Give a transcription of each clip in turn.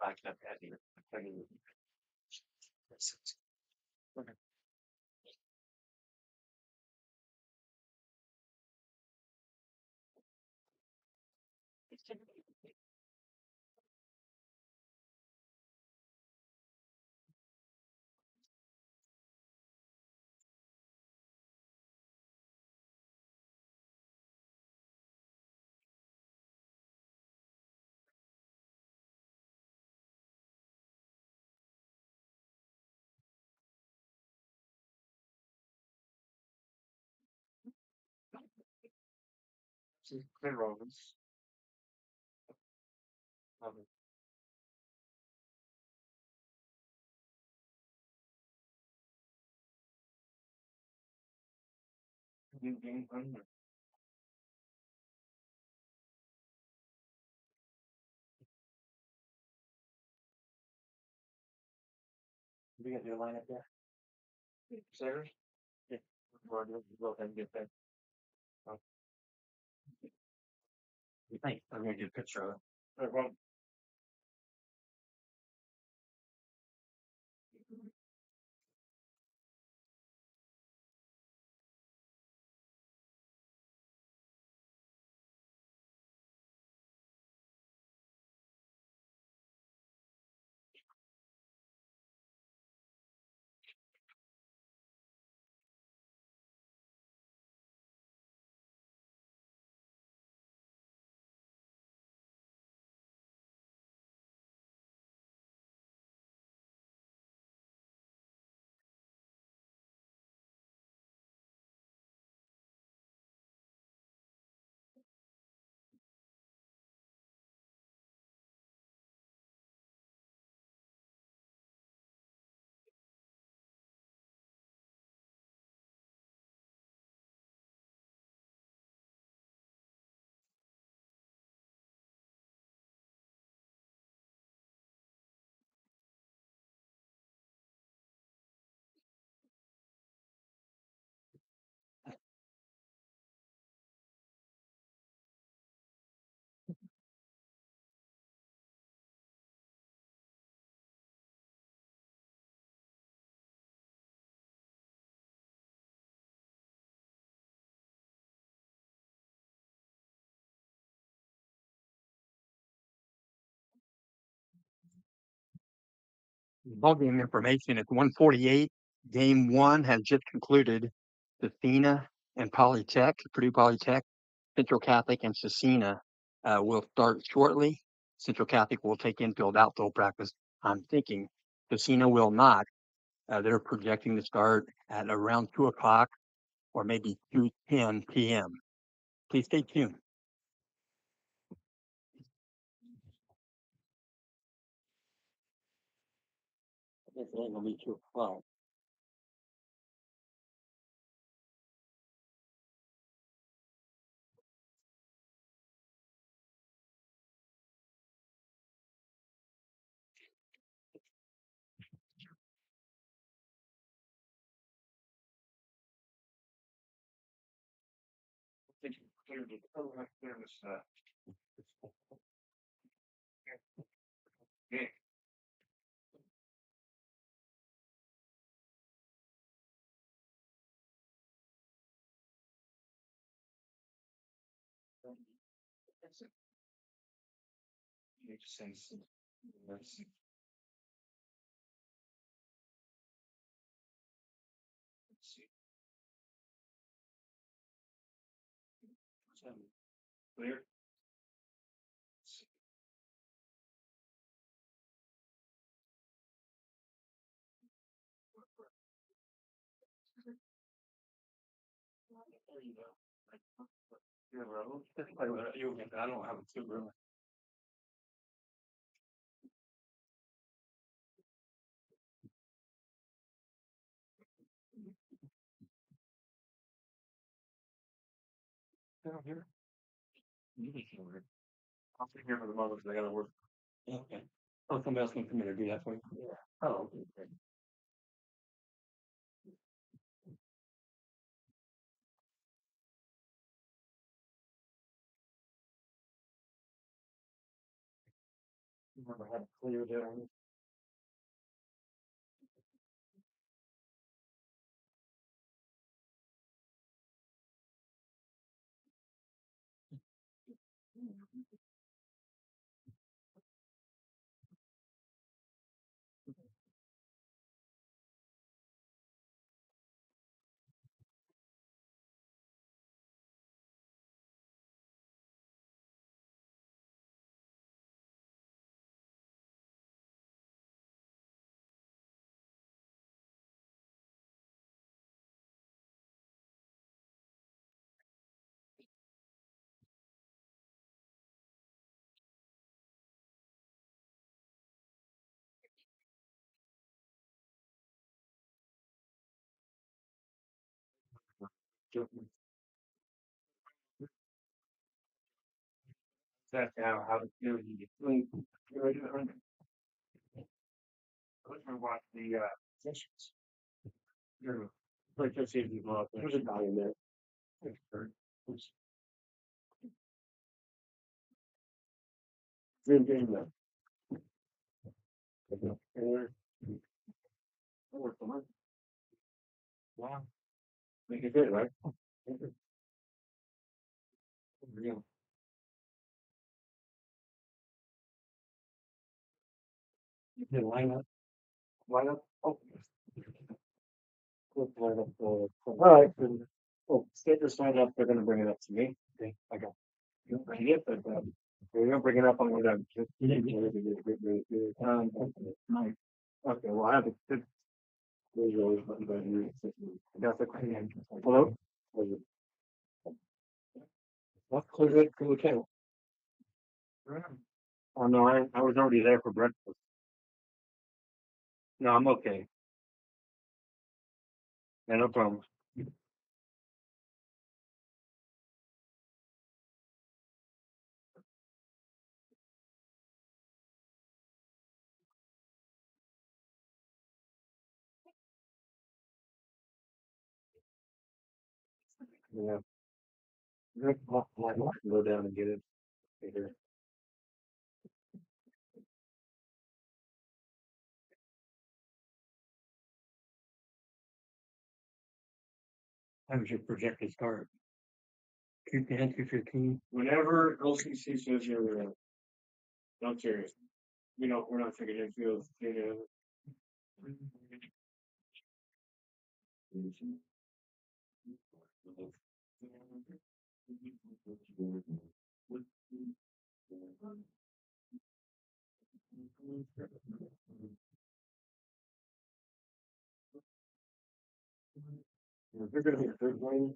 I can add here. Okay. Clear Romans. New game under. We got your lineup there. Sarah? Yeah. We'll go ahead and get that. Oh, thanks. I'm gonna get a picture of it. Well, ball game information. It's 1:48. Game one has just concluded. Scencina and Polytech, Purdue Polytech, Central Catholic, and Scencina will start shortly. Central Catholic will take infield outfield practice. I'm thinking Scencina will not. They're projecting to start at around 2 o'clock or maybe 2:10 p.m. Please stay tuned. It's going to be 2 o'clock. Yeah. Makes sense. Let's see. Clear. There you go. You're right. Let's play with it. I don't have a two room. Down here. You can hear it. I'll take care of the mothers. They gotta work. Yeah, okay. Oh, somebody else can come in and do that for you. Yeah. Oh, okay. Never had clear down. That's how to do it. You sleep. You're ready to run. Let's watch the sessions. You're like just see if you go up. There's a guy in there. Good game though. Wow. Make it good, right? Real. You can line up. Line up. Oh. Let's line up. All right. Oh, state your sign up. They're gonna bring it up to me. Okay. I got. You don't bring it, but we're gonna bring it up on whatever. Nice. Okay. Well, I have a good. Got the clean. Hello. What clear it for the table? Oh no, I was already there for breakfast. No, I'm okay. Yeah, no problem. Yeah. Go down and get it later. Time's your projected start. Keep the answer to your team. Whenever LCC says you're not serious, we're not taking infield. They're going to be a third lane.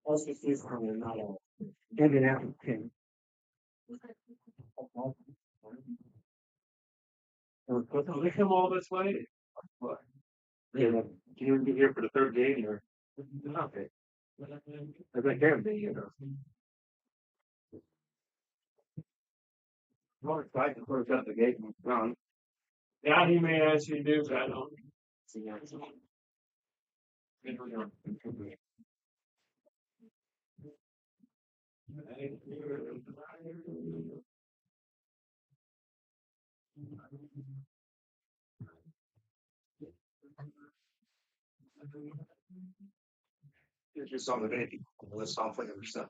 LCC is coming, not all. And an applicant. They come all this way. What? Yeah, can you be here for the third game or? Okay. I think they're big. Well, it's like to close out the gate and run. Yeah, he may actually do that. See, yeah, it's- It's just on the baby. Let's stop for the stuff.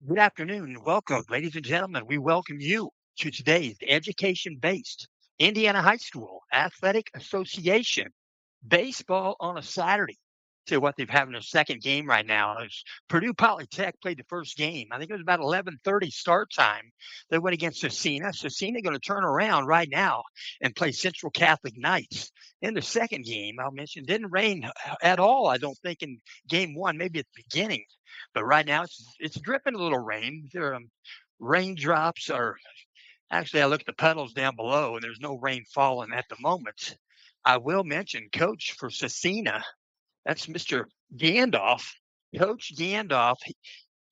Good afternoon. Welcome, ladies and gentlemen. We welcome you to today's education-based Indiana High School Athletic Association baseball on a Saturday. To what they're having their second game right now. As Purdue Polytech played the first game. I think it was about 11:30 start time. They went against Scencina. Scencina going to turn around right now and play Central Catholic Knights. In the second game, I'll mention, didn't rain at all, I don't think, in game one, maybe at the beginning. But right now it's dripping a little rain. There raindrops are actually, I looked at the puddles down below and there's no rain falling at the moment. I will mention coach for Scencina, that's Mr. Gandalf. Coach Gandalf,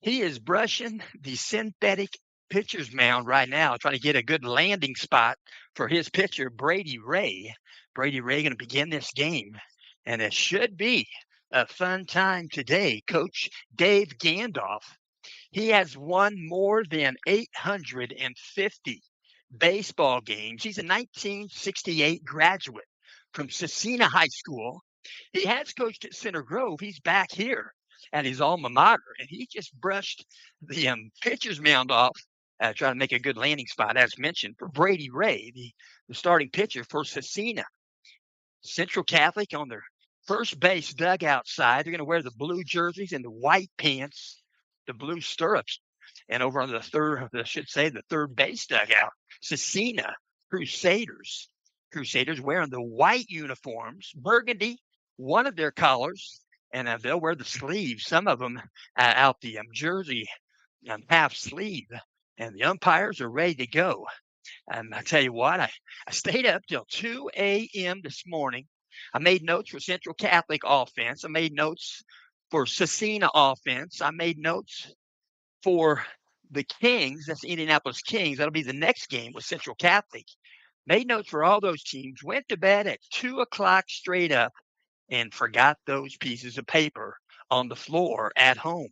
he is brushing the synthetic pitcher's mound right now, trying to get a good landing spot for his pitcher, Brady Ray. Brady Ray going to begin this game, and it should be a fun time today. Coach Dave Gandalf, he has won more than 850 baseball games. He's a 1968 graduate from Scencina High School. He has coached at Center Grove. He's back here at his alma mater, and he just brushed the pitcher's mound off, trying to make a good landing spot, as mentioned, for Brady Ray, the starting pitcher for Scencina. Central Catholic on their first base dugout side. They're going to wear the blue jerseys and the white pants, the blue stirrups. And over on the third base dugout, Scencina Crusaders. Crusaders wearing the white uniforms, burgundy, one of their collars, and they'll wear the sleeves, some of them out the jersey half sleeve. And the umpires are ready to go. And I tell you what, I stayed up till 2 a.m. this morning. I made notes for Central Catholic offense. I made notes for Scencina offense. I made notes for the Kings. That's the Indianapolis Kings. That'll be the next game with Central Catholic. Made notes for all those teams. Went to bed at 2 o'clock straight up and forgot those pieces of paper on the floor at home.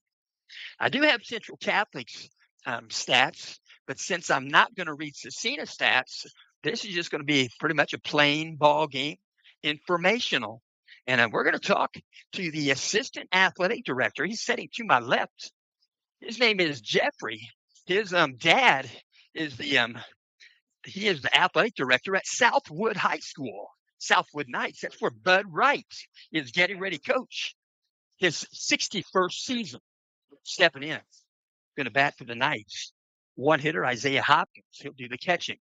I do have Central Catholic's stats, but since I'm not going to read Scencina stats, this is just going to be pretty much a plain ball game, informational. And we're going to talk to the assistant athletic director. He's sitting to my left. His name is Jeffrey. His dad is he is the athletic director at Southwood High School, Southwood Knights. That's where Bud Wright is getting ready to coach his 61st season, stepping in. Going to bat for the Knights. One hitter, Isaiah Hopkins. He'll do the catching.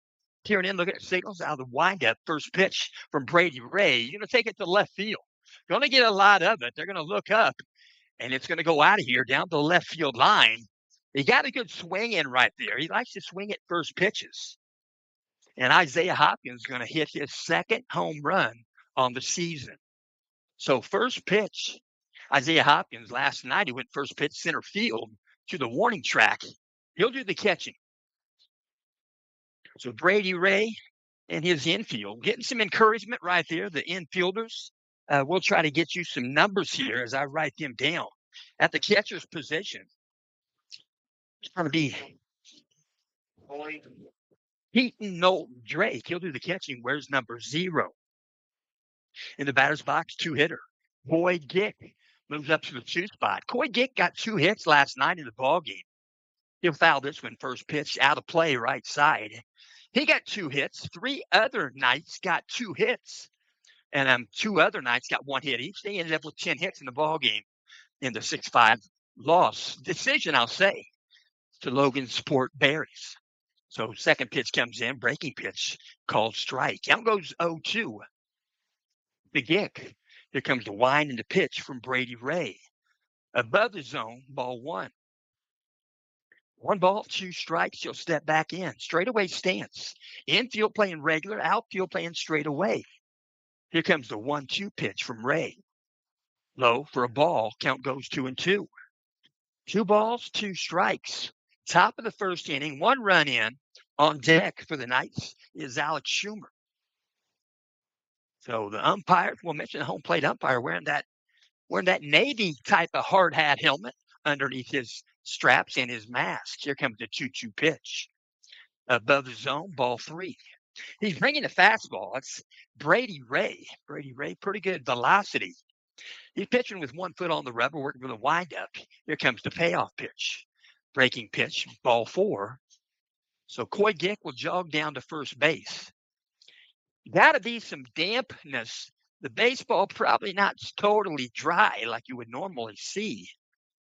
Tearing in, looking at signals out of the windup. First pitch from Brady Ray. You're going to take it to left field. Going to get a lot of it. They're going to look up, and it's going to go out of here down the left field line. He got a good swing in right there. He likes to swing at first pitches. And Isaiah Hopkins is going to hit his second home run on the season. So first pitch, Isaiah Hopkins last night, he went first pitch center field to the warning track. He'll do the catching. So Brady Ray and his infield, getting some encouragement right there. The infielders, we'll try to get you some numbers here as I write them down. At the catcher's position, it's going to be Heaton Knowlton Drake. He'll do the catching. Where's number 0? In the batter's box, 2-hitter. Boyd Gick moves up to the 2 spot. Coy Gick got 2 hits last night in the ballgame. He'll foul this one first pitch out of play right side. He got 2 hits. 3 other Knights got 2 hits. And 2 other Knights got 1 hit each. They ended up with 10 hits in the ballgame in the 6-5 loss. Decision, I'll say, to Logansport Berries. So second pitch comes in, breaking pitch called strike. Count goes 0-2. The Gick. Here comes the wind and the pitch from Brady Ray. Above the zone, ball 1. 1 ball, 2 strikes. He'll step back in. Straightaway stance. Infield playing regular, outfield playing straightaway. Here comes the 1-2 pitch from Ray. Low for a ball. Count goes 2-2. 2 balls, 2 strikes. Top of the first inning, 1 run in. On deck for the Knights is Alex Schumer. So the umpire, we'll mention the home plate umpire wearing that Navy type of hard hat helmet underneath his straps and his mask. Here comes the 2-2 pitch. Above the zone, ball 3. He's bringing a fastball. It's Brady Ray. Brady Ray, pretty good velocity. He's pitching with 1 foot on the rubber, working with a windup. Here comes the payoff pitch. Breaking pitch, ball 4. So Coy Gick will jog down to first base. Got to be some dampness. The baseball probably not totally dry like you would normally see,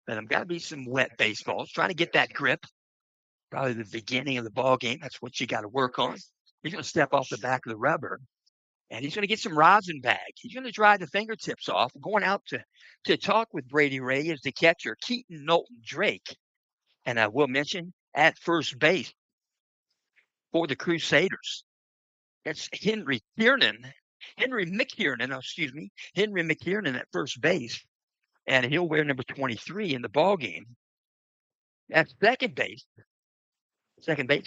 but there's got to be some wet baseballs. Trying to get that grip. Probably the beginning of the ball game. That's what you got to work on. He's going to step off the back of the rubber, and he's going to get some rosin bag. He's going to dry the fingertips off. Going out to talk with Brady Ray is the catcher, Keaton Knowlton Drake. And I will mention at first base for the Crusaders, that's Henry McKiernan at first base, and he'll wear number 23 in the ball game. At second base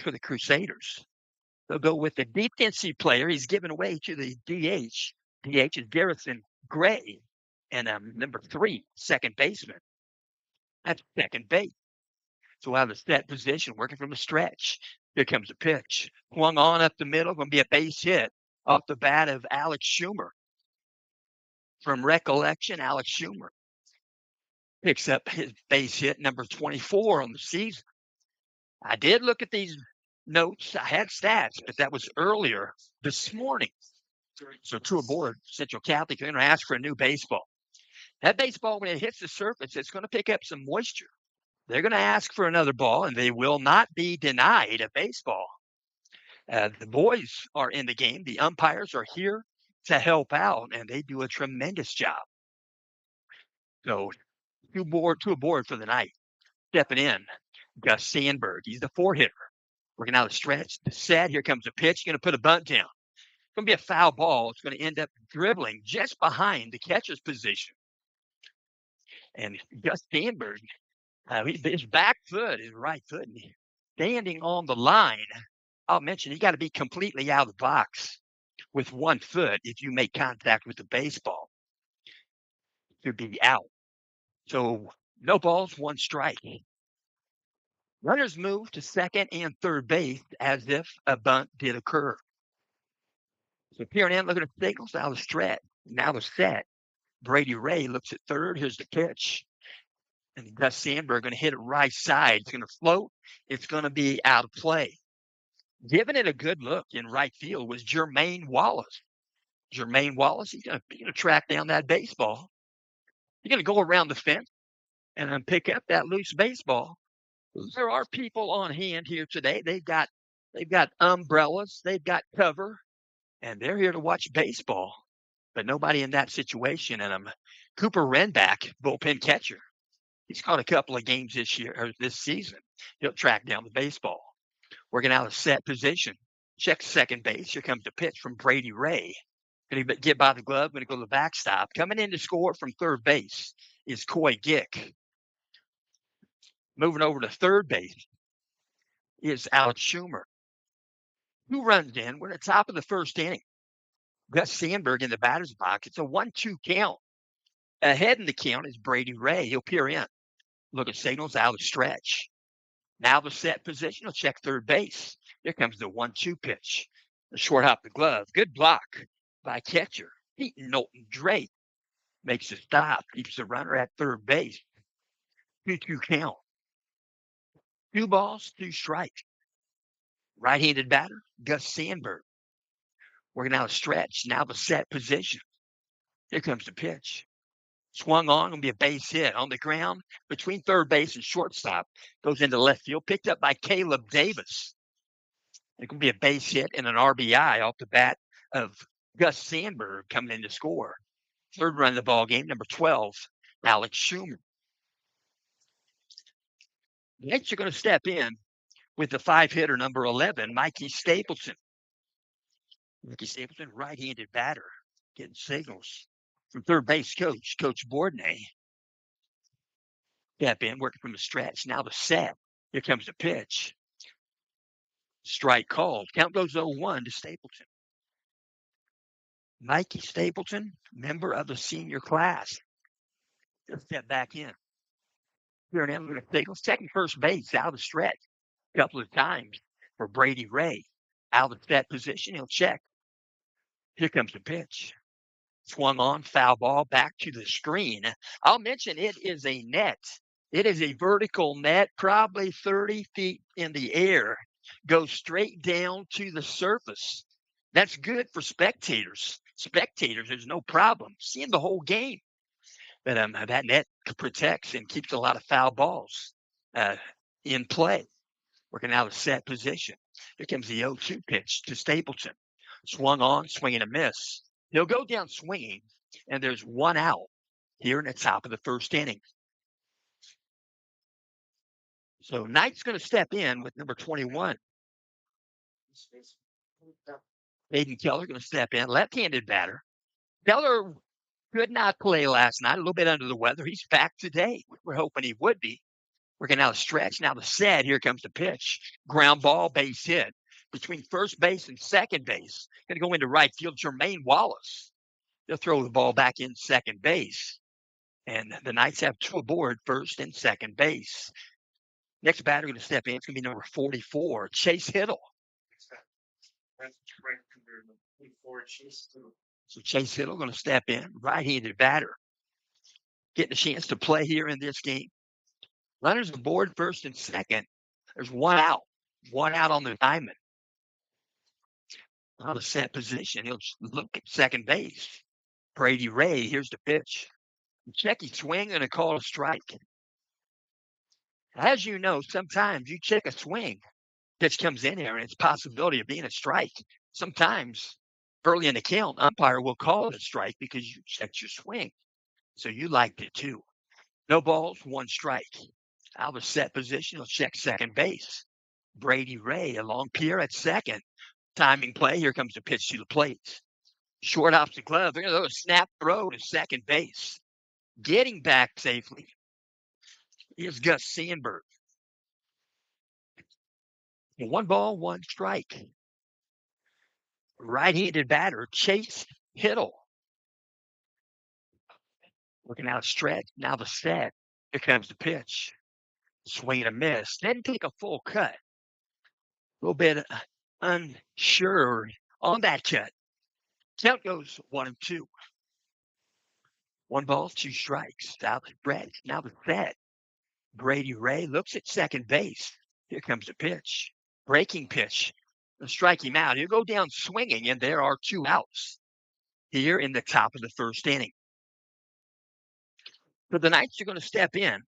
for the Crusaders. They'll go with the defensive player. He's given away to the DH. DH is Garrison Gray, and number 3, second baseman. That's second base. So out of the set position, working from the stretch. Here comes a pitch. Swung on up the middle, going to be a base hit off the bat of Alex Schumer. From recollection, Alex Schumer picks up his base hit number 24 on the season. I did look at these notes. I had stats, but that was earlier this morning. So two aboard Central Catholic, they're going to ask for a new baseball. That baseball, when it hits the surface, it's going to pick up some moisture. They're going to ask for another ball, and they will not be denied a baseball. The boys are in the game. The umpires are here to help out, and they do a tremendous job. So two aboard for the night. Stepping in, Gus Sandberg. He's the 4-hitter. Working out a stretch. The set. Here comes a pitch. Going to put a bunt down. It's going to be a foul ball. It's going to end up dribbling just behind the catcher's position. And Gus Sandberg, his back foot, his right foot, standing on the line. I'll mention you got to be completely out of the box with one foot if you make contact with the baseball to be out. So no balls, one strike. Runners move to second and third base as if a bunt did occur. So peering in, looking at the signals, now the stretch, now the set. Brady Ray looks at third. Here's the pitch. And Gus Sandberg going to hit it right side. It's going to float. It's going to be out of play. Giving it a good look in right field was Jermaine Wallace. Jermaine Wallace, he's going to track down that baseball. He's going to go around the fence and then pick up that loose baseball. There are people on hand here today. They've got umbrellas. They've got cover. And they're here to watch baseball. But nobody in that situation. And Cooper Renback, bullpen catcher. He's caught a couple of games this season. He'll track down the baseball. Working out a set position. Check second base. Here comes the pitch from Brady Ray. Going to get by the glove. Going to go to the backstop. Coming in to score from third base is Coy Gick. Moving over to third base is Alex Schumer. 2 runs in. We're at the top of the first inning. Gus Sandberg in the batter's box. It's a 1-2 count. Ahead in the count is Brady Ray. He'll peer in. Look at signals out of the stretch. Now the set position. He'll check third base. Here comes the 1-2 pitch. The short hop the glove. Good block by catcher Keaton Knowlton Drake. Makes a stop. Keeps the runner at third base. 2-2 count. 2 balls, 2 strikes. Right-handed batter, Gus Sandberg. Working out a stretch. Now the set position. Here comes the pitch. Swung on, going to be a base hit on the ground between third base and shortstop. Goes into left field, picked up by Caleb Davis. It can be a base hit and an RBI off the bat of Gus Sandberg coming in to score. Third run of the ball game, number 12, Alex Schumer. Next, you're going to step in with the 5-hitter, number 11, Mikey Stapleton. Mikey Stapleton, right-handed batter, getting signals from third base coach Bordnay. Step in, working from the stretch. Now the set. Here comes the pitch. Strike called. Count goes 0-1 to Stapleton. Mikey Stapleton, member of the senior class. Just step back in. Here and in, signals. Checking first base out of the stretch a couple of times for Brady Ray. Out of that position, he'll check. Here comes the pitch. Swung on, foul ball, back to the screen. I'll mention it is a net. It is a vertical net, probably 30 feet in the air, goes straight down to the surface. That's good for spectators. Spectators, there's no problem seeing the whole game. But that net protects and keeps a lot of foul balls uh, in play. Working out of set position. Here comes the 0-2 pitch to Stapleton. Swung on, swing and a miss. He'll go down swinging, and there's one out here in the top of the first inning. So Knight's going to step in with number 21. Hayden Keller going to step in, left-handed batter. Keller could not play last night, a little bit under the weather. He's back today. We're hoping he would be. Working out a stretch. Now the set, here comes the pitch. Ground ball, base hit. Between first base and second base. Going to go into right field, Jermaine Wallace. They'll throw the ball back in second base. And the Knights have two aboard, first and second base. Next batter going to step in. It's going to be number 44, Chase Hiddle. So Chase Hiddle going to step in, right-handed batter. Getting a chance to play here in this game. Runners aboard first and second. There's one out on the diamond. On the set position, he'll look at second base. Brady Ray, here's the pitch. Check his swing and a call a strike. As you know, sometimes you check a swing, pitch comes in there, and it's a possibility of being a strike. Sometimes early in the count, umpire will call it a strike because you checked your swing. So you liked it too. No balls, one strike. Out of the set position, he'll check second base. Brady Ray along Pierre at second. Timing play. Here comes the pitch to the plate. Short off the glove. They're going to snap throw to second base. Getting back safely is Gus Sandberg. One ball, one strike. Right-handed batter, Chase Hiddle. Looking out a stretch. Now the set. Here comes the pitch. Swing and a miss. Didn't take a full cut. A little bit unsure on that cut. Count goes 1-2. One ball, two strikes. Now the stretch. Now the set. Brady Ray looks at second base. Here comes the pitch. Breaking pitch. They'll strike him out. He'll go down swinging, and there are two outs here in the top of the first inning. So the Knights are going to step in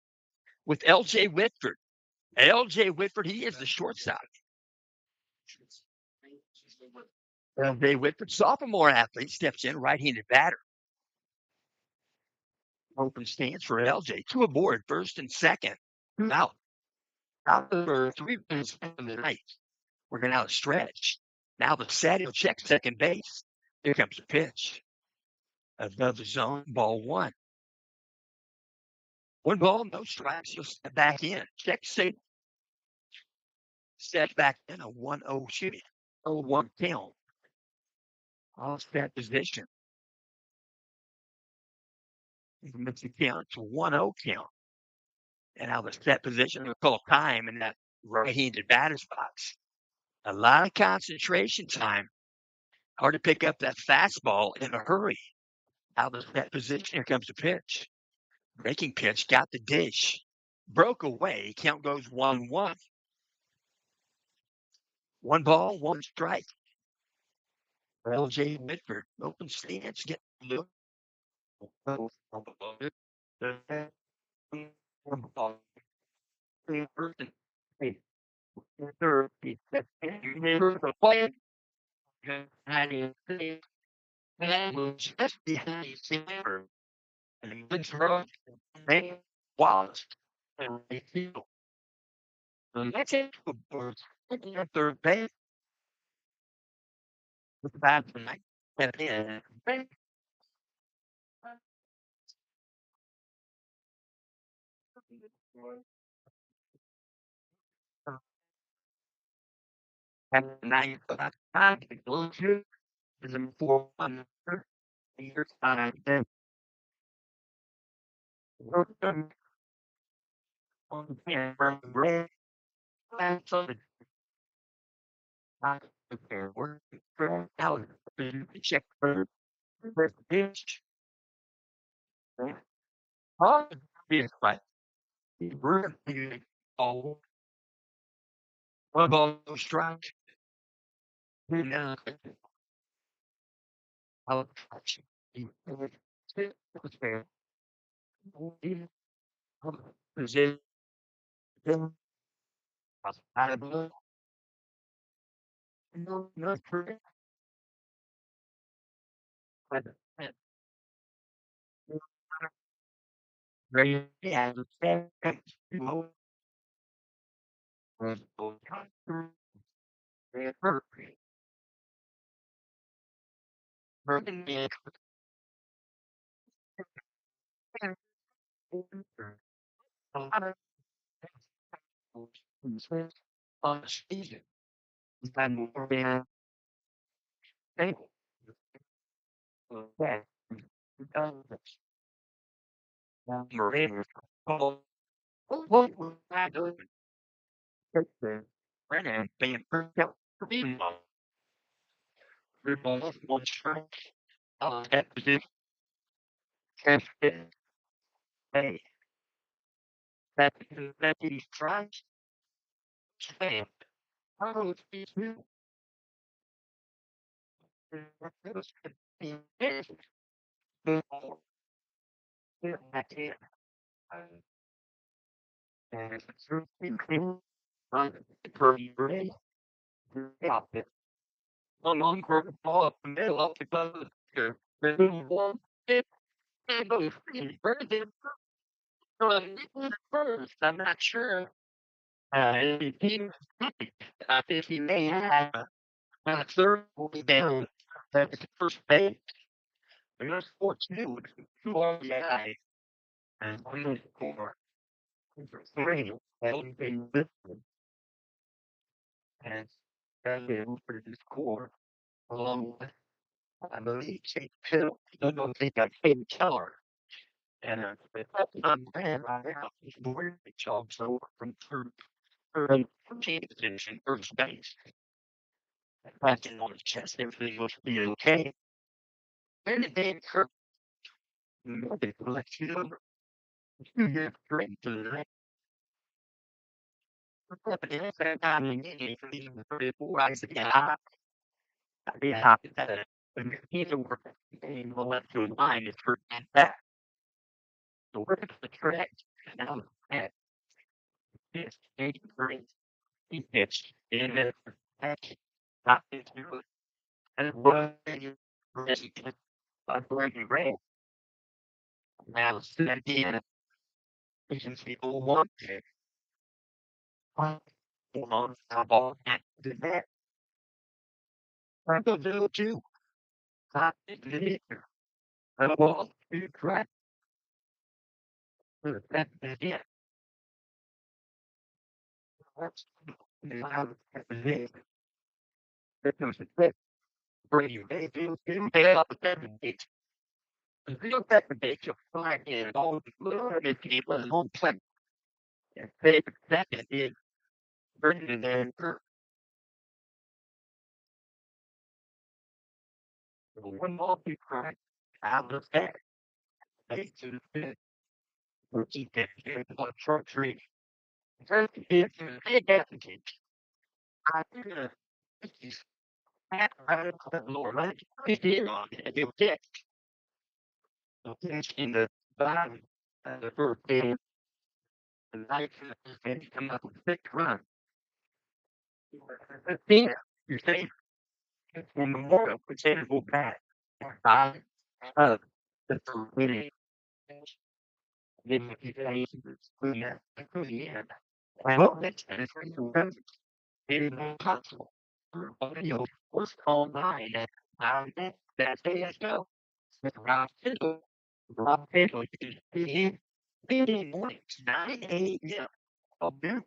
with L.J. Whitford. L.J. Whitford, he is the shortstop. L.J. Whitford, sophomore athlete, steps in, right-handed batter. Open stance for L.J. Two aboard, first and second. Two out. Out for 3 minutes in the night. We're going to out a stretch. Now the set, he'll check second base. Here comes the pitch. Above the zone, ball one. One ball, no strikes. He'll step back in. Check safe. Step back in a 1-0 shooting. 0-1 count. Off that position. Makes the count to 1-0 count. And out of the set position, they'll call time in that right-handed batter's box. A lot of concentration time. Hard to pick up that fastball in a hurry. Out of that position, here comes the pitch. Breaking pitch, got the dish. Broke away, count goes 1-1. One ball, one strike. L.J. Whitford, open stance, get look. Just behind Sandberg. And he looks around and Wallace and right field. And that's it for birds. Third base. With the bat tonight. At the end. And the ninth time to go to is a 4-1 year time. Then on the pan from the red. That's on the work for out. Check for the pitch. Oh, be a fight. Really oh, one ball, no strike. You know, I'll touch you. It's fair. Is it out of blue? No, not correct. But very yeah, the fair. You know, was very perfect. Very a lot of things on the season. And more than thankful for that. Marine oh, what was I doing? When I'm being burnt out for being one strike, that position, hey, that these strikes, stand. How is these new? That was being finished. Before, I can't. And it's true. On the curly gray, yeah, one on quarter ball up the middle of the glove. The one, it, and those three birds in first. I'm not sure. If he, I think he may have a third will be down at the first base. And there's 4-2, two RBI, and one is four. Three, that would be listed as stand-in for the score, along with, I believe, Chase Hill. I don't think I can tell. And if that's not bad right now, he's doing a job so from third team position, first base. Patting on his chest, everything must be okay. Then it did hurt. They let you know 2 years straight to the next. But it's that time in the game for me, 34, I said, yeah, I'd be happy that he's over game will let to line is for that. So where's the correct? Now, at this 83, he pitched in the catch, not into and what you I'm going to grade. Now, again, since people want to find on our ball at the net, I go do too. I did it. I want to try to that is That's how it is. It was a trick. Brady Mayfield didn't pay up the 7 if you look at the base, you'll find it all the little people in one place. And favorite second is Brady and Kirk. One more big crack out of that. They to the fifth. He can get one short tree. First, it's a big advantage. I think it's that right of the Lord. Like, it's here on it. It'll get the pitch in the bottom of the first game. The night and come up with 6 runs. Scencina, you say, in the morning, which they will back. Five of the first inning. Then if you say, including end. Well, that's for you. It is impossible. Audio was all mine. That's ASO. With Rob Fiddle. Rob Fiddle is leading mornings, 9 a.m. of noon,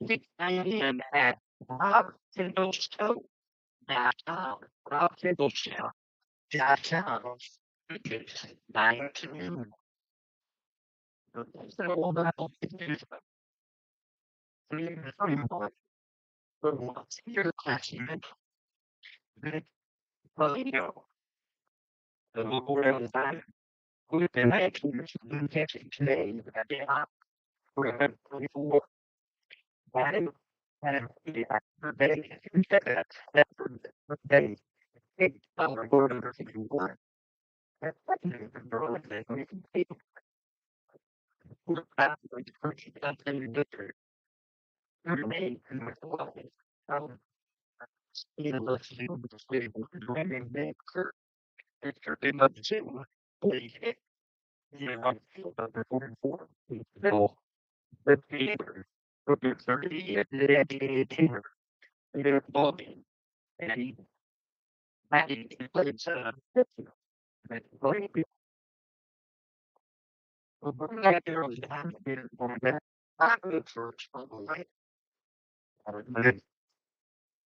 6 a.m. at Rob Fiddle's Show.com. Rob Fiddle's Show.com. It's 9 to noon. So all that is 3 but what's your question? Radio. The local time. We've been actually catching today. 24 batting, and per day, you check that per day, $8 more than you want. That's the people who are practically purchasing something in district. You're made in the world. Um, let's see what the state of the Grand Bank, it's certainly not the same. Please, you know, number 44, Bill, the paper, for the 30 at the paper, they're blowing, and he, plays, that's very people, but that there was a bit for that, I would search for the right,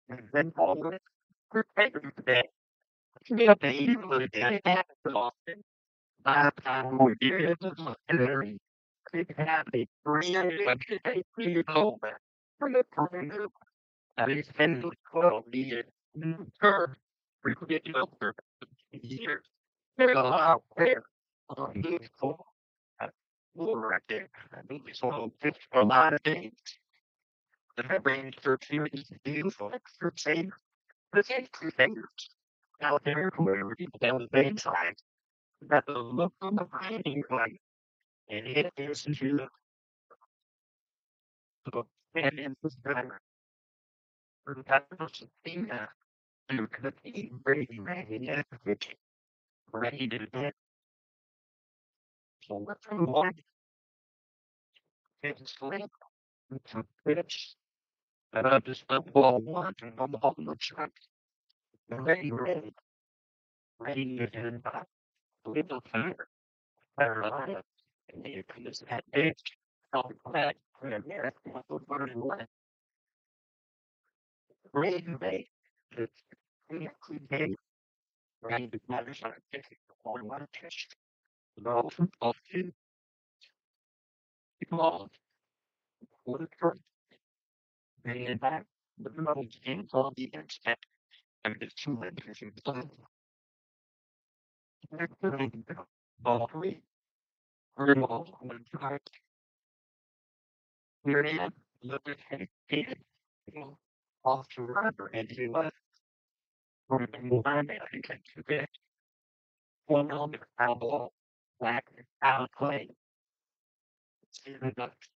and then all the paper today, we have to easily get that often, by the time we get it, and very, they have a 3 years old, for the at least 10 to 12 years term ridiculous for years. There's a lot out there on this call. Right there. I think it's all just a lot of things. The range for series deals like for say the same crusaders out there who are people down the same side. That the look on the hiding right and it is to the and in this driver for the type of Scencina to compete ready ready to get so what's the one is sleep to pitch and I just let ball one and I'm on the track. Ready to get back. Little fair. Carolina. And you can just have it. I'll glad for America. What are you like? Ready to make the clean ready to matters on a ticket or one test. No, of two people for the first. They back the most games all the expect and the two letters in the all three. We're all on the track. We're in. Look at it. Off to rubber and you left for the line that you can get one on the foul ball. Back out of play. See the ducks.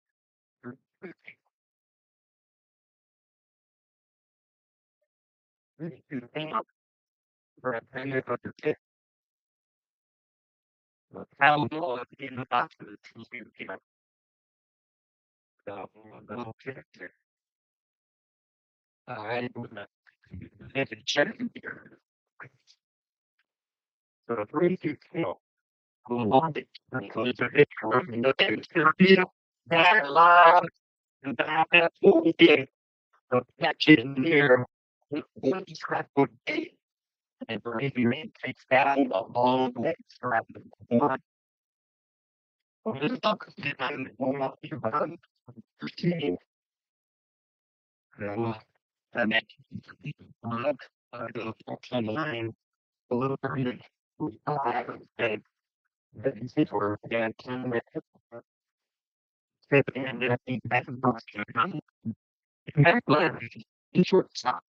You think for a penny for the tip. The foul ball in the box of the two team. The little character. I would not. It's a check here. So the 3-2 who wanted because of it from the field. That loud and that what did. So catch it in there. One scrap would be. And for if you make takes that a long way scrap one. Well, this dog did not warm up your body. Proceeding. And that look the on the line a little bit. And then people again 10 minutes. And I think that's the that leverage in shortstop.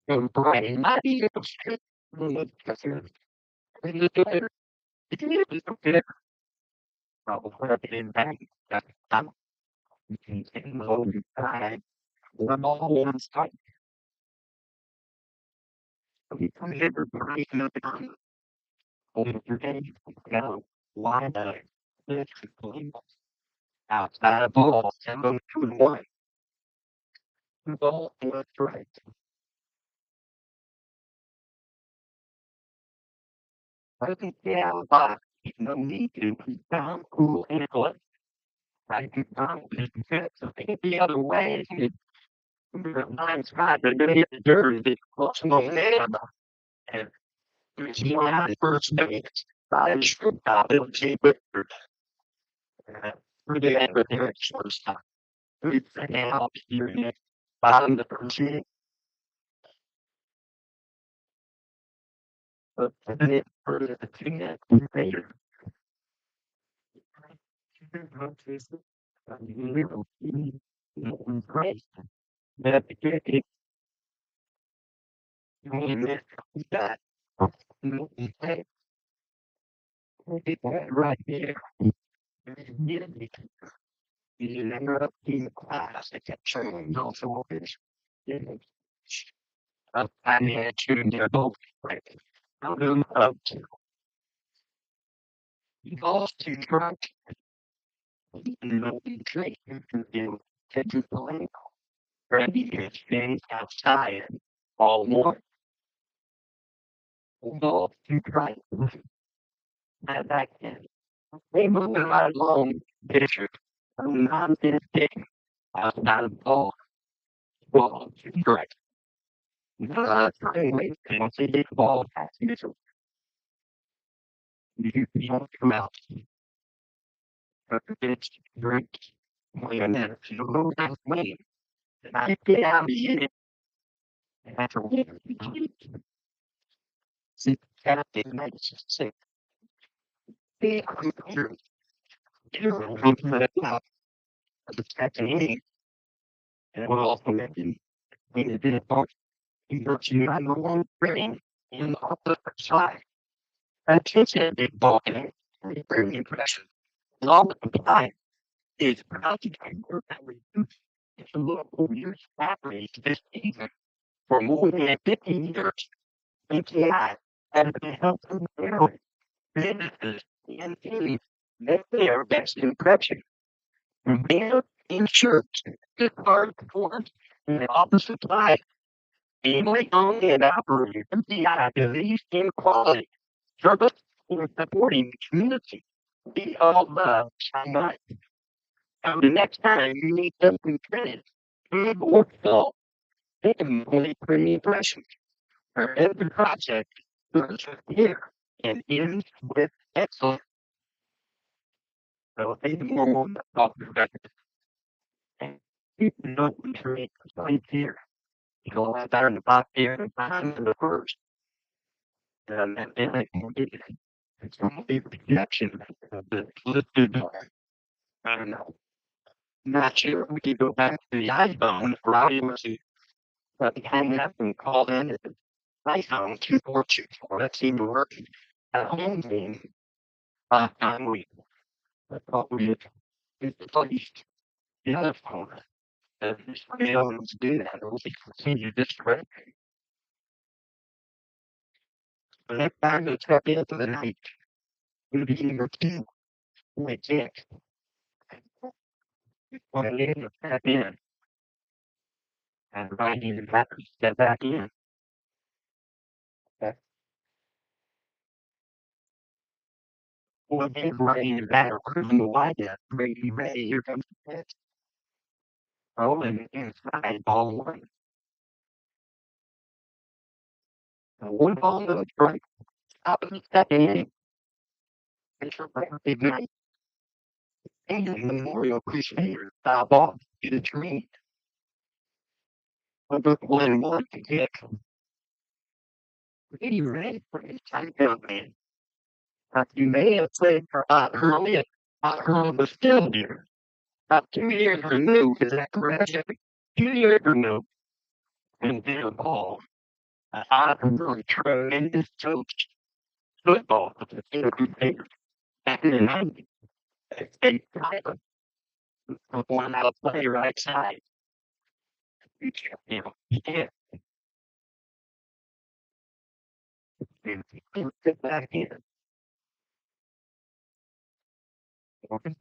So Brian might be able to strip the it is okay. Probably put it in back. That's time. You can take the whole side. One all one side. So you come here for breaking up the time. Over your day. Now, why the basically outside of ball, 10 goes 2-1. The ball was right. I think yeah, but no need to be down cool and collect. I can down so think the other way. The nine's right, they're gonna hit the dirt if it looks momentum. And it's more out of first base. I should not be able to keep it. Pretty good there at shortstop. It's now here in the bottom of the first inning. But then it further the two net later. little great. That it missed that. It right there. You never up in the class. I kept showing also this. I had to get both. Like, I'm doing lost to track and no trace into catching the link. Ready to spend outside all morning. Lost to track. That back then. They moving right along picture. I'm not this big. I was not a ball. Well, correct. Trying ways to once they get the ball past you, so you don't come out. But it's drink. Well, and then if you go that way, and I get out of it, and after a see, captain makes sick. Big computer. You're looking at that of the captain in, and it will also make you in the bit of but you have no one brain in the opposite side. And since that big ball game, the brain impression, and all the time is practically work that reduced its local use batteries this season for more than 15 years. NTI has been helping families, businesses, and cities make their best impression. Their insurance, good card performance, and the opposite side, family owned and operated NTI believes in quality service and supporting the community. We all love China. So the next time you need something printed, big or small, they can only print impressions. For every project starts with here and ends with excellent. So they more want to talk about it. And people know we create complaints here. You go out there in the box here and find the first. And then they can get it. It's going to be rejection of the listed. I don't know. Not sure we could go back to the iPhone. Rowdy was hang up and call in at the iPhone 2424. That seemed to work at home game last time I thought we had replaced the other phone. If we don't do that, it will be continued this way. The next time they tap into the night, it'll be number two. We can't. When I need to tap in, and I need to step back in. Well, then running back in the wide net, ready, here comes the pitch. Oh, and inside, ball one. One ball to the strike, top of the second inning. It's a big night. And Memorial Crusader style ball to the tree. Number 1 to kick. Pretty ready for this time man. You may have played for early. Early was still here. 2 years removed, is that correct? 2 years removed. And did a ball. I really tremendous coach football with the State Crusaders back in the 90s. State Tyler one out play right side. You know, yeah, and sit back in.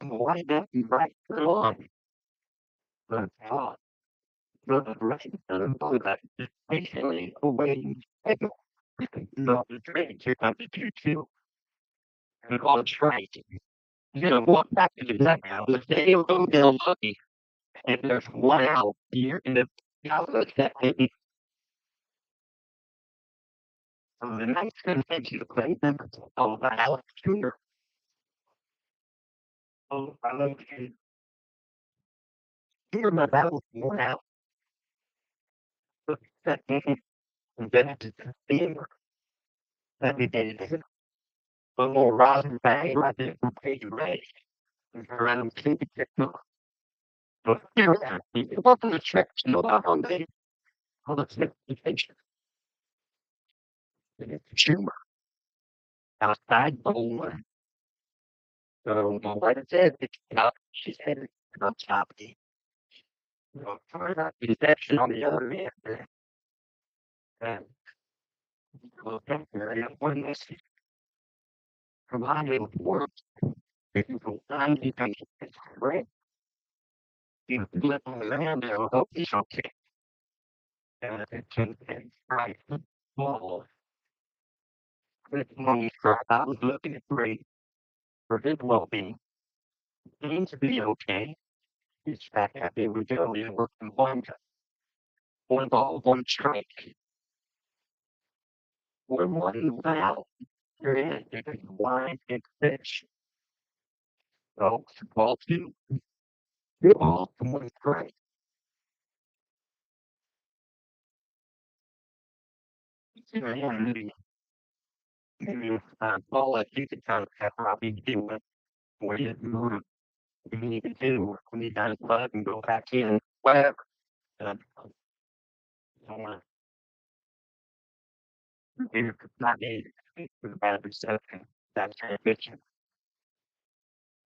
Why not be right along? But God, the right that is patiently awaiting signal. Not the train to come to 2-2 and call it right. You know, walk back to the dugout. The stadium go down lucky, and there's one out here in the outlet that maybe the next thing to play them all about Alex Jr. Oh, I love you. Here my battle one out. That game, and then it's the theme that we did. A little rosin bag right there from Page Ray. Around 2 to 6 months. But here, it wasn't a trick to know about on day. All the certification. Humor outside the one. So my wife said, it's not, she said, it's not choppy. Try not deception on the other end. And well, I have one message provided work. If you can find it, it's great. You flip on the land, they'll hope it's okay. And if it can, right, small. This money crap, I was looking at great for his well-being. Seems to be okay. He's back happy with Joey and working one ball, one strike. We're one foul. You're in. You can blind and pitch. So, ball two. Good ball, one strike. And maybe ball that you could kind of have Robbie do it. What you do, you need to do when you got a glove and go back in, whatever. Uh, I want to not need for the bad reception, that transmission.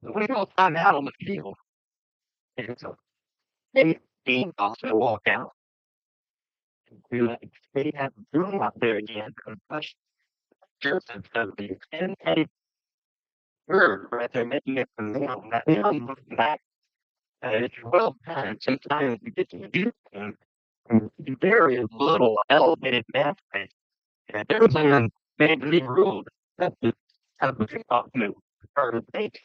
So we go time out on the field. And so they team also walk out. We like they have room out there again. Concussion. Joseph does the extended third right there making it from there. That looking back. It's well done. Sometimes you get to do things and very little elevated match play. And there's a major league rule that the kind of a kickoff move or the take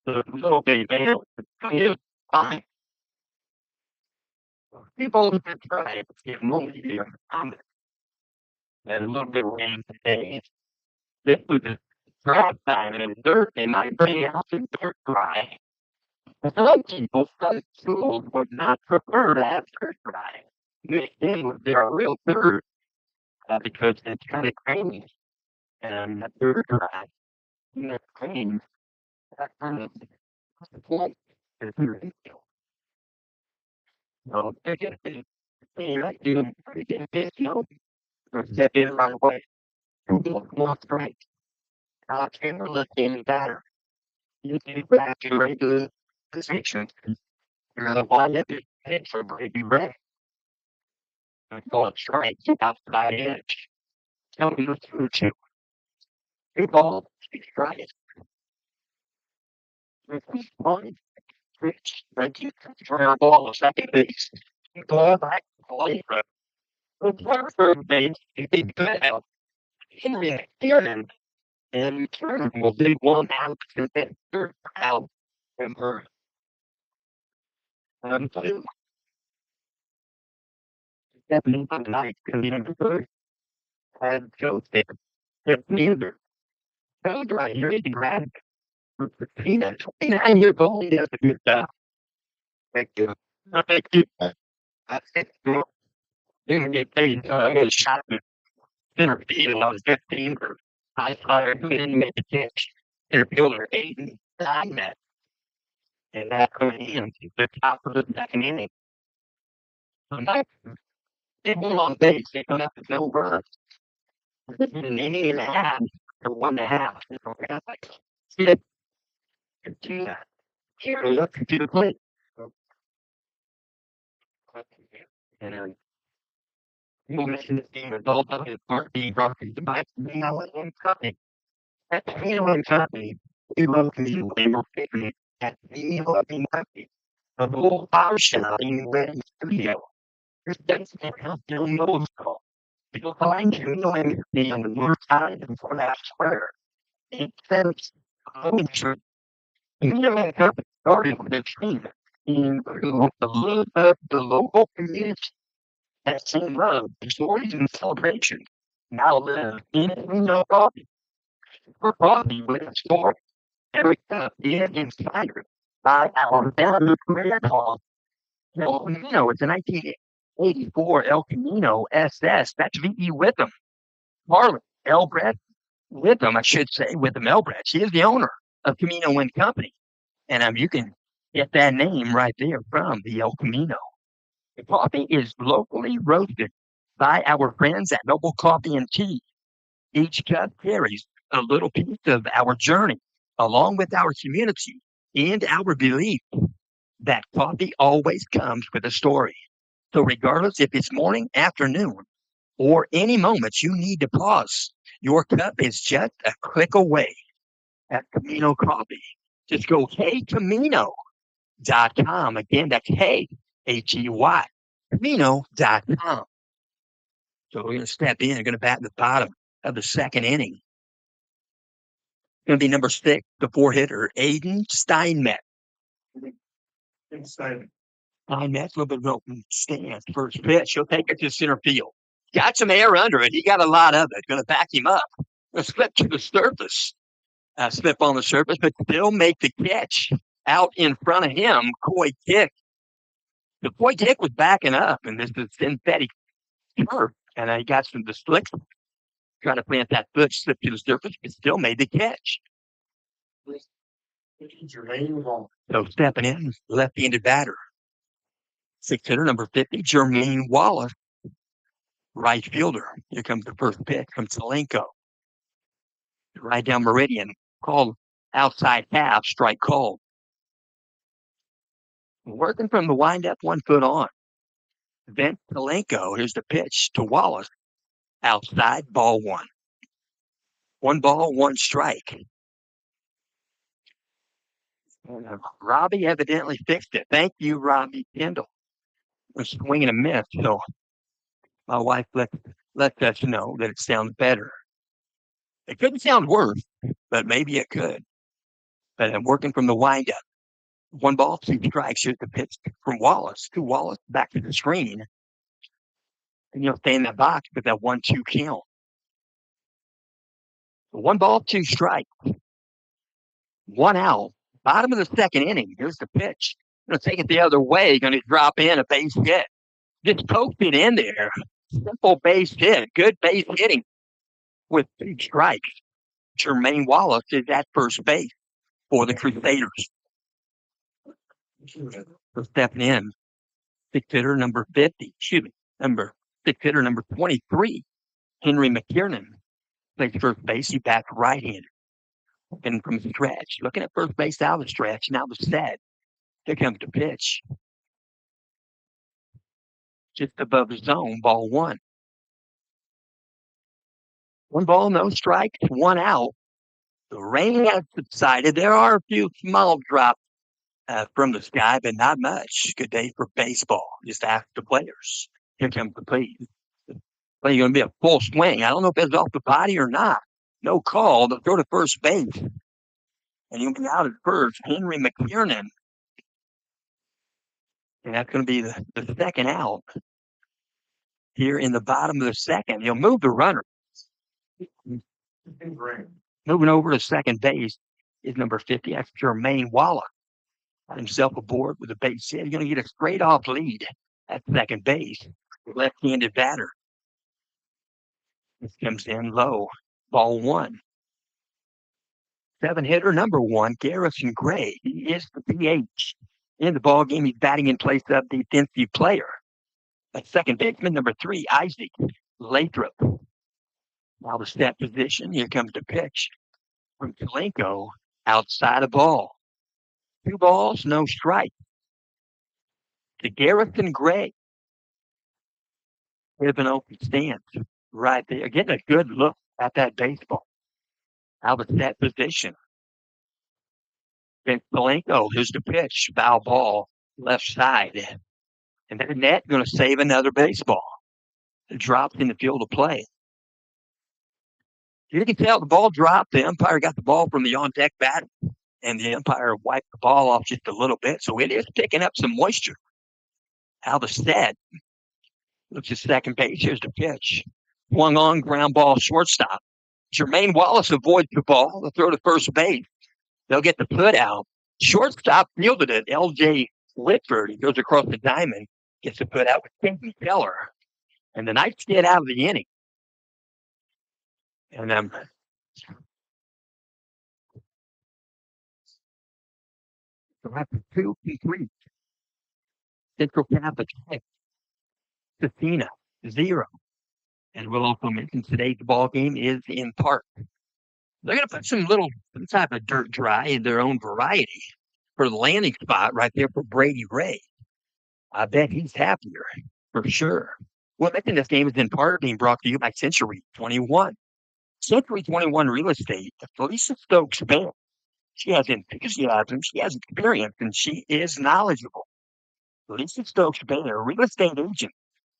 the little bit advance is fine. People have tried to get more easier on it. And a little bit of rain today. This was a dry time and dirt and I bring out the dirt dry. Some people, some schools would not prefer to have dirt dry. Mixed in with their real dirt because it's kind of creamy and that dirt dry. And it's cream. That kind of the point is really so they get they like doing pretty good this, or step in right away. And go straight. Alex Hammer looked any better. You get back to regular position. You're the one that is hit for Brady Ray. I call it straight outside edge. Tell me what's true to. Two balls, straight. One, switch, Reggie, for a ball of second base. You go back, play for the third base. You did good out. Henry Kieran and Kieran will do one out to that third out from her. Two, stepping into the night, because you know, the third had Joe there. If neither. Code right here, you can grab Christina, 29 years old, he does a good job. Thank you. No, thank you. I think you're going to get paid. I got a shot at center field when I was 15. I fired who didn't make a catch. Center fielder, Aiden, I met. And that put him to the top of the second inning. So nice. They went on base. They come up with no runs. An inning and a half or 1.5. See that? Here, look to the plate. And moving the team adult of his part being brought to the back to being out in company. At the Halo Company, we welcome you in your picnic at the Halo Company. The whole power shot in the studio. This doesn't help you know so. You'll find you knowing the on the north side of that square. It says, Halo Company started with its team. In the love of the local community. That same love, the stories and celebrations now live in no coffee. For coffee with a story. Every cup is inspired by our founder career called El Camino. It's a 1984 El Camino SS. That's V.E. Witham. Marlon Elbrecht Witham, I should say, Witham Elbrecht. She is the owner of Camino and Company. And you can Get that name right there from the El Camino. The coffee is locally roasted by our friends at Noble Coffee and Tea. Each cup carries a little piece of our journey, along with our community and our belief that coffee always comes with a story. So, regardless if it's morning, afternoon, or any moment you need to pause, your cup is just a click away at Camino Coffee. Just go heycamino.com. Again, that's hey, Hey, Camino.com. So we're going to step in. We're going to bat in the bottom of the second inning. Going to be number 6, the 4-hitter, Aiden Steinmetz. Steinmetz, a little bit of open stance. First pitch, he'll take it to center field. Got some air under it. He got a lot of it. Going to back him up. Going to slip to the surface. Slip on the surface, but still make the catch. Out in front of him, Coy Dick. The Coy Dick was backing up, and this is synthetic turf. And he got some of the slicks, trying to plant that foot, slip to the surface, but still made the catch. So stepping in, left-handed batter. 6-hitter, number 50, Jermaine Wallace, right fielder. Here comes the first pitch from Selenko. Right down meridian, called outside half, strike called. Working from the windup, 1 foot on. Then Selenko, here's the pitch to Wallace. Outside, ball 1. 1 ball, 1 strike. Robbie evidently fixed it. Thank you, Robbie Kendall. A swing and a miss. So my wife let us know that it sounds better. It couldn't sound worse, but maybe it could. But I'm working from the windup. 1 ball, 2 strikes. Here's the pitch from Wallace to Wallace, back to the screen. And you'll stay in that box with that 1-2 count. 1 ball, 2 strikes. 1 out. Bottom of the second inning. Here's the pitch. Going to take it the other way. Going to drop in a base hit. Just poked it in there. Simple base hit. Good base hitting with 2 strikes. Jermaine Wallace is at first base for the Crusaders. So stepping in, 6-hitter number 50. Excuse me, 6-hitter number 23, Henry McKiernan. Plays first base. He bats right-handed. And from the stretch, looking at first base out of the stretch, now the set. Here comes the pitch. Just above the zone, ball 1. 1 ball, no strikes, 1 out. The rain has subsided. There are a few small drops from the sky, but not much. Good day for baseball. Just ask the players. Here comes the play. Play going to be a full swing. I don't know if it's off the body or not. No call. They'll throw to first base. And he'll be out at first. Henry McKiernan. And that's going to be the second out. Here in the bottom of the second. He'll move the runner. Moving over to second base is number 50. That's Jermaine Wallace. Got himself aboard with a base hit. He's going to get a straight off lead at second base. Left-handed batter. This comes in low. Ball 1. 7-hitter number 1, Garrison Gray. He is the PH. In the ball game, he's batting in place of defensive player. At second baseman number 3, Isaac Lathrop. Now the step position. Here comes the pitch from Kalenko. Outside of ball. 2 balls, no strike. To Garrison Gray. With an open stance right there. Getting a good look at that baseball. Out of that position. Vince Kalenko, here's the pitch. Foul ball, left side. And that net going to save another baseball. It drops in the field of play. You can tell the ball dropped. The umpire got the ball from the on-deck bat, and the umpire wiped the ball off just a little bit. So it is picking up some moisture. Halverstead looks at second base. Here's the pitch. Swung on, ground ball, shortstop. Jermaine Wallace avoids the ball. They'll throw to first base. They'll get the put out. Shortstop fielded it. L.J. Whitford. He goes across the diamond, gets the put out with Kenton Keller. And the Knights get out of the inning. And So after two complete, Central Catholic 6, Scencina 0. And we'll also mention today's ball game is in Park. They're going to put some type of dirt dry in their own variety for the landing spot right there for Brady Ray. I bet he's happier for sure. Well, mention this game is in part being brought to you by Century 21. Century 21 Real Estate, Felicia Stokes Bell. She has enthusiasm, she has experience, and she is knowledgeable. Lisa Stokes Baylor, real estate agent,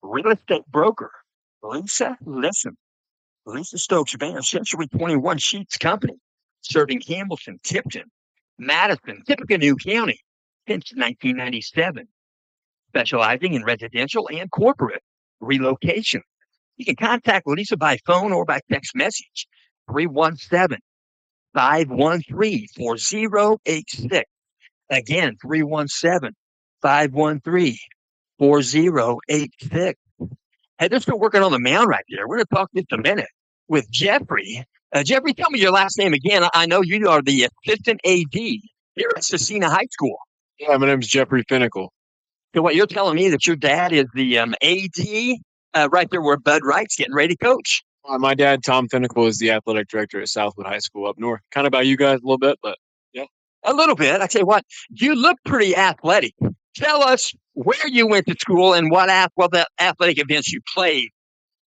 real estate broker. Lisa, listen. Lisa Stokes Baylor, Century 21 Sheets Company, serving Hamilton, Tipton, Madison, Tippecanoe County since 1997, specializing in residential and corporate relocation. You can contact Lisa by phone or by text message, 317-513-4086. Again, 317-513-4086. Hey, they're still working on the mound right there. We're going to talk just a minute with Jeffrey. Jeffrey, tell me your last name again. I know you are the assistant AD here at Scencina High School. Yeah, my name's Jeffrey Pinnacle. So what you're telling me that your dad is the AD right there where Bud Wright's getting ready to coach. My dad, Tom Pinnacle, is the athletic director at Southwood High School up north. Kind of about you guys a little bit, but yeah. A little bit. I tell you what, you look pretty athletic. Tell us where you went to school and what athletic events you played.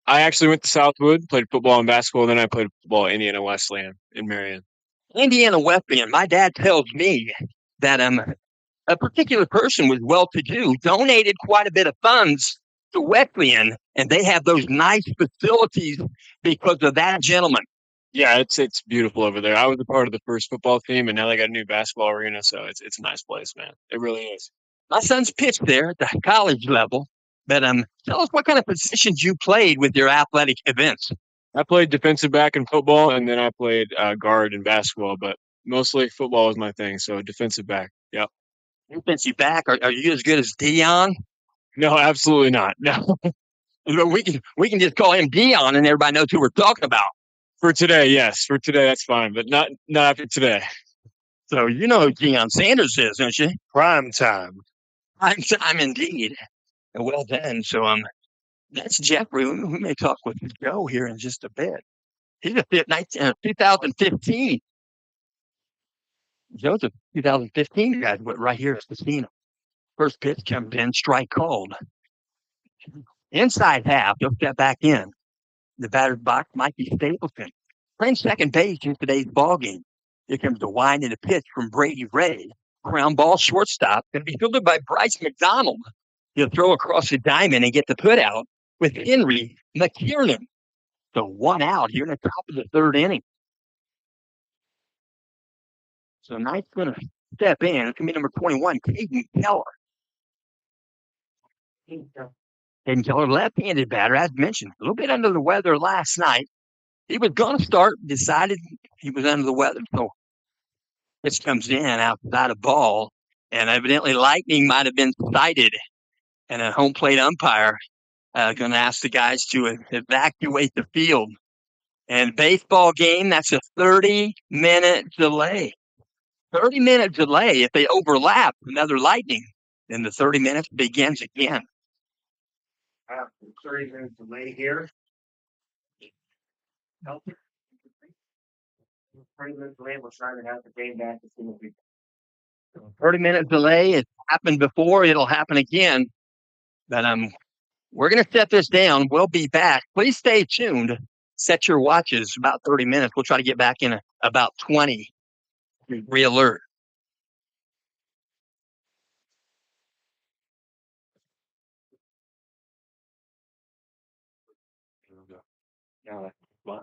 I actually went to Southwood, played football and basketball, then I played football at Indiana Wesleyan in Marion. Indiana Wesleyan. My dad tells me that a particular person was well-to-do, donated quite a bit of funds to Wesleyan, and they have those nice facilities because of that gentleman. Yeah, it's beautiful over there. I was a part of the first football team, and now they got a new basketball arena, so it's a nice place, man. It really is. My son's pitched there at the college level, but tell us what kind of positions you played with your athletic events. I played defensive back in football, and then I played guard in basketball, but mostly football was my thing, so defensive back. Yep. Defensive back, are you as good as Dion? No, absolutely not. No. We can just call him Dion, and everybody knows who we're talking about. For today, yes. For today, that's fine, but not after today. So you know who Deion Sanders is, don't you? Prime time. Prime time indeed. Well then, so that's Jeffrey. We may talk with Joe here in just a bit. He's a 2015. Joe's a 2015 graduate right here at Scencina. First pitch comes in, strike called. Inside half, he'll step back in. The batter's box, Mikey Stapleton. Playing second base in today's ball game. Here comes the wind and a pitch from Brady Ray. Ground ball shortstop. Going to be fielded by Bryce McDonald. He'll throw across the diamond and get the put out with Henry McKiernan. So one out here in the top of the third inning. So Knight's going to step in. It's going to be number 21, Caden Keller. Caden Keller, left-handed batter, as mentioned, a little bit under the weather last night. He was going to start, decided he was under the weather. So this comes in outside a ball, and evidently lightning might have been sighted, and a home plate umpire going to ask the guys to evacuate the field. And baseball game, that's a 30-minute delay. 30-minute delay. If they overlap another lightning, then the 30 minutes begins again. 30-minute delay here. 30-minute delay. We're trying to have the game back as soon as we 30-minute delay. It's happened before. It'll happen again. But we're going to set this down. We'll be back. Please stay tuned. Set your watches about 30 minutes. We'll try to get back in about 20. Re-alert. Yeah, right.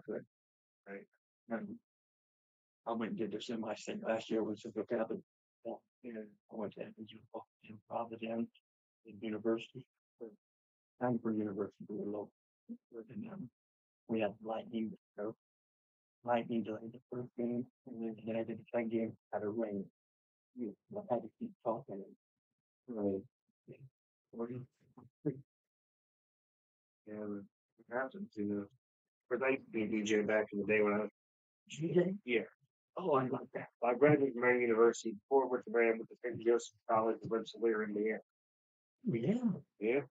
I went and did the semi thing last year with the cabin. I went to Providence University. Time for university to low. And we had lightning. So lightning delayed the first game, and then I did the second game out of rain. I had to keep talking. Right. Yeah, it happens, you know. Because I used to be a DJ back in the day when I was DJ. Yeah. Oh, I like that. I graduated from Marion University before I went to Marion with the St. Joseph College in Rensselaer, Indiana. Yeah. Yeah.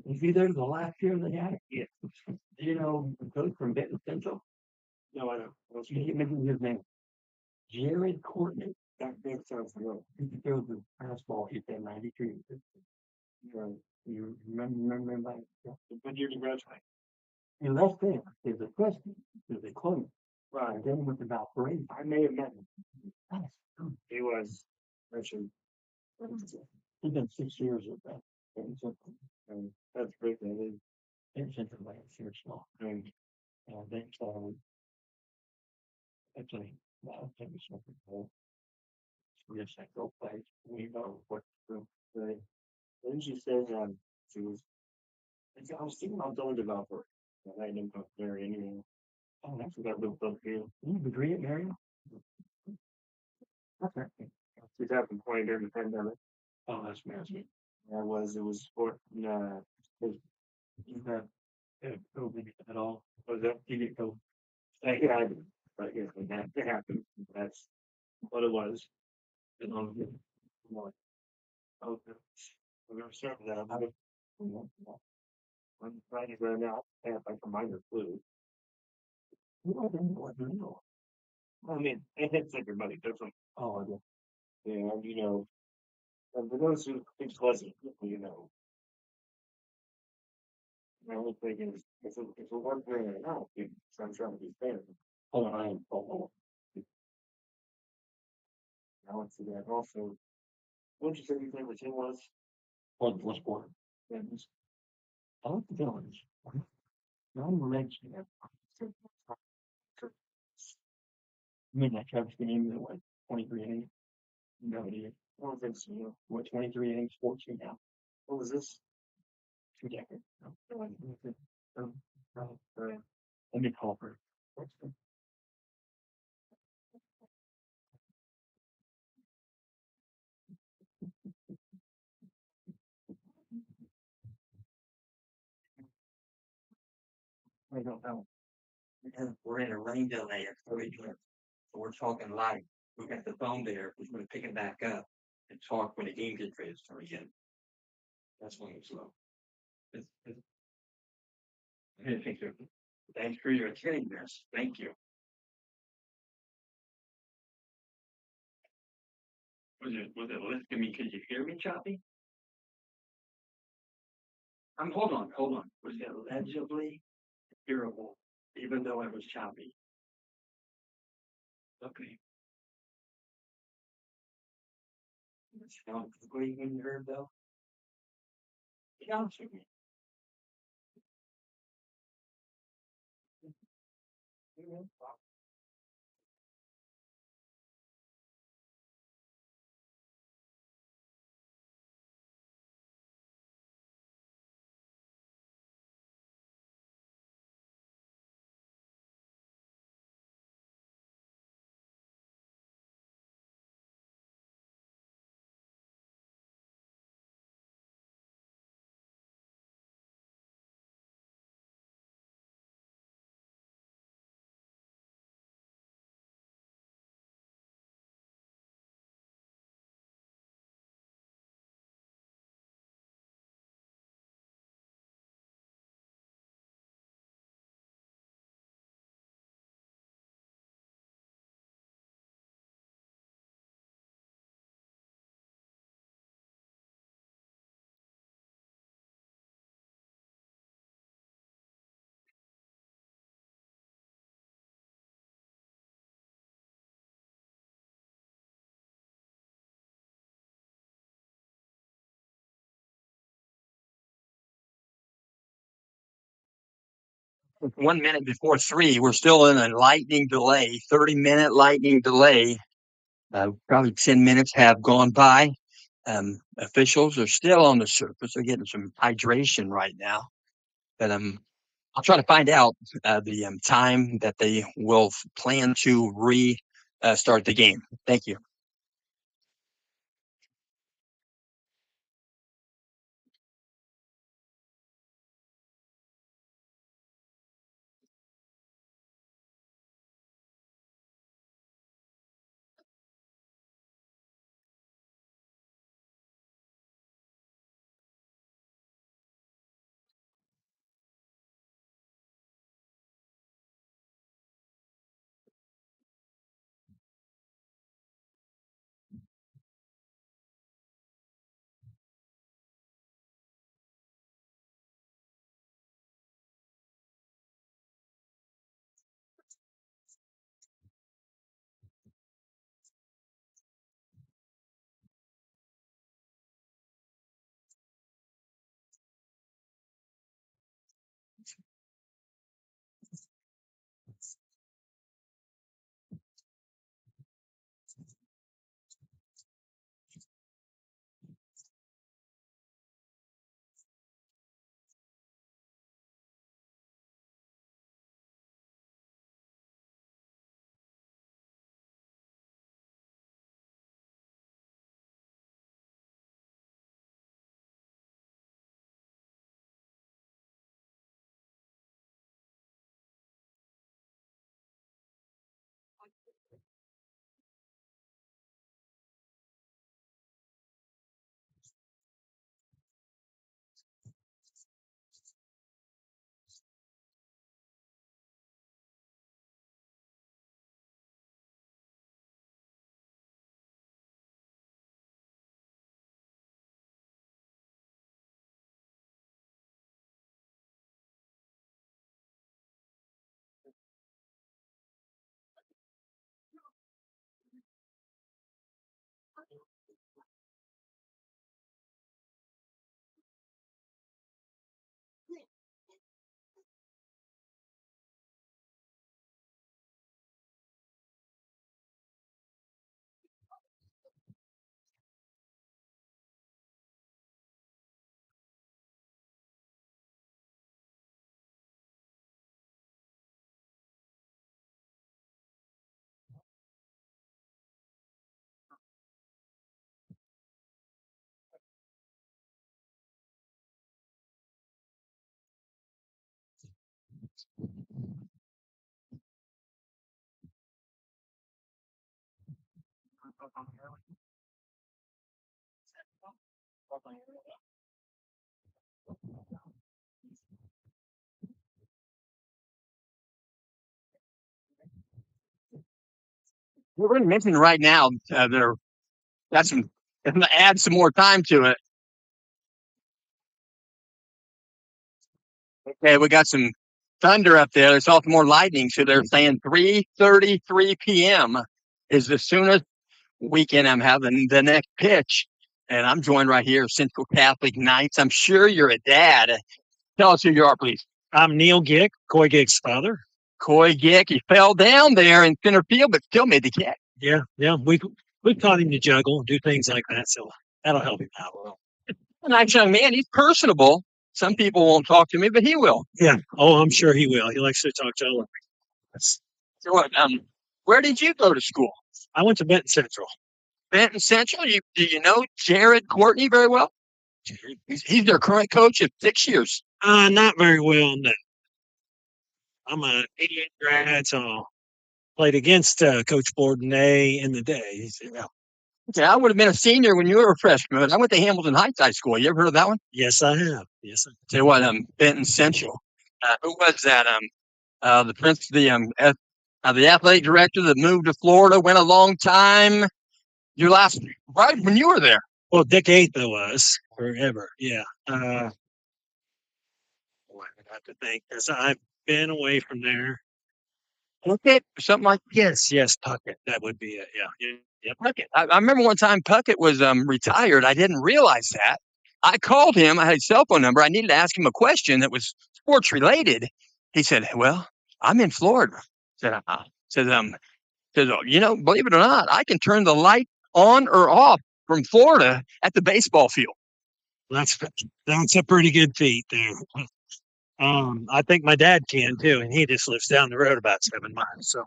Was you there the last year they had it? Yeah. Do you know the coach from Benton Central? No, I don't. Let's You get maybe his name. Jared Courtney. that name sounds familiar. He could throw the fastball, hit that 93. Right. You remember that? Yeah. When did you graduate? He left there as a freshman, as a clone. Right. And then went about parade. I may have met him. That's good. He was mentioned. He's been 6 years with that. Benton Central. And that's great. That is. Benton Central last year, small. And And then, actually, I'll tell you something. Yes, I go place. We know what to do. right. Then she says, she was, I was thinking about going to developer. And I didn't go there anyway. Oh, that's So that moved up here. you degree at Marion? Okay. 2020 during the pandemic. Oh, that's massive. It was for, You have COVID at all? was that? You get COVID? Yeah, I did. But yeah, it happened. That's what it was. And all of it. Like, okay. We're gonna start with that. I'm trying to run out. I have like a minor flu. You don't even know what to do. I mean, it hits everybody different. Oh, I do. Yeah, and for those who think pleasant, the only thing is, if it worked really out, so I'm trying to be fair. Hold on, I am. Oh, I want to see that also. What did you say your favorite team was? what's for? Yeah, I like the villains. I'm mentioning it. Midnight Travis game that went 23 innings. No idea. I don't think so. What 23 innings, 14 now. What was this? 2 decades. No. Right. Let me call for it. I don't know. We're in a rain delay at 30 minutes. So we're talking live. We got the phone there. We're going to pick it back up and talk when the game gets ready to start again. That's when it's slow. Thanks for your attending this. Thank you. Was it listening to me? Could you hear me, Choppy? Hold on. Was it legibly hearable, even though I was choppy? Okay. Sound great when you heard though? Be honest with me. One minute before 3, we're still in a lightning delay, 30-minute lightning delay. Probably 10 minutes have gone by. Officials are still on the surface. They're getting some hydration right now. But I'll try to find out the time that they will plan to start the game. Thank you. We're going to mention right now, that's some, add some more time to it. Okay, we got some thunder up there. There's also more lightning. So they're saying 3:33 p.m. is the soonest weekend I'm having the next pitch. And I'm joined right here, Central Catholic Knights. I'm sure you're a dad. Tell us who you are, please. I'm Neil Gick, Coy Gick's father. Coy Gick, he fell down there in center field, but still made the catch. Yeah. We've taught him to juggle, do things like that, so that'll help him out a little. A nice young man. He's personable. Some people won't talk to me, but he will. Yeah. Oh, I'm sure he will. He likes to talk to all of us. So what? Where did you go to school? I went to Benton Central. Benton Central. Do you know Jared Courtney very well? He's their current coach of 6 years. Not very well. No. I'm a 88 grad, so played against Coach Bourdonnais in the day. Yeah. Okay, I would have been a senior when you were a freshman. I went to Hamilton Heights High School. You ever heard of that one? Yes, I have. Yes, I have. Tell you what, Benton Central. Who was that? The athletic director that moved to Florida, went a long time. Your last, right when you were there. Well, decade there was forever. Yeah. I have to think, because I've been away from there. Puckett, something like Yes, Puckett. That would be it. Yeah. Puckett. I remember one time Puckett was retired. I didn't realize that. I called him. I had his cell phone number. I needed to ask him a question that was sports related. He said, "Well, I'm in Florida." Said, believe it or not, I can turn the light on or off from Florida at the baseball field. That's a pretty good feat there. I think my dad can too, and he just lives down the road about 7 miles. So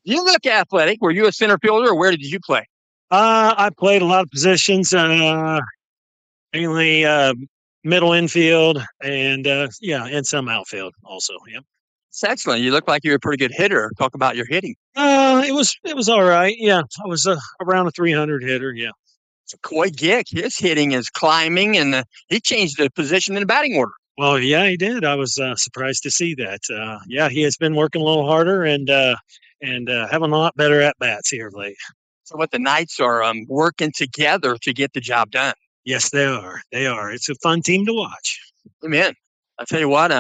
you look athletic. Were you a center fielder, or where did you play? I played a lot of positions, mainly middle infield and and some outfield also. Yep. It's excellent. You look like you're a pretty good hitter. Talk about your hitting. It was all right. Yeah, I was around a 300 hitter. Yeah. So Coy Gick, his hitting is climbing, and he changed the position in the batting order. Well, yeah, he did. I was surprised to see that. He has been working a little harder and having a lot better at bats here of late. So what the Knights are working together to get the job done. Yes, they are. They are. It's a fun team to watch. Amen. I'll tell you what,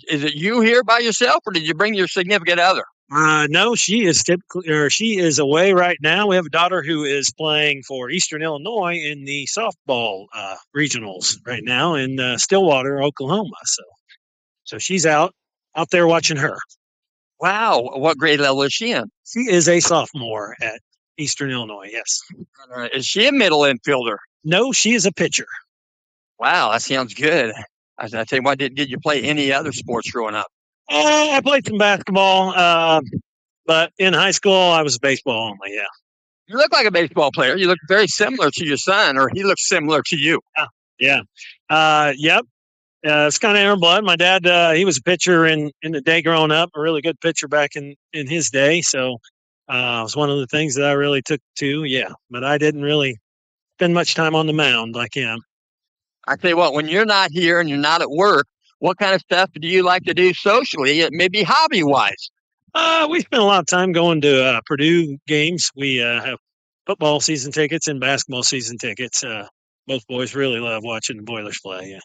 is it you here by yourself, or did you bring your significant other? No, she is away right now. We have a daughter who is playing for Eastern Illinois in the softball regionals right now in Stillwater, Oklahoma. So she's out there watching her. Wow. What grade level is she in? She is a sophomore at Eastern Illinois, yes. Is she a middle infielder? No, she is a pitcher. Wow, that sounds good. I tell you what, did you play any other sports growing up? I played some basketball, but in high school, I was baseball only, yeah. You look like a baseball player. You look very similar to your son, or he looks similar to you. Yeah. Yep. It's kind of in our blood. My dad, he was a pitcher in the day growing up, a really good pitcher back in his day. So it was one of the things that I really took to, yeah. But I didn't really spend much time on the mound like him. I tell you what, when you're not here and you're not at work, what kind of stuff do you like to do socially, maybe hobby-wise? We spend a lot of time going to Purdue games. We have football season tickets and basketball season tickets. Both boys really love watching the Boilers play, yeah.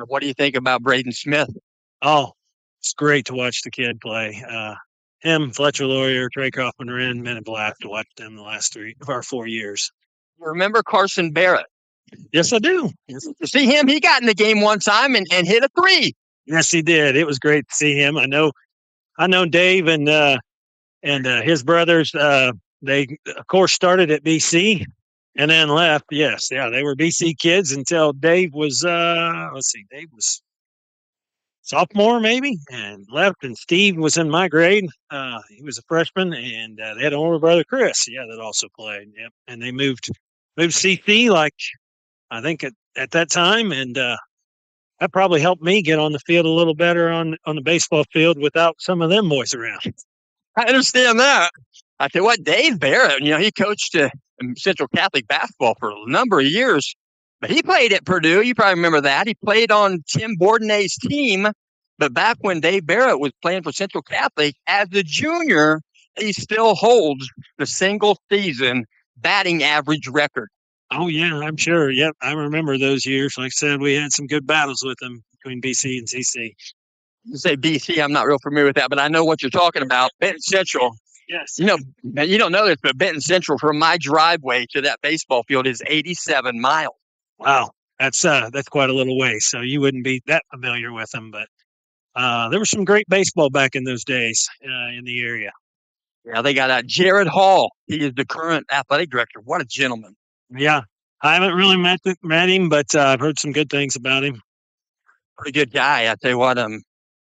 What do you think about Braden Smith? Oh, it's great to watch the kid play. Him, Fletcher Lawyer, Trey Kaufman-Wren, been a blast to watch them the last 3 or 4 years. You remember Carson Barrett? Yes, I do. Yes. You see him? He got in the game one time and hit a 3. Yes, he did. It was great to see him. I know Dave and his brothers. They of course started at BC and then left. Yes, yeah, they were BC kids until Dave was. Dave was sophomore maybe and left, and Steve was in my grade. He was a freshman, and they had an older brother, Chris. Yeah, that also played. Yep, and they moved to CC like I think at that time, and that probably helped me get on the field a little better on the baseball field without some of them boys around. I understand that. I tell you what, Dave Barrett, he coached Central Catholic basketball for a number of years, but he played at Purdue. You probably remember that. He played on Tim Bourdonnais' team, but back when Dave Barrett was playing for Central Catholic as a junior, he still holds the single season batting average record. Oh yeah, I'm sure. Yep, I remember those years. Like I said, we had some good battles with them between BC and CC. You say BC, I'm not real familiar with that, but I know what you're talking about. Benton Central. Yes. You don't know this, but Benton Central from my driveway to that baseball field is 87 miles. Wow, that's quite a little way. So you wouldn't be that familiar with them, but there was some great baseball back in those days in the area. Yeah, they got Jared Hall. He is the current athletic director. What a gentleman. Yeah, I haven't really met him, but I've heard some good things about him. Pretty good guy. I tell you what,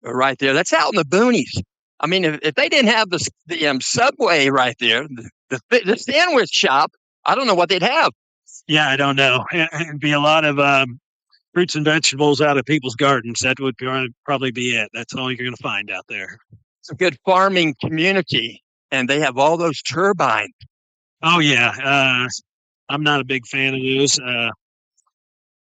right there. That's out in the boonies. I mean, if they didn't have the Subway right there, the sandwich shop, I don't know what they'd have. Yeah, I don't know. It'd be a lot of fruits and vegetables out of people's gardens. That would probably be it. That's all you're going to find out there. It's a good farming community, and they have all those turbines. Oh yeah, I'm not a big fan of those.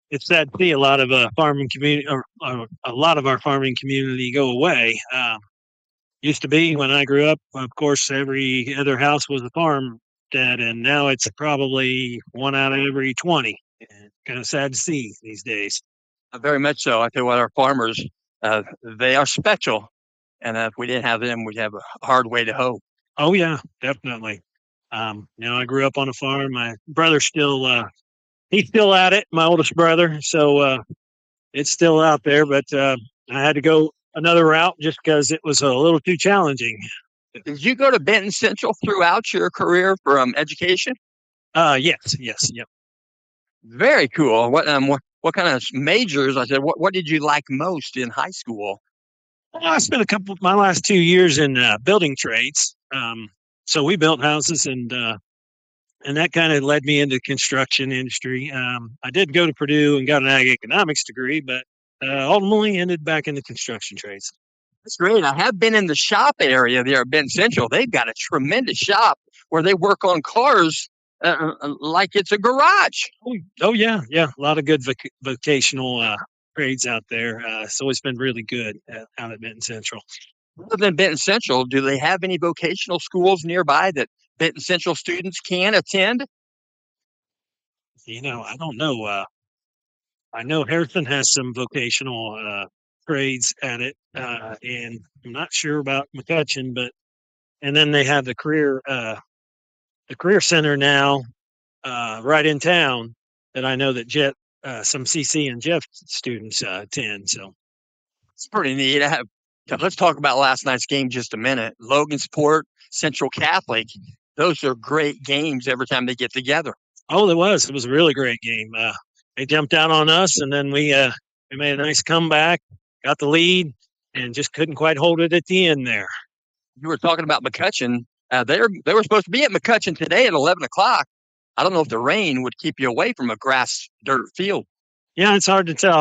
It's sad to see a lot of farming community, or a lot of our farming community go away. Used to be when I grew up, of course, every other house was a farmstead, and now it's probably 1 out of every 20. Kind of sad to see these days. Very much so. I tell you what, our farmers, they are special, and if we didn't have them, we'd have a hard way to hoe. Oh yeah, definitely. I grew up on a farm. My brother's still he's still at it, my oldest brother. So it's still out there, but I had to go another route just because it was a little too challenging. Did you go to Benton Central throughout your career for education? Yes, yep. Very cool. What kind of majors? I said, what did you like most in high school? Well, I spent my last 2 years in building trades. So we built houses, and that kind of led me into the construction industry. I did go to Purdue and got an ag economics degree, but ultimately ended back in the construction trades. That's great. I have been in the shop area there at Benton Central. They've got a tremendous shop where they work on cars like it's a garage. Oh yeah. A lot of good vocational trades out there. It's always been really good out at Benton Central. Other than Benton Central, do they have any vocational schools nearby that Benton Central students can attend? I don't know. I know Harrison has some vocational trades at it, and I'm not sure about McCutcheon, and then they have the career center now right in town that I know that some CC and Jeff students attend. So it's pretty neat. Let's talk about last night's game just a minute. Logansport, Central Catholic. Those are great games every time they get together. Oh, it was a really great game. They jumped out on us, and then we made a nice comeback, got the lead, and just couldn't quite hold it at the end there. You were talking about McCutcheon. They were supposed to be at McCutcheon today at 11 o'clock. I don't know if the rain would keep you away from a grass dirt field. Yeah, it's hard to tell.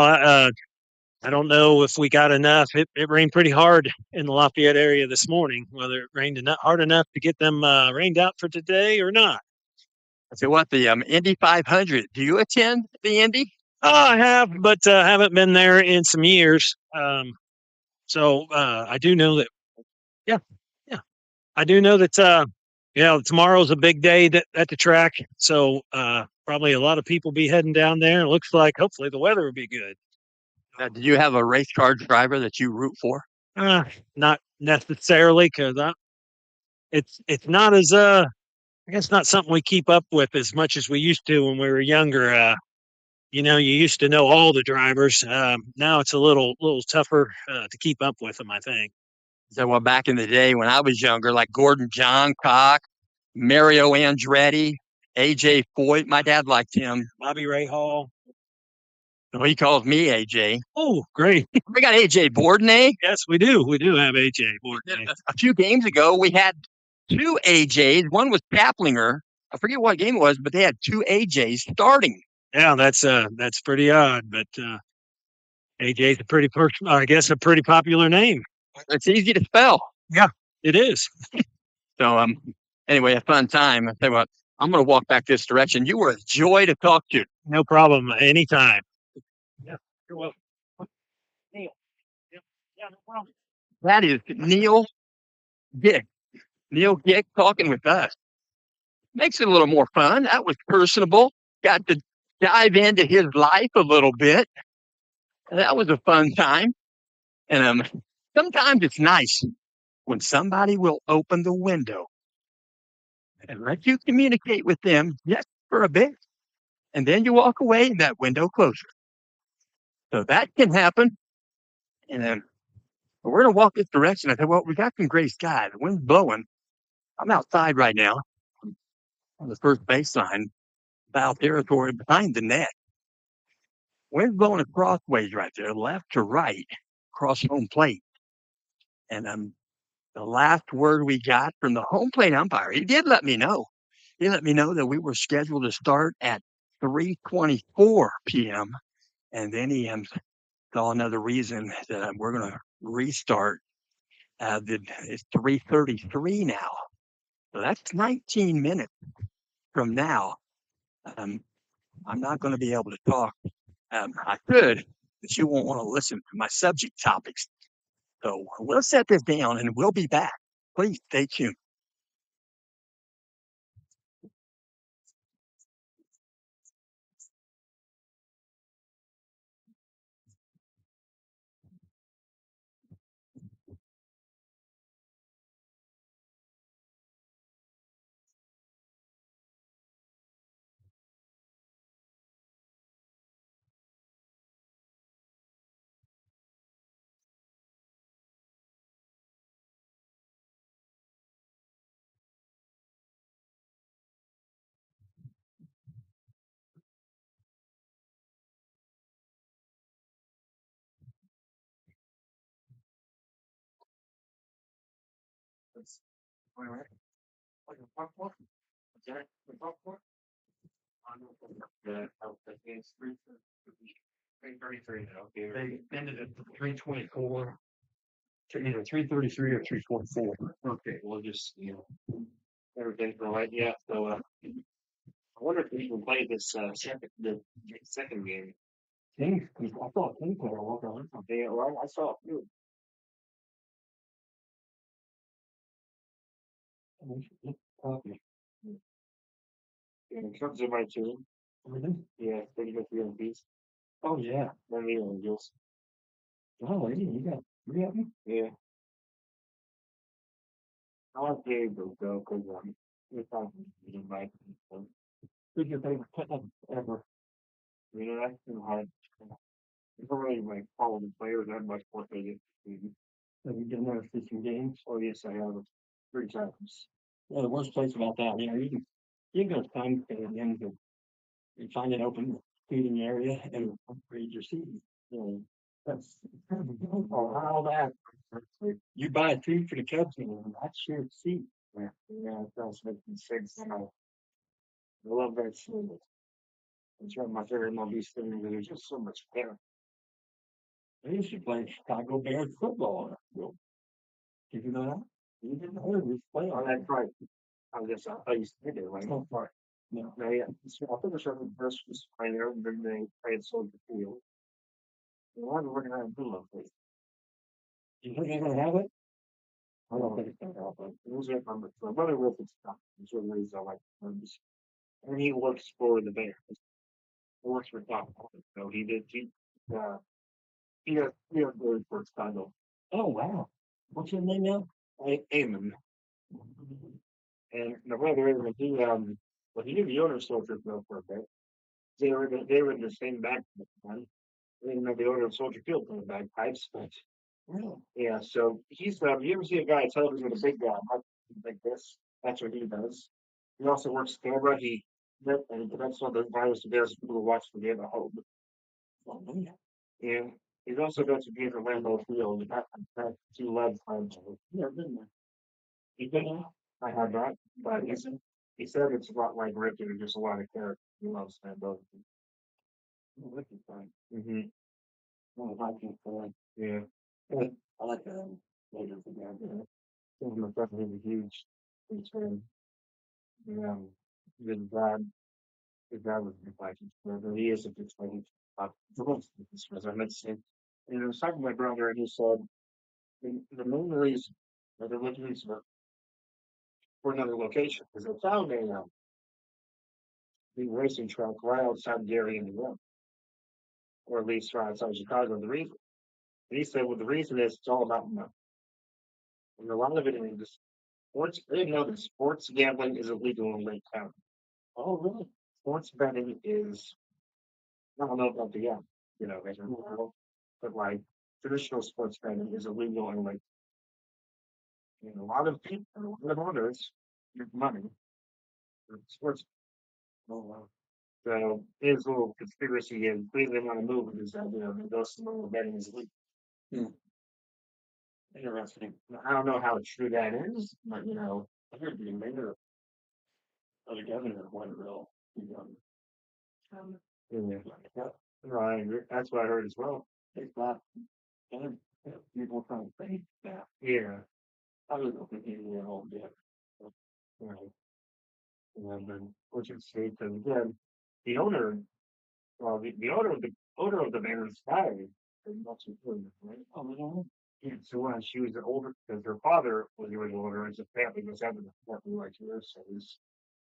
I don't know if we got enough. It rained pretty hard in the Lafayette area this morning, whether it rained hard enough to get them rained out for today or not. I tell you what, the Indy 500, do you attend the Indy? Oh, I have, but haven't been there in some years. So I do know that, yeah. I do know that, tomorrow's a big day at the track. So probably a lot of people be heading down there. It looks like hopefully the weather will be good. Do you have a race car driver that you root for? Not necessarily, because it's not as I guess not something we keep up with as much as we used to when we were younger. You used to know all the drivers. Now it's a little tougher to keep up with them, I think. So, well, back in the day when I was younger, like Gordon Johncock, Mario Andretti, AJ Foyt, my dad liked him. Bobby Ray Hall. Well, he calls me AJ. Oh, great. We got AJ Bourdonnais. Yes, we do. We do have AJ Bourdonnais. A few games ago, we had 2 AJs. One was Kaplinger. I forget what game it was, but they had 2 AJs starting. Yeah, that's pretty odd, but AJ's a pretty popular name. It's easy to spell. Yeah, it is. So Anyway, a fun time. I tell you what, I'm going to walk back this direction. You were a joy to talk to. No problem. Anytime. Yeah, you're welcome. Neil. Yeah, no problem. That is Neil Gick. Neil Gick talking with us. Makes it a little more fun. That was personable. Got to dive into his life a little bit. That was a fun time. And sometimes it's nice when somebody will open the window and let you communicate with them just for a bit. And then you walk away and that window closes. So that can happen. And then we're going to walk this direction. I said, well, we got some gray sky. The wind's blowing. I'm outside right now on the first baseline, foul territory behind the net. Wind's blowing across ways right there, left to right, across home plate. And the last word we got from the home plate umpire, he did let me know. He let me know that we were scheduled to start at 3:24 p.m. And then he saw another reason that we're going to restart. It's 3:33 now. So that's 19 minutes from now. I'm not going to be able to talk. I could, but you won't want to listen to my subject topics. So we'll set this down and we'll be back. Please stay tuned. They ended at 3:24 to either 3:33 or 3:44. Okay, we'll just, everything's right. Yeah. So, I wonder if we can play this second game. King, I thought King player walk on. Okay, well, I saw a few. Copy. Yeah, it comes in my team. Really? Yeah, they get the piece. Oh yeah. Then the Angels. Oh, you got 3 of them? Yeah. I want the Angels though, because it's not in my team. Who's your favorite player ever? That's too hard. I don't really like follow the players that much what they get. Have you been there to see some games? Oh yes, I have 3 times. Yeah, the worst place about that, you can go to some stadiums and you find an open seating area and upgrade your seat. That's all that. You buy a seat for the Cubs game, and that's your seat. Yeah, that's making sense. I love that shit. It's one of my favorite MLB stadiums. There's just so much better. They used to play Chicago Bears football. Did you know that? You didn't know we used to play Oh, on that's right. I used to think it like that part. No. no, yeah. So I think the second best was pioneer, and then they played Soldier Field. Why we're gonna have Bill up there? Do you think they're gonna have it? I don't think it's gonna happen. It was that number. My brother worked at stuff. That's one reason I like numbers. And he works for the Bears. He works for Top. So he did. He has very first title. Oh wow. What's your name now? Amen. And my brother Amen, but he did the owner Soldier Field for a bit. They were in the same back one. They didn't know the owner of Soldier Field playing bagpipes, but Really? yeah. So he's you ever see a guy on television with a big like this? That's what he does. He also works camera. And he connects all the virus to Bears people who watch the game at home. Oh, yeah. And he's also got to be at Lambeau Field. That 2 legs times. Never been there. You been there? I have not, but he said it's a lot like Ricky. There's just a lot of character. He loves Lambeau. Wicked fun. Mm-hmm. Oh, Vikings fan. Yeah. I like Raiders again. He's definitely a huge fan. his dad, his dad was a Vikings fan, and he is a big Vikings fan. As I meant to say, and I was talking to my brother, and he said the main reason, or the reason for another location, because they found a big racing track right outside Gary, Indiana, or at least right outside Chicago. The reason, and he said, well, the reason is it's all about money, and a lot of it is sports. I didn't know that sports gambling is illegal in Lake County. Oh, really? Sports betting is, I don't know about the as a rule, but like traditional sports betting is illegal in Lake. And a lot of people, a lot of owners make money for sports. Oh, wow. So his little conspiracy is the reason they want to move it is that they go slow betting is illegal. Hmm. Interesting. I don't know how true that is, but I heard the mayor or the governor of one real. Yeah. Right. That's what I heard as well. It's not and people trying to think that. Yeah. I was looking at all bit. Right. And then what you say because again, the owner the owner of the Mariners died not too good, right? Oh, no. Yeah, so when she was older, because her father was the original owner, and the family was having the family like her, so it was,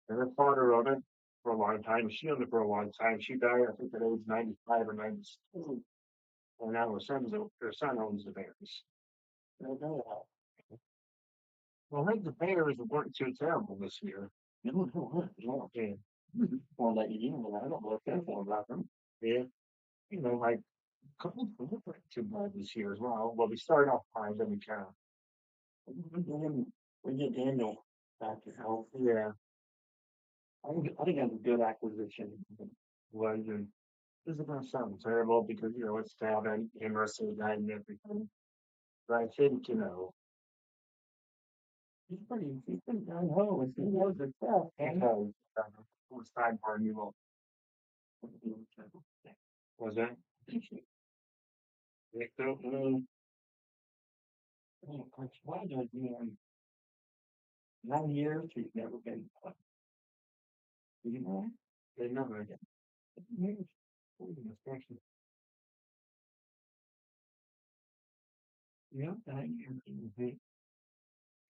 and her father owned it for a long time. She owned it for a long time. She died, I think, at age 95 or 96. And now her son owns the Bears. I don't know that. Well, I think the Bears weren't too terrible this year. No, yeah. Well, like you know, I don't know if that's all about them. Yeah, like couple of too bad this year as well. Well, we started off fine, then we kind of we get Daniel back to health. Yeah, I think that's a good acquisition. Was and this is gonna sound terrible because it's sad and him wrestling guy and everything. But I think he's pretty gung ho. He knows his stuff. Because was sidebar you will was that? Yeah, so, why did you 9 years he's never been you know? They never again. Years. Yeah, 9 years.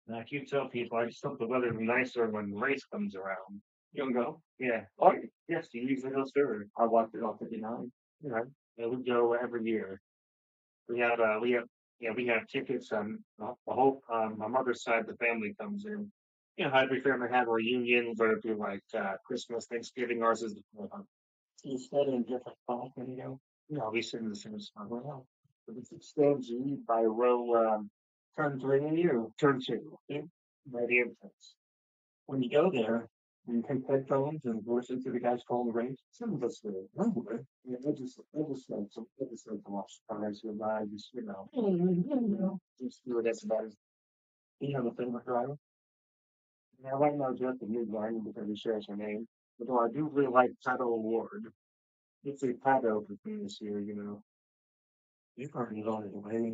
And I keep telling people I just hope the weather's nicer when the race comes around. You'll go? Yeah. Oh, yes, you usually go through. I watch it on 59. Yeah. Yeah, we go every year. We have tickets. The whole my mother's side of the family comes in. Every family have a reunion, but it'd be like Christmas, Thanksgiving. Ours is you sit in different spots when you go. We sit in the same spot. Well, but it's stands you eat by row turn 3 or turn 2. Yeah, by the entrance. When you go there, you take headphones and listen to the guys calling the race. Some of us do. Yeah, I just like to watch the cars go by, just do it as about as you have a favorite driver. Now, right now, just a new garden because he shares her name. Although I do really like Paddle Award. It's a paddle for me this year. Your garden is on his way.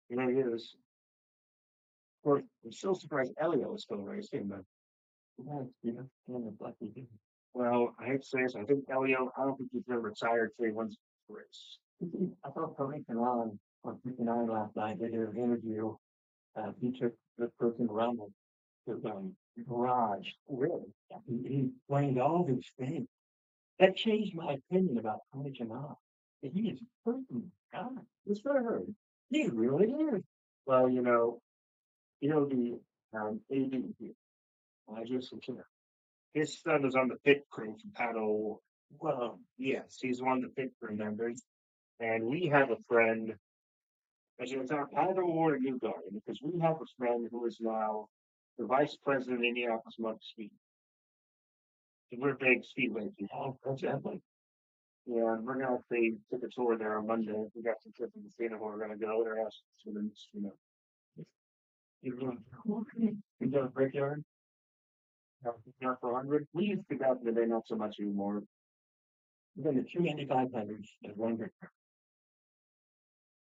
He is. Of course, I'm still surprised Elio is still racing, but kind of lucky. Well, I hate to say this, I think Elio, I don't think he's been retired till he wins the race. I thought Tony Kanon on 59 last night, they did an interview. He took this person around the garage. Really? He explained all these things. That changed my opinion about Tony Kanon. He is a person. God, that's what I heard. He really is. Well, the AD here. I just care. His son is on the pit crew from Paddle. Well, yes, he's one of the pit crew members. And we have a friend, as it's our Paddle or New Garden, because we have a friend who is now the vice president of Indianapolis Motor Speed. So we're big speedway people. Oh, exactly. Yeah, and we're gonna actually take a tour there on Monday. We got some trips in Scencina where we're gonna go. They're asking students, You're going to brickyard? Not for 100. We used to go today, not so much anymore. We're going to 29500s and one brickyard.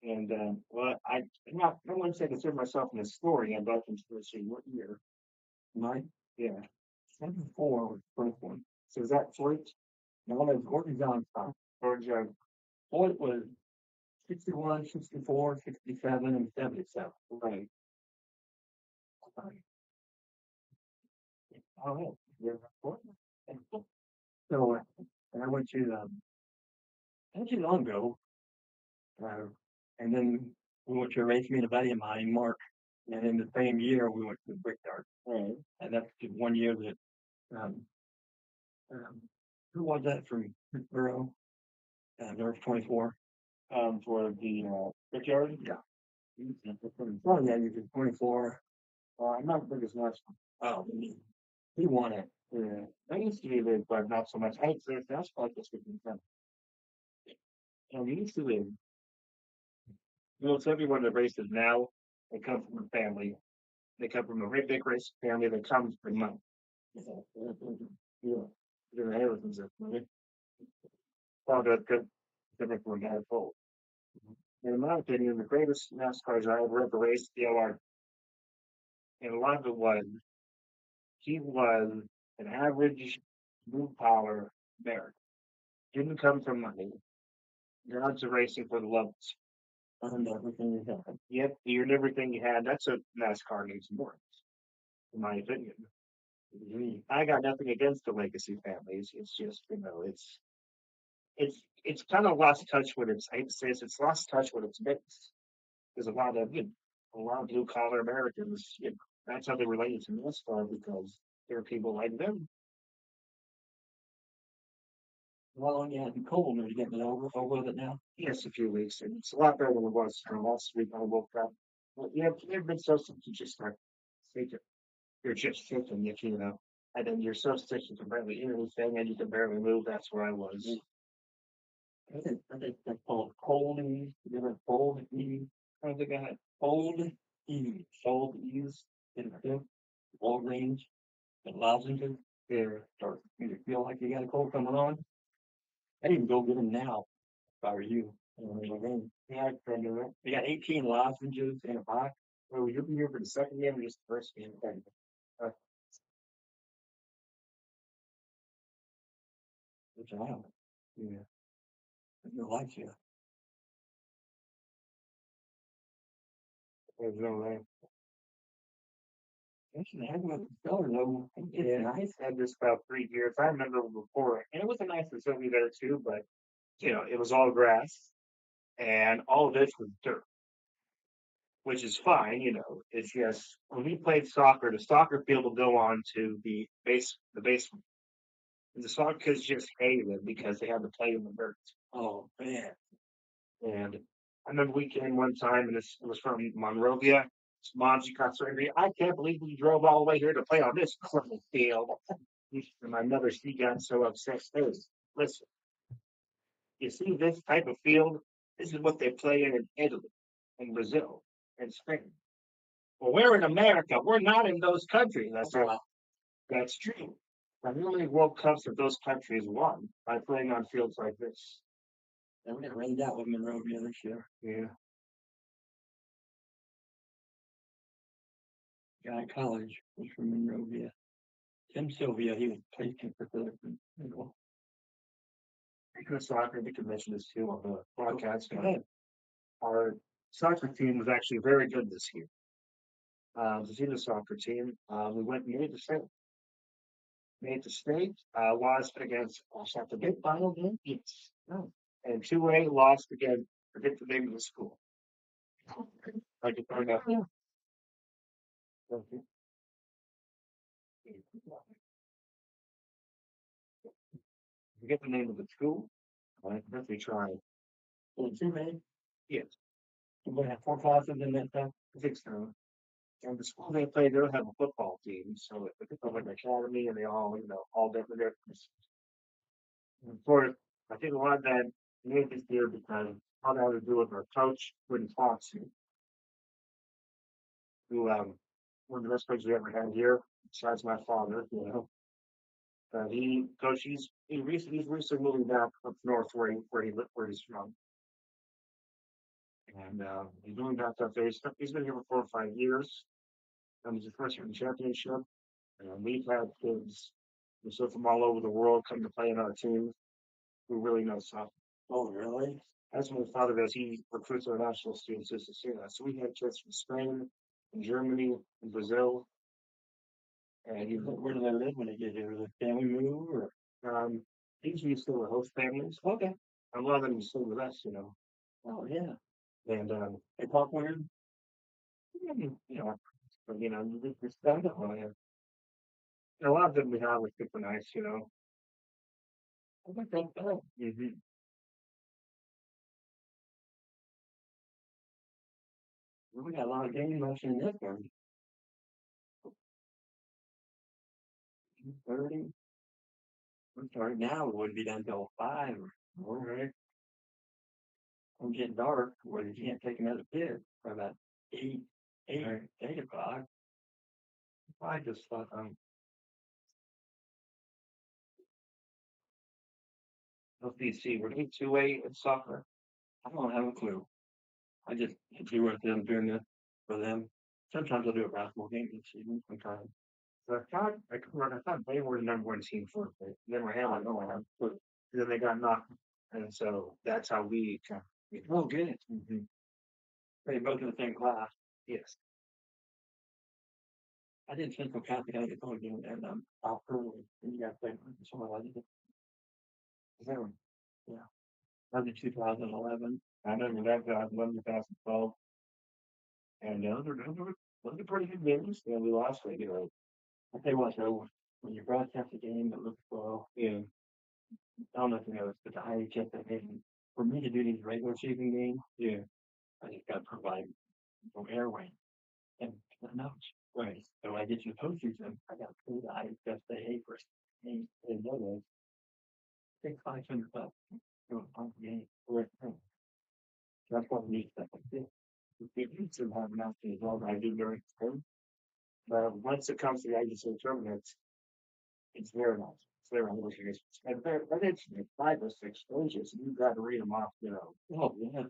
And well, I wouldn't say consider myself in a story. I'm about to see what year. Mine? Yeah. 74 was the first one. So is that Floyd? No, that's Gordon Johnstown. Gordon Johnstown. Floyd was 61, 64, 67, and 77. Right. Oh, yeah. So I went to not too long ago, and then we went to a race, me and a buddy of mine, Mark, and in the same year we went to the Brickyard. Right. And that's the one year that um, who was that from Pittsburgh? Number 24. For the Brickyard? Yeah. Oh yeah, you did 24. I'm not the biggest match. Oh, he won it. Yeah. I used to be big, but not so much. I say that's like this with them. And he used to be. It's everyone that races now. They come from a family. They come from a very big race family that comes from money. Yeah. Their inheritance is money. Well, that's good. Different from that whole. In my opinion, the greatest NASCARs I ever raced, DLR, and a lot of it was he was an average blue collar American. Didn't come from money. God's a racing for the levels. Earned everything you had. Yep, he earned everything you had. That's what NASCAR needs more, in my opinion. I got nothing against the legacy families. It's just, it's kind of lost touch with its. I hate to say this, it's lost touch with its base. There's a lot of blue collar Americans. That's how they relate to NASCAR because there are people like them. Well, yeah, the cold are you getting over with it now? Yes, a few weeks. And it's a lot better than it was last week when I woke up. But yeah, you've been so sick, you just like take it. You're just sick and and then you're so sick you can barely eat anything and you can barely move. That's where I was. I think that's called cold ease. You ever cold ease? I don't think I had cold ease. Cold ease in the hip, Walgreens, and lozenges. There, start you feel like you got a cold coming on. I didn't go get them now if I were you. Yeah, I can do it. They got 18 lozenges in a box. Oh, you'll be here for the second game or just the first game? Good job. Yeah. You like you. There's no way. Actually, I went to Stellar though. Yeah, I had this about 3 years. I remember before, and it was a nice facility there too, but it was all grass and all of this was dirt, which is fine. It's just when we played soccer, the soccer field will go on to the basement. And the soccer kids just hated it because they had to play in the dirt. Oh man. And I remember we came one time and it was from Monrovia. Mom, she got surgery. I can't believe we drove all the way here to play on this field. And my mother, she got so upset. Hey, listen, you see this type of field? This is what they play in Italy, in Brazil, and Spain. Well, we're in America. We're not in those countries. That's true. But how many World Cups have those countries won by playing on fields like this? And we got rained out with Monrovia this year. Yeah. Guy in college was from Monrovia. Tim Sylvia, he was played for Philippines. Speaking of soccer, we can mention this too on the broadcast. Our soccer team was actually very good this year. The senior soccer team, we went and made the state, lost against the big final game. Yes. No. And 2A lost again. Forget the name of the school. I can find out. Forget the name of the school. I definitely try. Well, 2A? Yes. We're going to have 4 classes in that time? I think so. And the school they play, they don't have a football team, so it's like an academy, and they all different. And for I think a lot of that made this year because all that had to do with our coach, Quentin Fox, who one of the best coaches we ever had here, besides my father. He's recently moving back up north where he's from, and he's moving back up there. He's been here for 4 or 5 years. He's the first year in the championship. We've had kids so from all over the world come to play in our team who really know soccer. Oh, really? That's what my father does. He recruits our national students to Scencina. So we had kids from Spain, and Germany, and Brazil. And Where do they live when they get here? Do the family move or? usually still with host families. Okay. A lot of them still with us, you know. Oh, yeah. And They talk weird? but you just stand up on it. A lot of them we have are super nice, you know. I think so. Mm-hmm. We got a lot of game motion in this one. 30. We're starting now. It wouldn't be done till 5. All right. It'll get dark where you can't take another pit for about 8 o'clock. I just thought, let's see, we're doing 2A in soccer. I don't have a clue. I just do it them doing this for them. Sometimes I'll do a basketball game this season. Sometimes. So I thought they were the number one team for it. Then we had like, oh, I have to put. Then they got knocked, and so that's how we kind of. Oh, good. They both in the same class. Yes. I did Central Catholic. I get going game and I'll early. And you got to play someone like it. Yeah. That was in 2011. I remember that guy. 2012. And those are pretty good games. Yeah, we lost it, you know. I tell you what, though, when you broadcast a game that looks slow, Yeah. I don't know if you know this, but the IHF that game, for me to do these regular season games, Yeah. I just got to provide some airway and the notes. Right. So when I get to the postseason, I got to pay the IHF say, hey, for game, and know this, take $500 to a pump game. Right. That's what we need stuff like this. We need to have an option as well. I do during the game. But once it comes to the IGC tournaments, it's very nice. It's very nice. But it's 5 or 6 pages, and you've got to read them off, you know. Oh, yeah.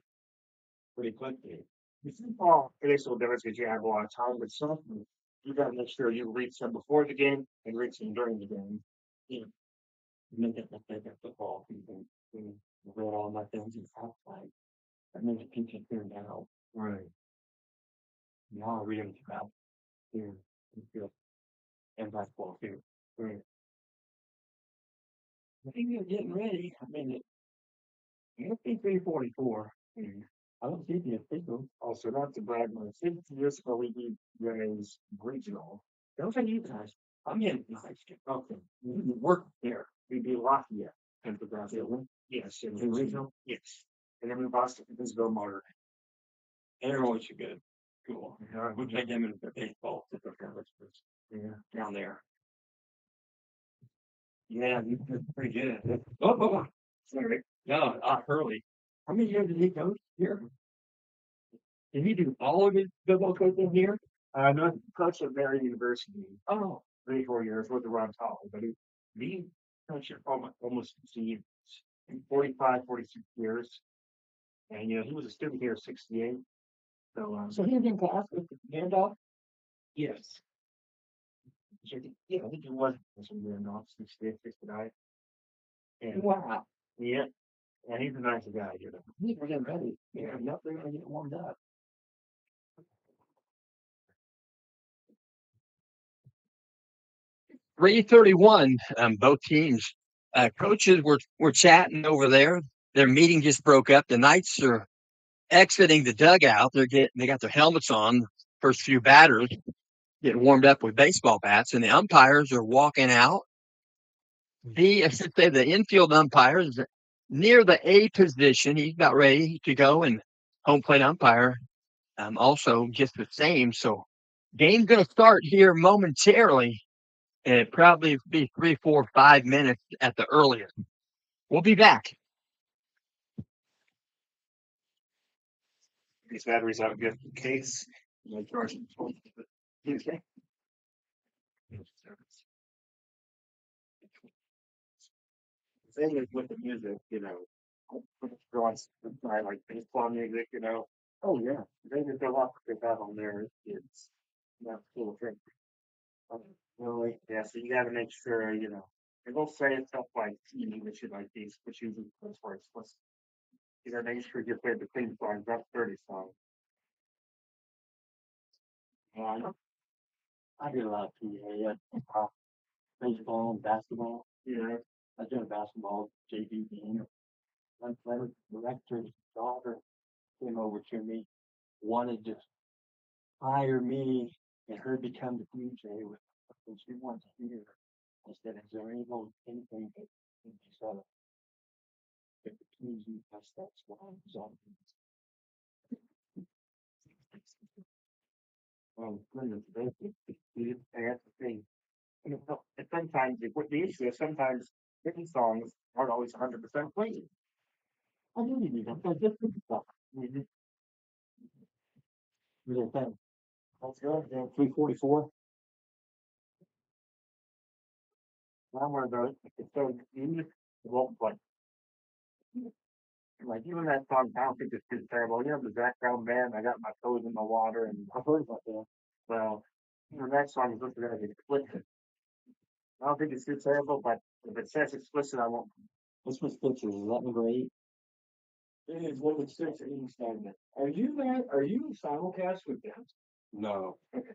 Pretty quickly. Football, it makes a little difference because you have a lot of time, but something you got to make sure you read some before the game and read some during the game. Yeah. Make that mistake at football. People read all my things in outside. I made a picture here now. Right. Now I read them throughout here and basketball too. Right. I think you're getting ready. I mean, it must be 344. I don't see the official. Also, not to brag, but 50 years ago we did Ren's regional. Those are you guys. I'm in high school. Okay. You work there. We beat Lafayette and the Brazil. Yes, in the regional. Yes. And then we lost to Evansville Martyr. They're always good. Cool. Yeah. We played them in the baseball Yeah. down there. Yeah, he's pretty good. Oh, sorry. No, Hurley. How many years did he coach here? Did he do all of his football coaching here? No, he coached at Mary University. Oh, 3-4 years with the Ron College, but he coached it almost 50 years, 45, 46 years. And, you know, he was a student here 68. so he was in class with Gandalf? Yes. I think he was some Randolph, 68, 69. And, Wow. yeah. And he's a nice guy, you know. He's getting ready. Yeah, nothing to get warmed up. .331. Both teams. Coaches were chatting over there. Their meeting just broke up. The Knights are exiting the dugout. They got their helmets on. First few batters getting warmed up with baseball bats, and the umpires are walking out. I should say the infield umpire is near the A position. He's about ready to go, and home plate umpire also just the same. So game's going to start here momentarily. And it probably be 3, 4, 5 minutes at the earliest. We'll be back. These batteries out good in case. Okay. The thing is with the music, you know, drawings like baseball music, you know. Oh yeah, they just go off what they have on there. It's not cool thing. Really. you gotta make sure, they will say stuff like, which is like these, which usually goes for explicit. You gotta make sure you play the clean songs, not 30 songs. Yeah, I did a lot of PA, baseball and basketball. Yeah. I did a basketball JV game. One player, director's daughter came over to me, wanted to hire me and her become the DJ with what she wants to hear. I said, is there anything that can be said? If the community has that one zone. Goodness, that's the thing. And sometimes the issue is sometimes certain songs aren't always 100% played. I do need them. They're different stuff. What do you think? That's good. 344. I'm worried about it. It's so easy. It won't play. Like even that song, I don't think it's too terrible. The background band, I got my toes in the water, and I've heard about that. Well, the next song is just gonna be explicit. I don't think it's too terrible, but if it says explicit, I won't. What's explicit? Is that number 8? It is what it says in stagnant. Are you simulcast with that? No. Okay.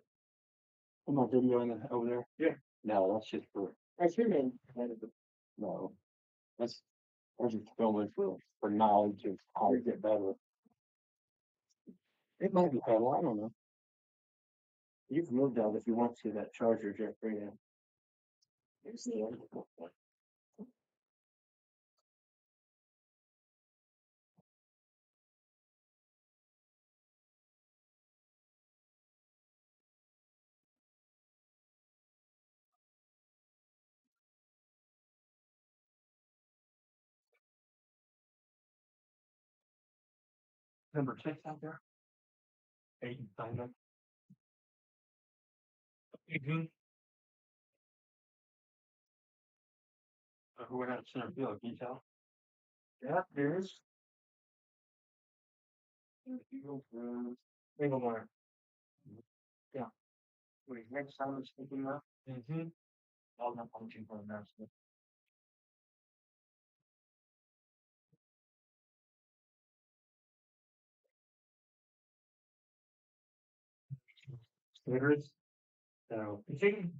I'm on video over there. Yeah. No, that's just for. That's your name. No. That's just filming for knowledge of how to get better. It might be better. I don't know. You've moved out if you want to that charger, Jeffrey. Here's the end. Number 6 out there. 8 and Simon. Mm-hmm. Who went out center field? Can you tell? Yeah, there's. Single more. Yeah. Wait, next time I'm speaking up. Mm-hmm. I'll not function for the master. Favorites. So pitching.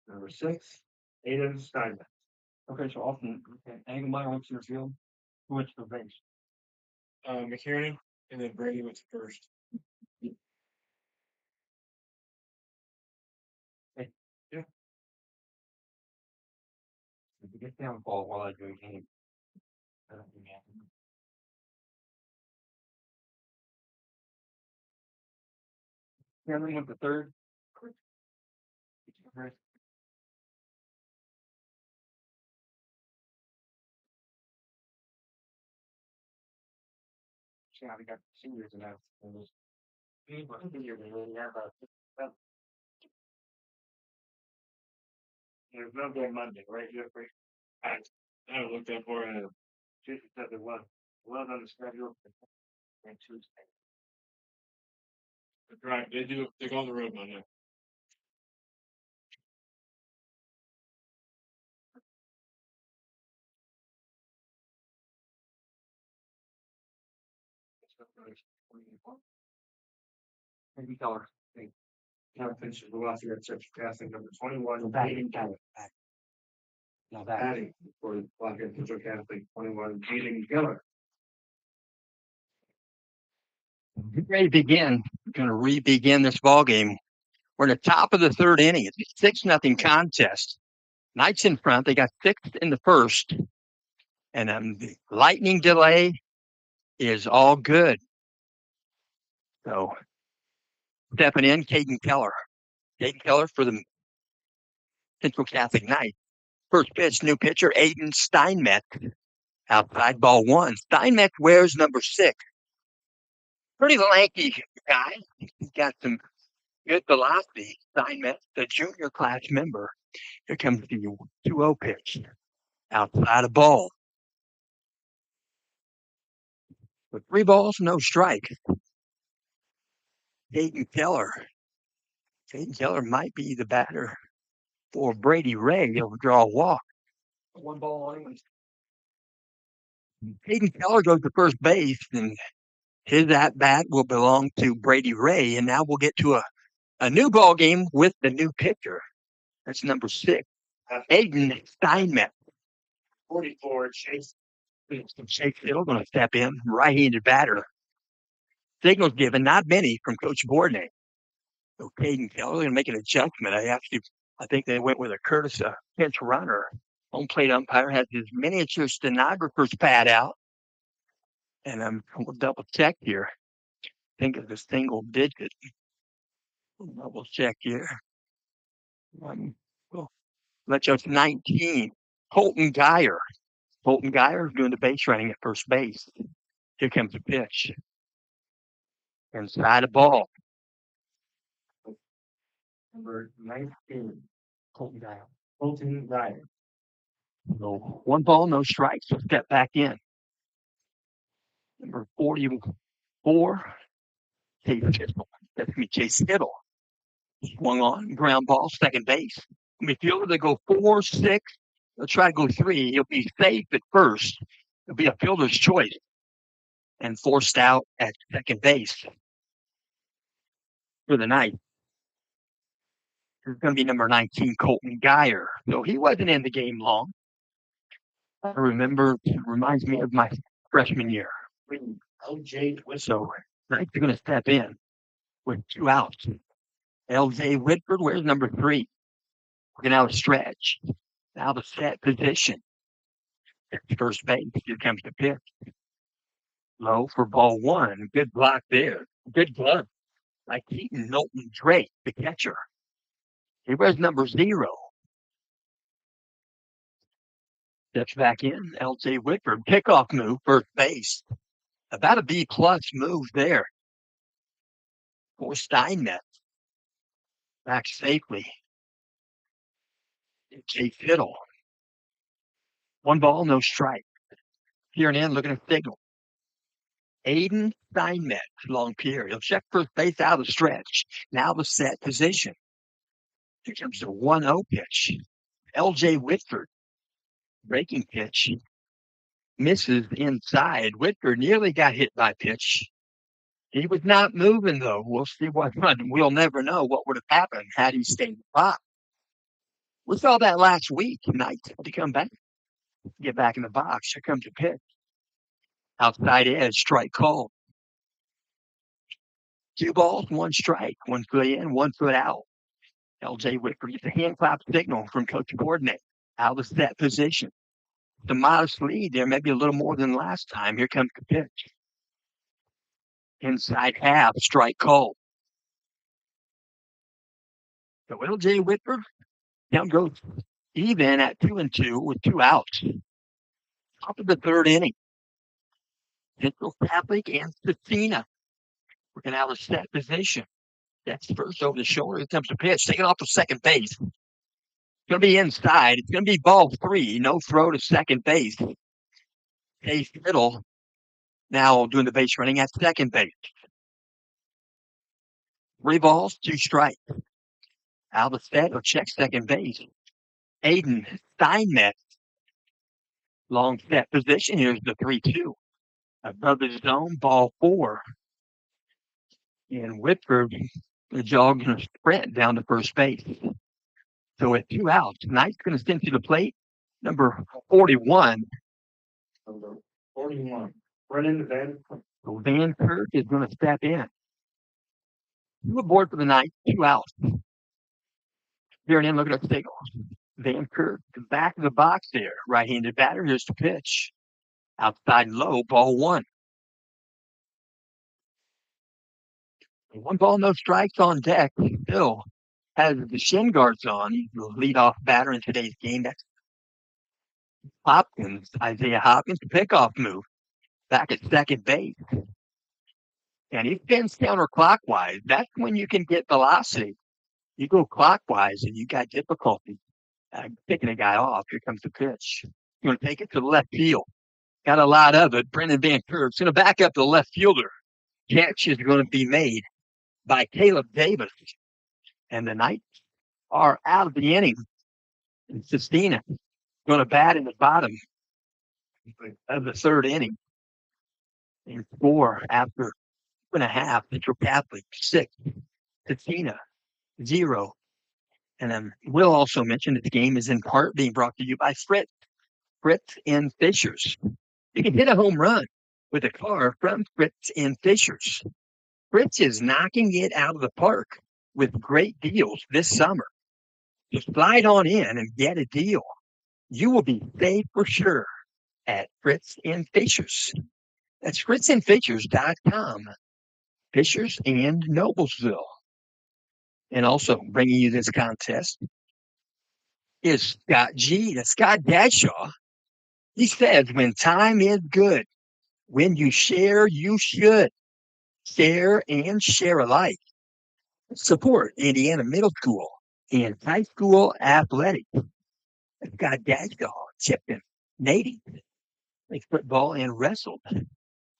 Number 6. Aiden Steinbeck. Okay, so often Angelmeyer went to the field. Who went to the base? McKiernan, and then Brady went to first. Hey, yeah. If you get down ball while I do a game. Cameron went to third. Right. Yeah, we got seniors in that. There's no game Monday, right, Jeffrey? I haven't looked that far ahead. Tuesday said there was. Well on the schedule. And Tuesday. Right, they go on the road Monday. Maybe color. Kind of finishes the last year at Central Catholic, number 21. Back. Now that. Adding for Lafayette Central Catholic, 21. Aiden Geller. Get ready to begin. Going to re-begin this ball game. We're in the top of the third inning. It's a 6-0 contest. Knights in front. They got 6 in the first. And the lightning delay is all good. So stepping in, Caden Keller. Caden Keller for the Central Catholic Knights. First pitch, new pitcher, Aiden Steinmetz. Outside ball 1. Steinmetz wears number 6. Pretty lanky guy. He's got some good velocity. Steinmetz, the junior class member. Here comes the 2-0 pitch. Outside of ball. With 3 balls, no strike. Caden Keller. Caden Keller might be the batter for Brady Ray. He'll draw a walk. 1 ball on him. Hayden Keller goes to first base, and his at bat will belong to Brady Ray. And now we'll get to a new ball game with the new pitcher. That's number 6, Aiden Steinmetz. 44, Chase. Chase Hill going to step in, right-handed batter. Signals given, not many, from Coach Bourdonnais. So Caden Keller going to make an adjustment. I think they went with a Curtis pinch runner. Home plate umpire has his miniature stenographer's pad out. And we'll double check here. I think it's a single digit. We'll double check here. We'll let you know it's 19. Colton Geyer. Colton Geyer doing the base running at first base. Here comes the pitch. Inside the ball. Number 19, Colton Geyer. Colton Ryan. So 1 ball, no strikes. So step back in. Number 44, Chase Kittle. That's me, Chase Kittle. Swung on, ground ball, second base. Midfielder, they go 4, 6. They'll try to go 3. He'll be safe at first. It'll be a fielder's choice. And forced out at second base for the night. It's going to be number 19, Colton Geyer. So he wasn't in the game long. I remember, it reminds me of my freshman year. LJ So Knight's going to step in with 2 outs. LJ Whitford, where's number 3? Working out a stretch. Now the set position. At first base, here comes the pitch. Low for ball 1. Good block there. Good glove by Keaton Milton Drake, the catcher. He wears number 0. Steps back in. LJ Whitford, kickoff move, first base. About a B-plus move there for Steinmetz. Back safely. Chase Hill. 1 ball, no strike. Here and in, looking at signal. Aiden Steinmetz, long period. He'll check first base out of the stretch. Now the set position. Here comes the 1-0 pitch. LJ Whitford. Breaking pitch. Misses inside. Whitford nearly got hit by pitch. He was not moving, though. We'll see what we'll never know what would have happened had he stayed in the box. We saw that last week. Knight to come back. Get back in the box. Here comes the pitch. Outside edge, strike called. 2 balls, 1 strike. 1 foot in, 1 foot out. LJ Whitford gets a hand clap signal from Coach Bourdonnais. Out of set position. The modest lead there, maybe a little more than last time. Here comes the pitch. Inside half, strike called. So LJ Whitford now goes even at 2-2 with 2 outs. Top of the 3rd inning. Central Catholic and Scencina working out of set position. That's first over the shoulder. Here comes the pitch. Taking off to second base. It's going to be inside. It's going to be ball 3. No throw to second base. Chase Little now doing the base running at second base. 3 balls, 2 strikes. Out of the set, he'll check second base. Aiden Steinmetz. Long set position. Here's the 3-2. Above the zone, ball 4. And Whitford, the jog going to sprint down to first base. So at 2 outs, Knight's going to send to the plate. Number 41. Number 41. Brennan Van. So Van Kirk is going to step in. 2 aboard for the night, 2 outs. Here and in, look at the signals. Van Kirk, the back of the box there. Right-handed batter. Here's the pitch. Outside low, ball 1. 1 ball, no strikes on deck. Still has the shin guards on. He's the leadoff batter in today's game. That's Hopkins, Isaiah Hopkins, the pickoff move. Back at second base. And he spins counterclockwise. That's when you can get velocity. You go clockwise and you got difficulty picking a guy off. Here comes the pitch. You want to take it to the left field. Got a lot of it. Brendan Van Kirk's going to back up the left fielder. Catch is going to be made by Caleb Davis. And the Knights are out of the inning And Scencina going to bat in the bottom of the third inning and score after 2.5. Central Catholic 6. Scencina 0. And we'll also mention that the game is in part being brought to you by Fritz and Fishers. You can hit a home run with a car from Fritz and Fishers. Fritz is knocking it out of the park with great deals this summer. Just slide on in and get a deal. You will be safe for sure at Fritz and Fishers. That's fritzandfishers.com. Fishers and Noblesville. And also bringing you this contest is Scott G. That's Scott Dadshaw. He says, when time is good, when you share, you should. Share and share alike. Support Indiana Middle School and high school athletics. Scott Dadshaw chipped in Nady. Played football and wrestled.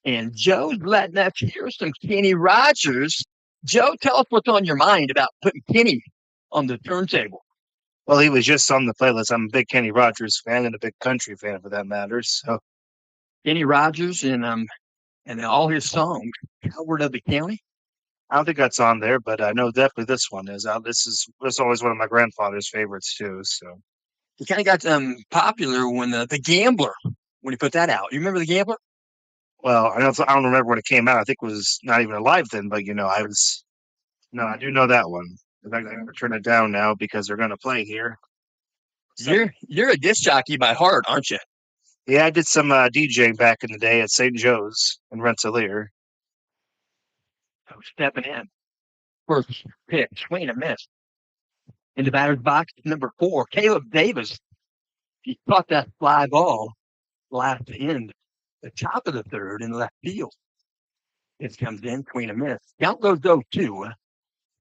And Joe's letting us hear some Kenny Rogers. Joe, tell us what's on your mind about putting Kenny on the turntable. Well, he was just on the playlist. I'm a big Kenny Rogers fan and a big country fan for that matter. So Kenny Rogers and all his songs. Coward of the County. I don't think that's on there, but I know definitely this one is out. This was always one of my grandfather's favorites too. So He kind of got popular when the Gambler, when he put that out. You remember the Gambler? well, I don't remember when it came out. I think it was not even alive then, but I do know that one. In fact, I gotta turn it down now because they're gonna play here. You're a disc jockey by heart, aren't you? Yeah, I did some DJing back in the day at St. Joe's in Rensselaer. So stepping in. First pitch, swing and a miss. In the batter's box, number 4, Caleb Davis. He caught that fly ball last end, the top of the third in left field. It comes in, swing and a miss. Count goes 0-2.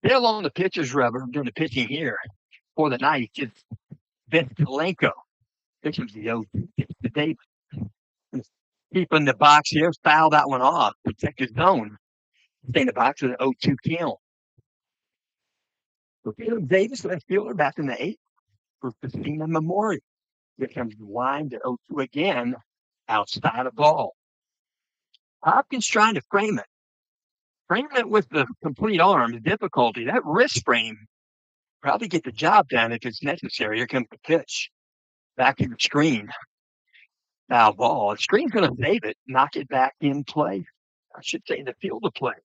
Still on the pitcher's rubber doing the pitching here for the night. It's Vince Kalenko. Pitches the 0-2 pitch to Davis. Keeping the box here, foul that one off. Protect his zone. Stay in the box with an 0-2 count. So Caleb Davis, left fielder, back in the 8th for Scencina Memorial. Here comes the line to 0-2 again, outside of ball. Hopkins trying to frame it. Frame it with the complete arm is difficulty. That wrist frame probably get the job done if it's necessary. Here comes the pitch. Back to the screen. Foul ball. The screen's going to save it, knock it back in play. I should say the field of play.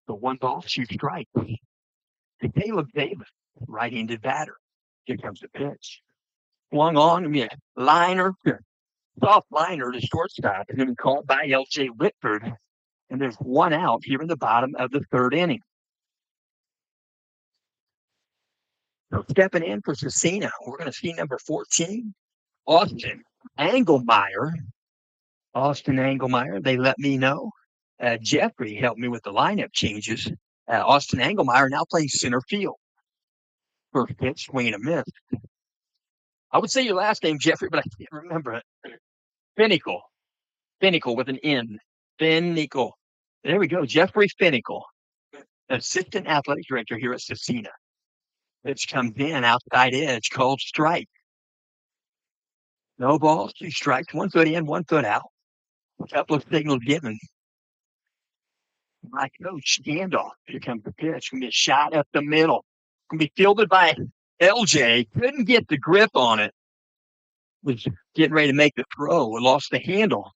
The 1-2 strike. To Caleb Davis, right-handed batter. Here comes the pitch. Swung on, liner, soft liner to shortstop. It's going to be called by L.J. Whitford. And there's one out here in the bottom of the third inning. So stepping in for Scencina, we're going to see number 14, Austin Engelmeyer. Austin Engelmeyer, they let me know. Jeffrey helped me with the lineup changes. Austin Engelmeyer now plays center field. First pitch, swing and a miss. I would say your last name, Jeffrey, but I can't remember it. Finnicle. Finnicle with an N. Finnicle. There we go. Jeffrey Finnicle, assistant athletic director here at Scencina. Pitch comes in, outside edge, called strike. No balls, 2 strikes, 1 foot in, 1 foot out. A couple of signals given. My coach, standoff. Here comes the pitch. Going to be a shot up the middle. Going to be fielded by LJ. Couldn't get the grip on it. Was getting ready to make the throw. Lost the handle.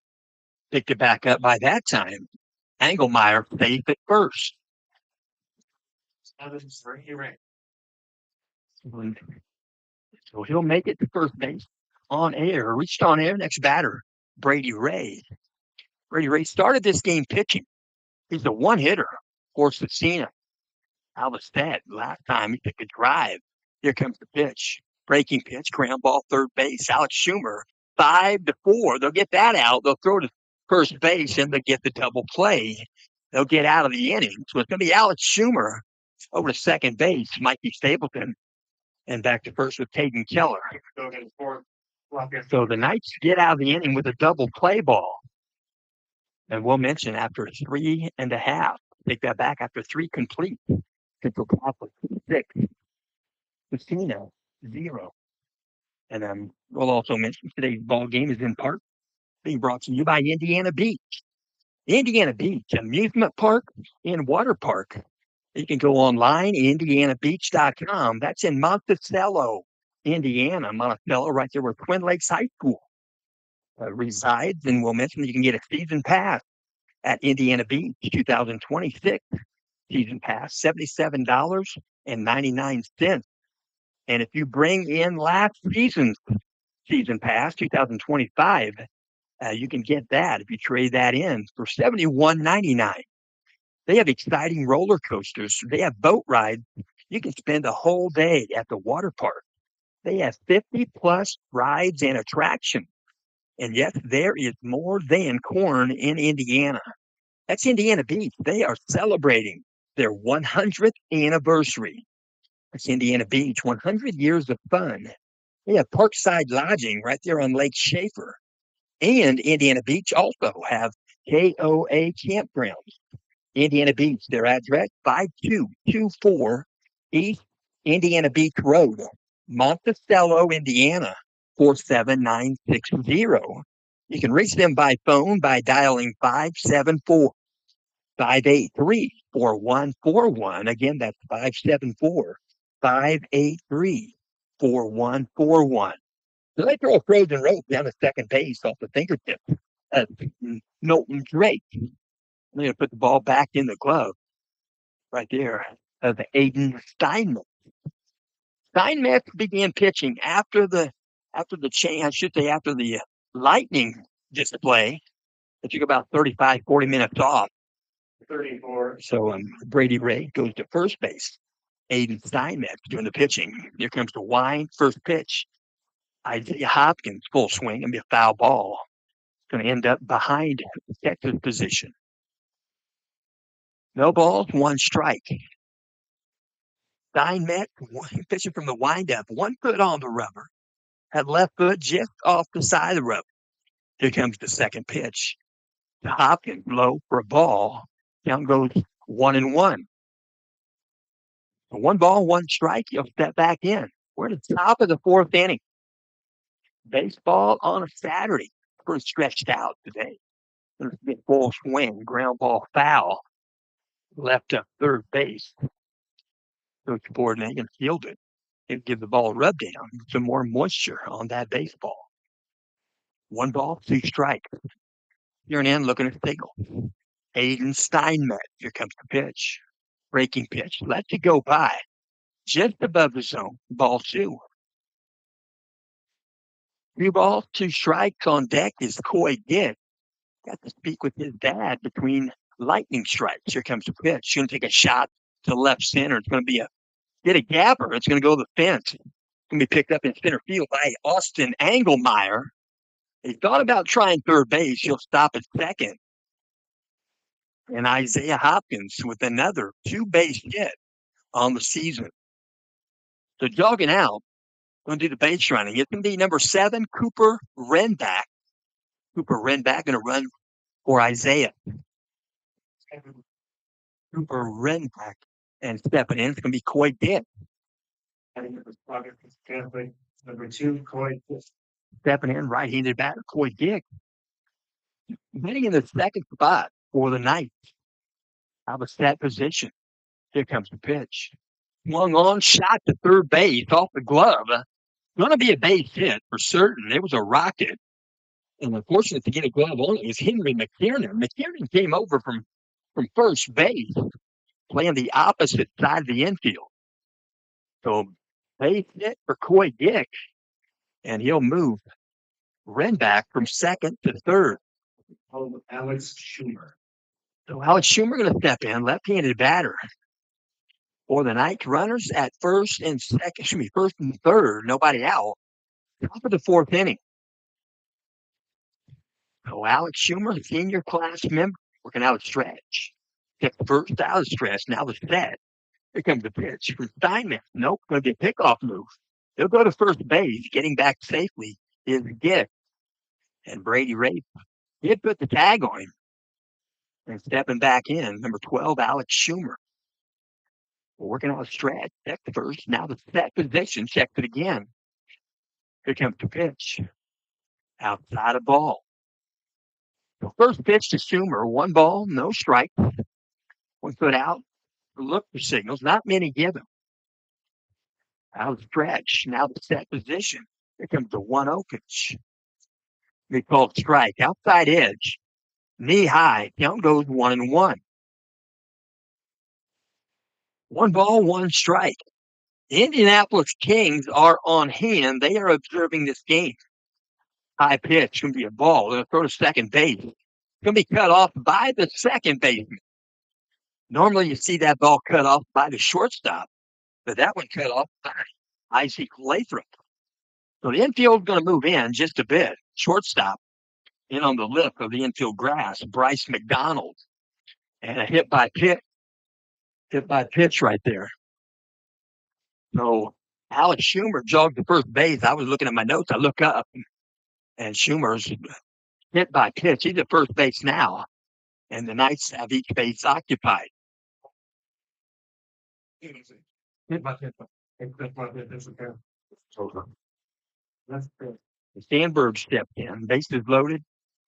Picked it back up by that time. Engelmeyer safe at first. So he'll make it to first base on air. Reached on air. Next batter, Brady Ray. Brady Ray started this game pitching. He's a one-hitter for Scencina. Alvestad, last time he took a drive. Here comes the pitch. Breaking pitch, ground ball, third base. Alex Schumer, 5-4. They'll get that out. They'll throw to first base and they'll get the double play. They'll get out of the inning. So it's going to be Alex Schumer over to second base, Mikey Stapleton, and back to first with Caden Keller. So the Knights get out of the inning with a double play ball. And we'll mention after 3.5, take that back, after 3 complete, Central Catholic 6, Scencina 0. And we'll also mention today's ball game is in part being brought to you by Indiana Beach. Indiana Beach Amusement Park and Water Park. You can go online, indianabeach.com. That's in Monticello, Indiana. Monticello, right there where Twin Lakes High School resides. And we'll mention that you can get a season pass at Indiana Beach 2026. Season pass, $77.99. And if you bring in last season's season pass, 2025, you can get that if you trade that in for $71.99. They have exciting roller coasters. They have boat rides. You can spend a whole day at the water park. They have 50 plus rides and attractions. And yes, there is more than corn in Indiana. That's Indiana Beach. They are celebrating their 100th anniversary. That's Indiana Beach, 100 years of fun. They have Parkside Lodging right there on Lake Schaefer. And Indiana Beach also have KOA Campgrounds. Indiana Beach, their address, 5224 East Indiana Beach Road, Monticello, Indiana, 47960. You can reach them by phone by dialing 574-583-4141. Again, that's 574-583-4141. So they throw a frozen rope down the second base off the fingertips of Milton Drake. They're going to put the ball back in the glove right there of Aiden Steinmetz. Steinmetz began pitching after the change, I should say after the lightning display. It took about 35, 40 minutes off. 34. So Brady Ray goes to first base. Aiden Steinmetz doing the pitching. Here comes the wind, first pitch. Isaiah Hopkins, full swing, and be a foul ball. It's going to end up behind the catcher's position. No balls, one strike. Steinmetz pitching from the windup, 1 foot on the rubber, had left foot just off the side of the rubber. Here comes the second pitch. To Hopkins, low for a ball. Count goes 1-1. So 1 ball, 1 strike. He'll step back in. We're at the top of the 4th inning. Baseball on a Saturday. Pretty stretched out today. There's a full swing, ground ball foul. Left up third base. Coach Bourdonnais can field it and give the ball a rub down, some more moisture on that baseball. 1 ball, 2 strikes. You're in looking at the signal. Aiden Steinmetz. Here comes the pitch. Breaking pitch. Lets it go by. Just above the zone. Ball 2. 3 balls, 2 strikes on deck is Coy Dick. Got to speak with his dad between lightning strikes. Here comes the pitch. Going to take a shot to left center. It's going to be get a gapper. It's going to go to the fence. It's going to be picked up in center field by Austin Engelmeyer. He thought about trying third base. He'll stop at second. And Isaiah Hopkins with another 2-base hit on the season. So jogging out, going to do the base running. It's going to be number 7, Cooper Renback. Cooper Renback going to run for Isaiah. Cooper Renback. And stepping in, it's going to be Coy Dick. I think it was number 2, Coy. Stepping in, right-handed batter, Coy Dick. Hitting in the second spot for the night. Out of a set position. Here comes the pitch. Swung on, shot to third base off the glove. Going to be a base hit for certain. It was a rocket. And unfortunate to get a glove on it was Henry McKiernan. McKiernan came over from first base, playing the opposite side of the infield. So base hit for Coy Dick, and he'll move Renback from second to third. Alex Schumer. So Alex Schumer going to step in, left-handed batter. For the night, runners at first and third, nobody out. Top of the 4th inning. So Alex Schumer, senior class member, working out a stretch. Gets first out of stretch, now the set. Here comes the pitch from Steinmetz. Nope, going to be a pickoff move. He'll go to first base, getting back safely is Dick. And Brady Ray did put the tag on him. And stepping back in, number 12, Alex Schumer. Working on a stretch, check the first, now the set position, checked it again. Here comes the pitch. Outside of ball. The first pitch to Schumer, 1 ball, no strike. 1 foot out. Look for signals. Not many given. Out of stretch. Now the set position. Here comes the 1-0 pitch. They called strike. Outside edge. Knee high. Count goes 1-1. 1 ball, 1 strike. Indianapolis Kings are on hand. They are observing this game. High pitch. Going to be a ball. They're going to throw to second base. Going to be cut off by the second baseman. Normally you see that ball cut off by the shortstop, but that one cut off by Isaac Lathrop. So the infield is going to move in just a bit. Shortstop in on the lip of the infield grass, Bryce McDonald. And a hit by pitch right there. So Alex Schumer jogged to first base. I was looking at my notes. I look up, and Schumer's hit by pitch. He's at first base now, and the Knights have each base occupied. Sandberg stepped in, bases loaded,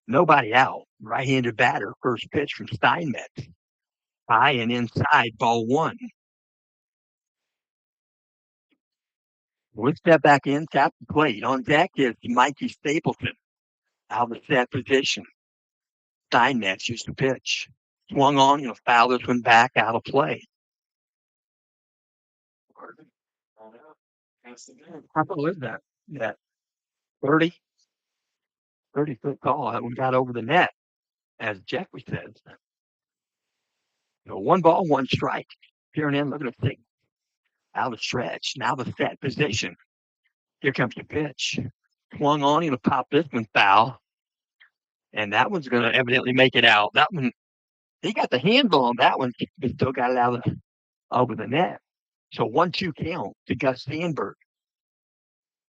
nobody out. Right-handed batter, first pitch from Steinmetz. High and inside, ball 1. We'll step back in, tap the plate. On deck is Mikey Stapleton. Out of that position. Steinmetz used the pitch. Swung on, foul this one back out of play. How about is that? That 30-foot call. That one got over the net, as Jeffrey says. So 1 ball, 1 strike. Peering in, looking at the out of stretch. Now the set position. Here comes the pitch. Swung on, he'll pop this one foul. And that one's going to evidently make it out. That one, he got the handle on that one, but still got it out over the net. So 1-2 count to Gus Sandberg.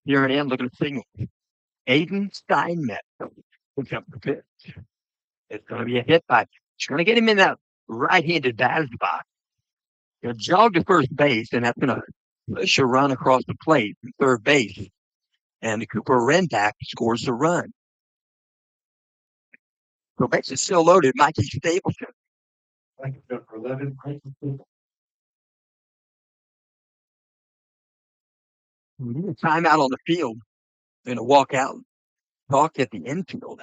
Peering in, looking at the signal. Aiden Steinmetz picks up the pitch. It's going to be a hit by. It's going to get him in that right-handed batter's box. He'll jog to first base, and that's going to push a run across the plate from third base. And Cooper Rendak scores the run. So base is still loaded. Mikey Stapleton. For 11. We need a timeout on the field. They're going to walk out, talk at the infield.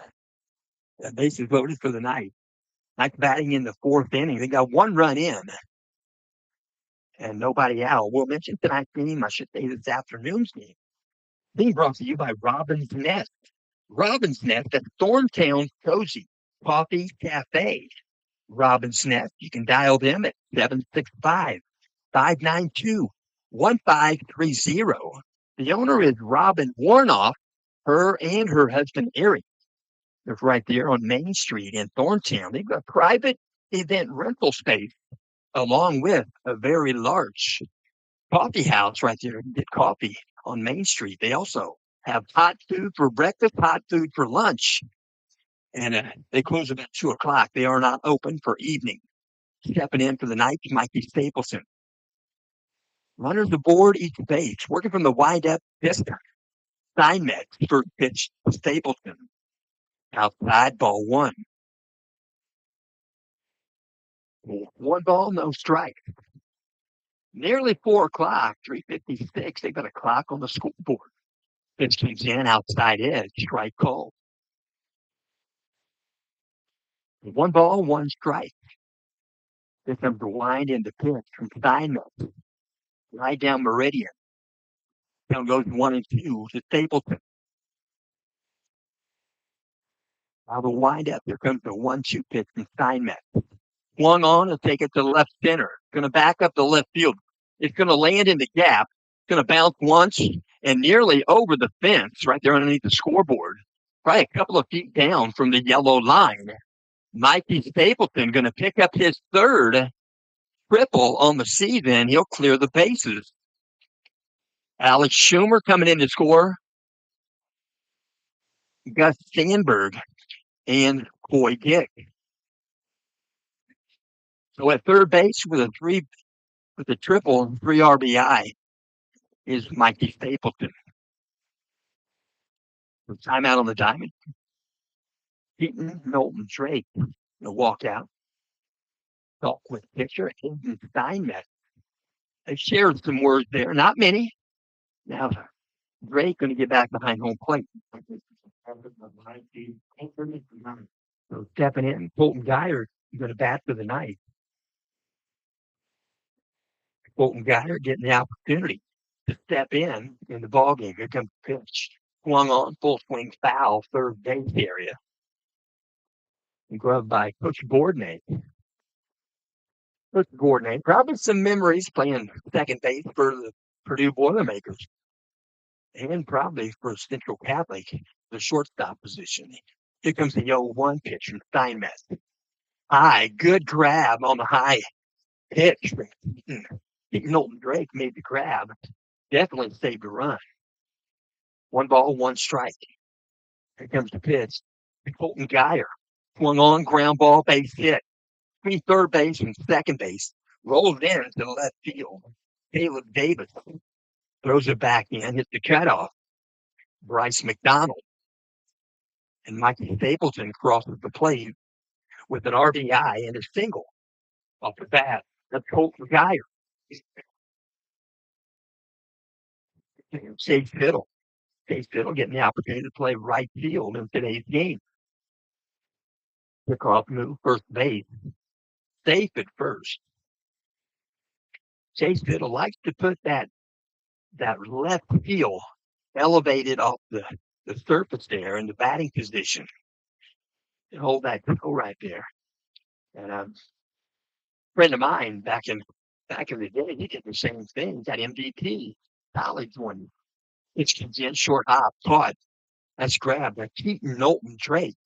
The base is loaded for the night. Knights batting in the 4th inning. They got 1 run in and nobody out. We'll mention tonight's game. I should say this afternoon's game. Being brought to you by Robin's Nest. Robin's Nest at Thorntown Cozy Coffee Cafe. Robin's Nest. You can dial them at 765-592-1530. The owner is Robin Warnoff. Her and her husband Eric. They're right there on Main Street in Thorntown. They've got a private event rental space along with a very large coffee house right there. You can get coffee on Main Street. They also have hot food for breakfast, hot food for lunch. And they close about 2 o'clock. They are not open for evening. Stepping in for the night, Mikey Stapleton. Runners aboard each base. Working from the wind-up distance. Steinmetz, first pitch, Stapleton. Outside, ball 1. 1 ball, no strike. Nearly 4 o'clock, 3:56. They've got a clock on the scoreboard. Pitch comes in, outside edge, strike called. 1 ball, 1 strike. This comes the wind in the pitch from Steinmetz. Right down Meridian. Down goes 1 and 2 to Stapleton. Now the wind up. There comes the 1-2 pitch from Steinmetz. Swung on and take it to left center. Going to back up the left field. It's going to land in the gap. It's going to bounce once and nearly over the fence right there underneath the scoreboard. Probably a couple of feet down from the yellow line. Mikey Stapleton going to pick up his 3rd triple on the season. He'll clear the bases. Alex Schumer coming in to score. Gus Sandberg and Coy Dick. So at third base with a triple and 3 RBI is Mikey Stapleton. Timeout on the diamond. Keaton, Knowlton, Drake, the walkout. Talk with pitcher, Aiden Steinmetz. They shared some words there, not many. Now, Drake going to get back behind home plate. So stepping in, Colton Geyer going to bat for the ninth. Colton Geyer getting the opportunity to step in the ballgame. Here comes the pitch. Swung on, full swing foul, third base area. And gloved by Coach Bourdonnais. Coach Bourdonnais, probably some memories playing second base for the Purdue Boilermakers. And probably for Central Catholic, the shortstop position. Here comes the 0-1 pitch from Steinmetz. High, good grab on the high pitch. Knowlton Drake made the grab. Definitely saved a run. 1 ball, 1 strike. Here comes the pitch. Colton Geyer swung on, ground ball, base hit. Between third base and second base. Rolls in to left field. Caleb Davis throws it back in, hits the cutoff. Bryce McDonald and Mikey Stapleton crosses the plate with an RBI and a single off the bat. That's Colton Geyer. Chase Fiddle. Chase Fiddle getting the opportunity to play right field in today's game. Kickoff move, first base. Safe at first. Chase Fiddle likes to put that left field elevated off the surface there in the batting position. And hold that go right there. And a friend of mine back in the day, he did the same thing. He got MVP college one. It's in short hop, caught. That's grabbed by Keaton Knowlton Drake.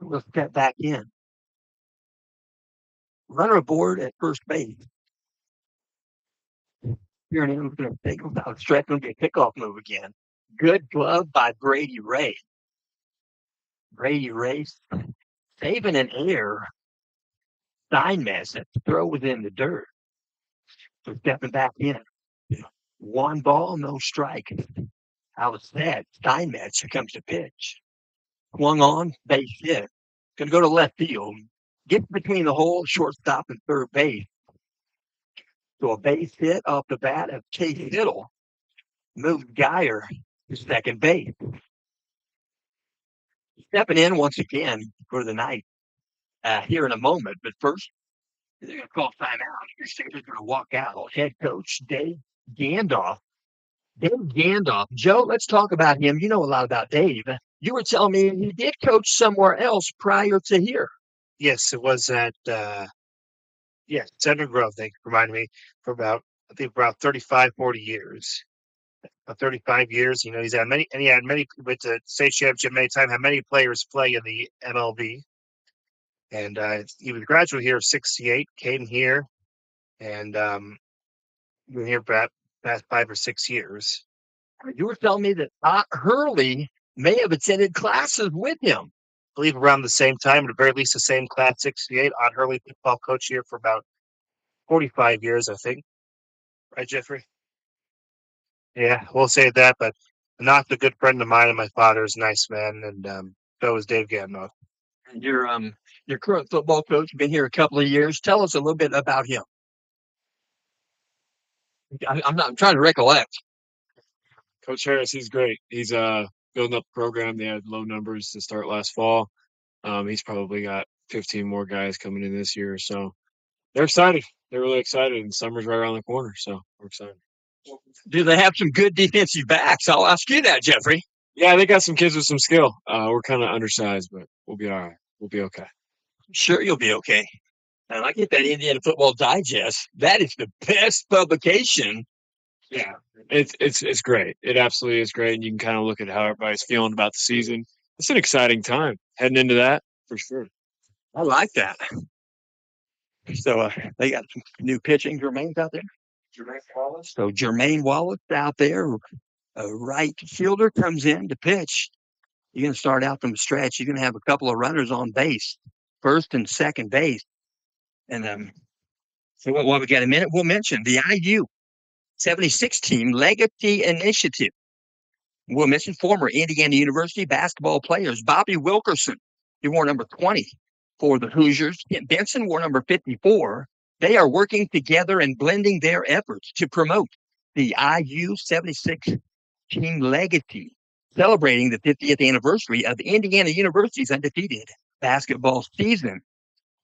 We'll step back in. Runner aboard at first base. Here and in, going to take without stretch and get kickoff move again. Good glove by Brady Ray. Brady Ray saving an error. Steinmetz, that throw was in the dirt. So stepping back in. 1 ball, no strike. I was sad. Steinmetz, here comes the pitch. Swung on, base hit. Going to go to left field. Get between the hole, shortstop, and third base. So a base hit off the bat of Chase Fiddle moved Geyer to second base. Stepping in once again for the night here in a moment. But first, they're going to call timeout. They're going to walk out. Head coach Dave Gandalf. Dave Gandalf. Joe, let's talk about him. You know a lot about Dave. You were telling me he did coach somewhere else prior to here. Yes, it was at Center Grove. They reminded me for about 35, 40 years. 35 years. You know, he had many with the state championship many times. Had many players play in the MLB, and he was a graduate here of '68. Came here, and been here for past 5 or 6 years. You were telling me that Hurley may have attended classes with him. I believe around the same time, at the very least the same class, '68. Odd Hurley, football coach here for about 45 years, I think. Right, Jeffrey? Yeah, we'll say that, but not a good friend of mine, and my father's a nice man, and so is Dave Gandalf. Your current football coach, been here a couple of years. Tell us a little bit about him. I'm trying to recollect. Coach Harris, he's great. He's building up the program. They had low numbers to start last fall. He's probably got 15 more guys coming in this year. So they're excited. They're really excited. And summer's right around the corner. So we're excited. Do they have some good defensive backs? I'll ask you that, Jeffrey. Yeah, they got some kids with some skill. We're kind of undersized, but we'll be all right. We'll be okay. Sure, you'll be okay. And I get that Indiana Football Digest. That is the best publication. Yeah, it's great. It absolutely is great. And you can kind of look at how everybody's feeling about the season. It's an exciting time heading into that for sure. I like that. So they got some new pitching. Jermaine's out there. Jermaine Wallace. So Jermaine Wallace out there, a right fielder comes in to pitch. You're going to start out from the stretch. You're going to have a couple of runners on base, first and second base. And so what we got a minute, we'll mention the IU 76 team Legacy Initiative. We'll mention former Indiana University basketball players. Bobby Wilkerson, he wore number 20 for the Hoosiers. Kent Benson wore number 54. They are working together and blending their efforts to promote the IU 76 team legacy, celebrating the 50th anniversary of Indiana University's undefeated basketball season.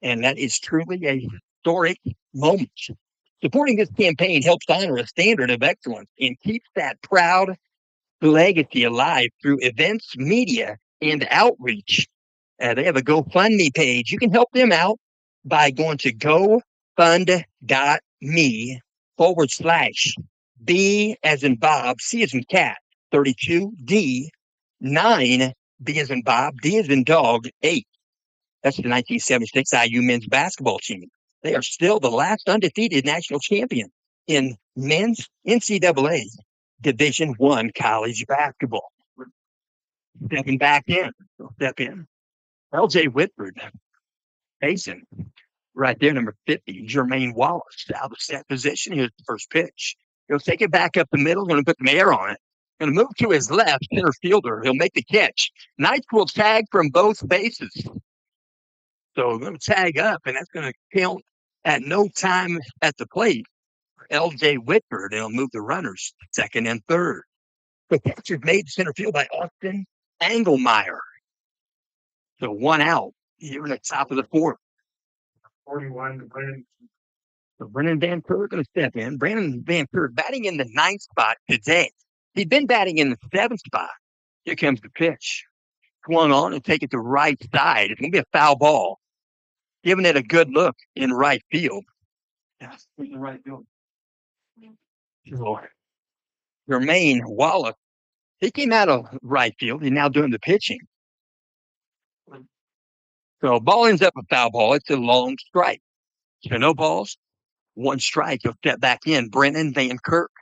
And that is truly a historic moment. Supporting this campaign helps honor a standard of excellence and keeps that proud legacy alive through events, media, and outreach. They have a GoFundMe page. You can help them out by going to gofund.me/B as in Bob, C as in cat, 32D, 9, B as in Bob, D as in dog, 8. That's the 1976 IU men's basketball team. They are still the last undefeated national champion in men's NCAA Division I college basketball. Stepping back in, step in. LJ Whitford, Mason, right there, number 50. Jermaine Wallace, out of set position. Here's the first pitch. He'll take it back up the middle, going to put some air on it. Going to move to his left, center fielder. He'll make the catch. Knights will tag from both bases. So we're going to tag up, and that's going to count at no time at the plate. LJ Whitford, they'll move the runners second and third. The catch is made to center field by Austin Engelmeyer. So one out here in the top of the fourth. 41 to Brennan. So Brennan Van Kirk going to step in. Brandon Van Kirk batting in the 9th spot today. He'd been batting in the 7th spot. Here comes the pitch. Swung on and take it to right side. It's going to be a foul ball. Giving it a good look in right field. Yes, in right field. So Jermaine Wallace, he came out of right field. He's now doing the pitching. So ball ends up a foul ball. It's a long strike. So no balls, one strike. He'll step back in. Brennan Van Kirk.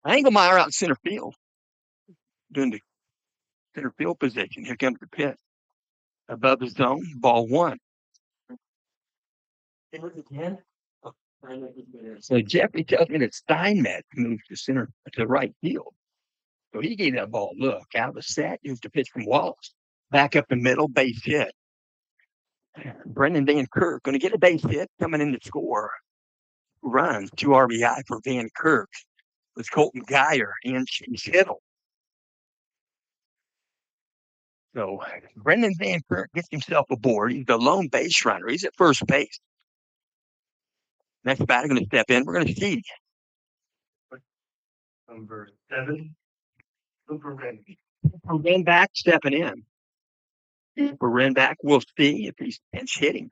Engelmeyer out in center field. Doing the center field position. Here comes the pitch. Above the zone, ball one. So Jeffrey tells me that Steinmetz moved to right field. So he gave that ball a look. Out of the set, used a pitch from Wallace. Back up the middle, base hit. Brendan Van Kirk going to get a base hit coming in to score. Runs, 2 RBI for Van Kirk. With Colton Geyer and Chase Hiddle. So Brendan Van Kirk gets himself aboard. He's the lone base runner. He's at first base. Next batter going to step in. We're going to see. Number 7, Cooper Renby. Renback stepping in. For Renback, we'll see if he's pinch hitting.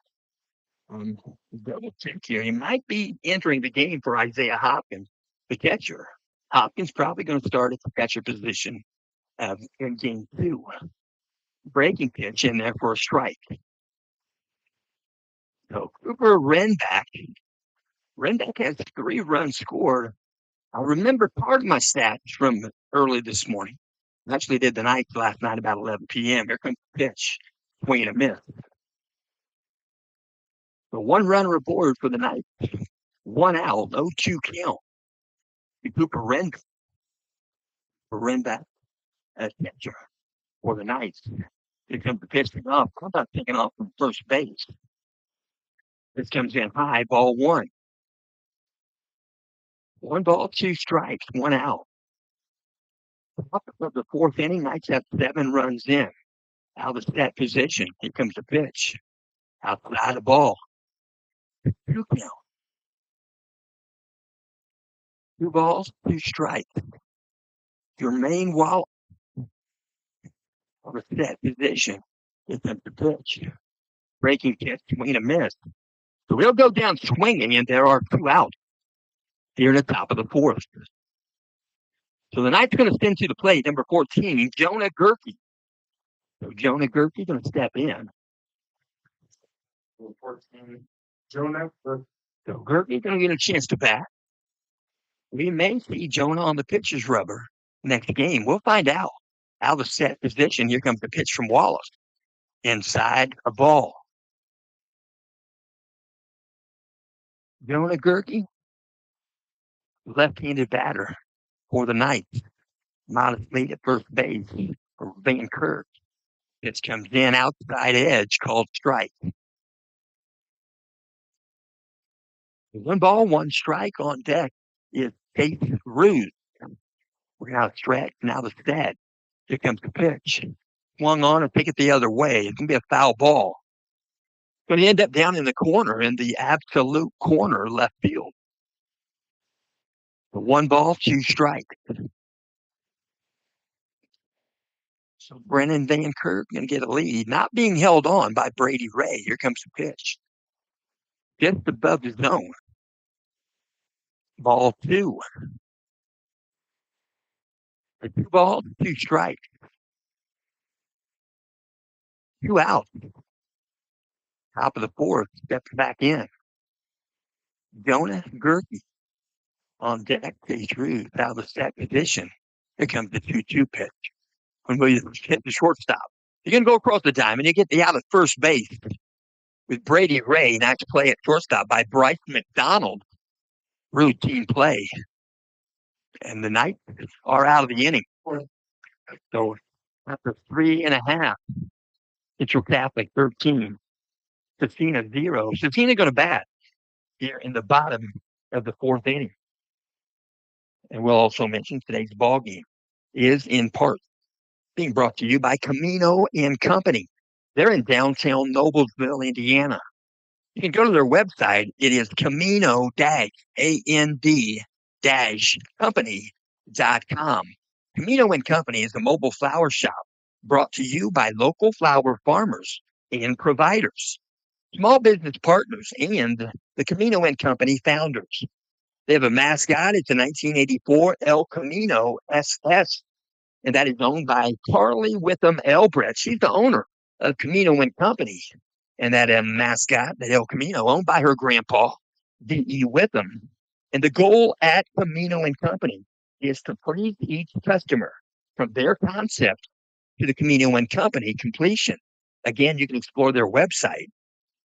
Double check here. He might be entering the game for Isaiah Hopkins, the catcher. Hopkins probably going to start at the catcher position in game 2. Breaking pitch in there for a strike. So Cooper Renback. Renback has 3 runs scored. I remember part of my stats from early this morning. I actually did the Knights last night about 11 p.m. Here comes the pitch. Swing and a miss. So 1 run report for the Knights. 1 out, 0-2 count. Cooper Renback as catcher for the Knights. Here comes the pitch off. I'm not taking off from first base. This comes in high, ball 1. 1 ball, 2 strikes, 1 out. Top of the 4th inning, Knights have 7 runs in. Out of the set position. Here comes the pitch. Outside the ball. 2 count. 2 balls, 2 strikes. Jermaine Wallace on the set position. Here comes the pitch. Breaking pitch, swing and a miss. So we'll go down swinging, and there are 2 out here in the top of the 4th. So the Knights going to send to the plate, number 14, Jonah Gerke. So Jonah Gerke going to step in. 14, Jonah. So Gerke going to get a chance to bat. We may see Jonah on the pitcher's rubber next game. We'll find out. Out of the set position, here comes the pitch from Wallace. Inside a ball. Jonah Gerke, left-handed batter. for the Knights. Modest lead at first base for Van Kirk. Pitch comes in outside edge called strike. 1 ball, 1 strike on deck is Chase Ruth. We're now stretch, now the set. Here comes the pitch. Swung on and take it the other way. It's going to be a foul ball. It's going to end up down in the corner, in the absolute corner left field. 1 ball, 2 strikes. So Brennan Van Kirk going to get a lead, not being held on by Brady Ray. Here comes the pitch. Just above the zone. Ball 2. A 2 ball, 2 strikes. 2 out. Top of the 4th, steps back in. Jonah Gerke on deck. Chase Ruth out of the set position. Here comes the 2-2 pitch. When we hit the shortstop, you're going to go across the diamond. You get the out at first base with Brady Ray. Nice play at shortstop by Bryce McDonald. Routine play. And the Knights are out of the inning. So after 3.5, Central Catholic 13, Scencina 0. Scencina going to bat here in the bottom of the 4th inning. And we'll also mention today's ball game is in part being brought to you by Camino and Company. They're in downtown Noblesville, Indiana. You can go to their website. It is camino-and-company.com. Camino and Company is a mobile flower shop brought to you by local flower farmers and providers, small business partners, and the Camino and Company founders. They have a mascot. It's a 1984 El Camino SS, and that is owned by Carly Witham Elbrett. She's the owner of Camino and Company. And that mascot, that El Camino, owned by her grandpa, D.E. Witham. And the goal at Camino and Company is to please each customer from their concept to the Camino and Company completion. Again, you can explore their website,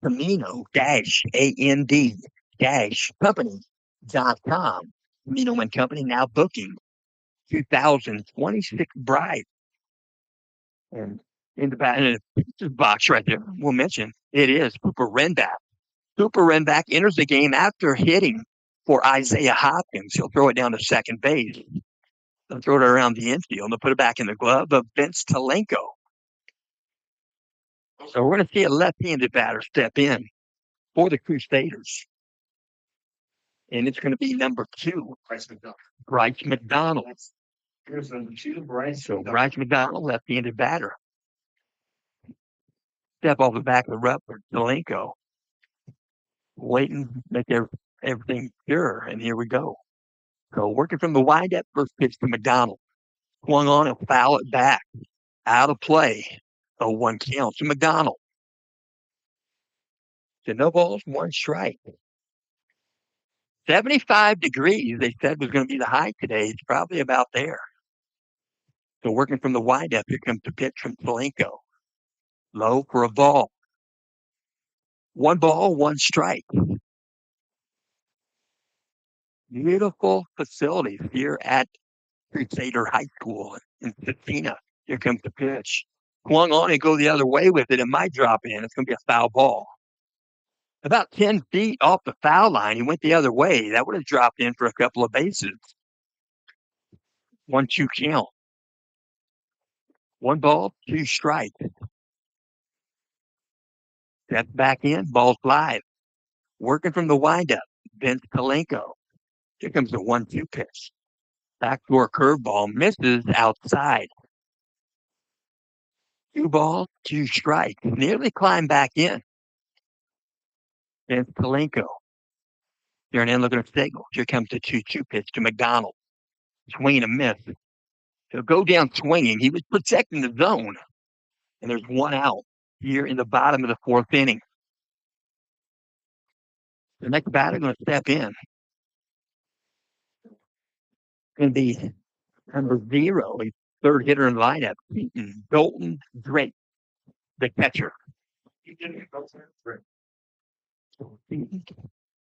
Camino-and-company.com. Camino and Company now booking 2026 bride. And in the box right there, we'll mention it is Cooper Renback. Cooper Renback enters the game after hitting for Isaiah Hopkins. He'll throw it down to second base. They'll throw it around the infield. They'll put it back in the glove of Vince Talenko. So we're going to see a left-handed batter step in for the Crusaders. And it's going to be number 2, Bryce McDonald. Here's number 2, Bryce. So Bryce McDonald, left-handed batter. Step off the back of the rub for Talenko. Waiting, make everything pure, and here we go. So working from the windup, first pitch to McDonald. Swung on and foul it back. Out of play. 0-1 count to McDonald. So no balls, 1 strike. 75 degrees, they said, was going to be the high today. It's probably about there. So working from the windup, here comes the pitch from Talenko. Low for a ball. 1 ball, 1 strike. Beautiful facilities here at Crusader High School in Scencina. Here comes the pitch. Swung on and go the other way with it. It might drop in. It's going to be a foul ball. About 10 feet off the foul line, he went the other way. That would have dropped in for a couple of bases. 1-2 count. 1 ball, 2 strikes. Step back in, ball's live. Working from the windup, Vince Talenko. Here comes the 1-2 pitch. Backdoor curveball, misses outside. 2 balls, 2 strikes. Nearly climbed back in. Vince Talenko. You're in looking at Stagel. Here comes the 2-2 pitch to McDonald. Swing and a miss. He'll go down swinging. He was protecting the zone. And there's 1 out here in the bottom of the 4th inning. The next batter going to step in. Going to be number 0, a 3rd hitter in the lineup, Dalton Drake, the catcher.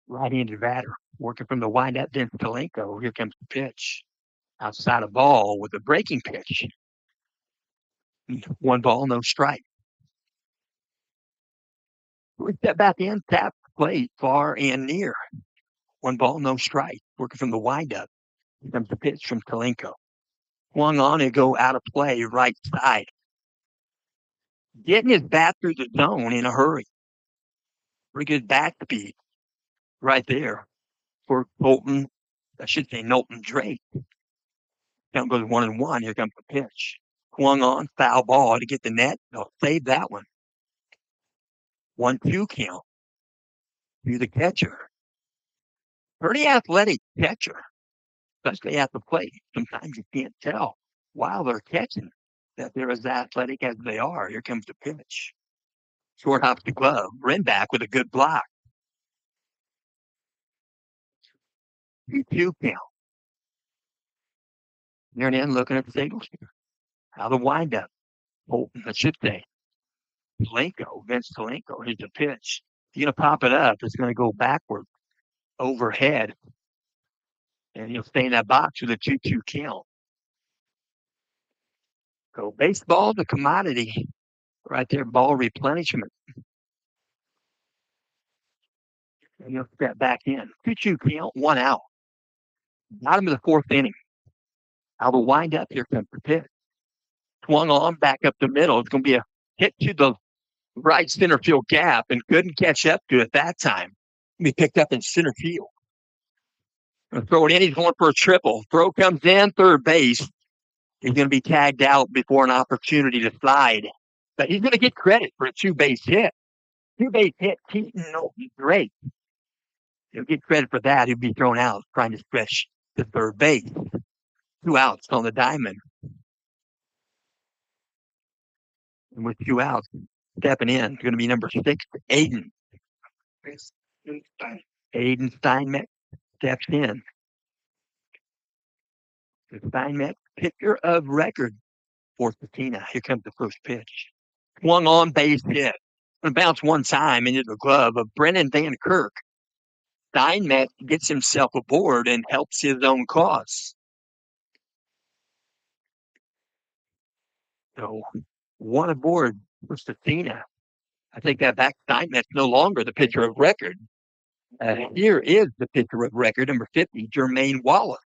Right-handed batter, working from the windup, Vince Talenko. Here comes the pitch. outside a ball with a breaking pitch. 1 ball, no strike. We step back in, tap the plate far and near. 1 ball, no strike. Working from the windup. Here comes the pitch from Kalenko. Swung on and go out of play right side. Getting his bat through the zone in a hurry. Pretty good bat speed right there for Colton. I should say Knowlton Drake. Count goes 1-1. Here comes the pitch. Swung on, foul ball to get the net. They'll save that one. 1-2 count to the catcher. Pretty athletic catcher, especially at the plate. Sometimes you can't tell while they're catching that they're as athletic as they are. Here comes the pitch. Short hops the glove. Renback with a good block. 2-2 count. Near and in looking at the signals here. How the windup. Colton, I should say. Vince Talenko. Here's the pitch. He's going to pop it up. It's going to go backward, overhead. And he'll stay in that box with a 2-2 count. So baseball's a commodity right there, ball replenishment. And he'll step back in. 2-2 count, 1 out. Bottom of the 4th inning. How the wind up, here comes the pitch. Swung on, back up the middle. It's going to be a hit to the right center field gap and couldn't catch up to it that time. Be picked up in center field. Gonna throw it in. He's going for a triple. Throw comes in, third base. He's going to be tagged out before an opportunity to slide. But he's going to get credit for a 2-base hit. 2-base hit, Keaton Knowlton Drake. He'll get credit for that. He'll be thrown out trying to stretch to third base. 2 outs on the diamond. And with 2 outs, stepping in, it's going to be number 6, Aiden. Aiden Steinmetz steps in. The Steinmetz pitcher of record for Scencina. Here comes the first pitch. Swung on, base hit. Going to bounce one time into the glove of Brennan Van Kirk. Steinmetz gets himself aboard and helps his own cause. So, 1 aboard for Scencina. I take that back. Steinmetz no longer the pitcher of record. Here is the pitcher of record, number 50, Jermaine Wallace.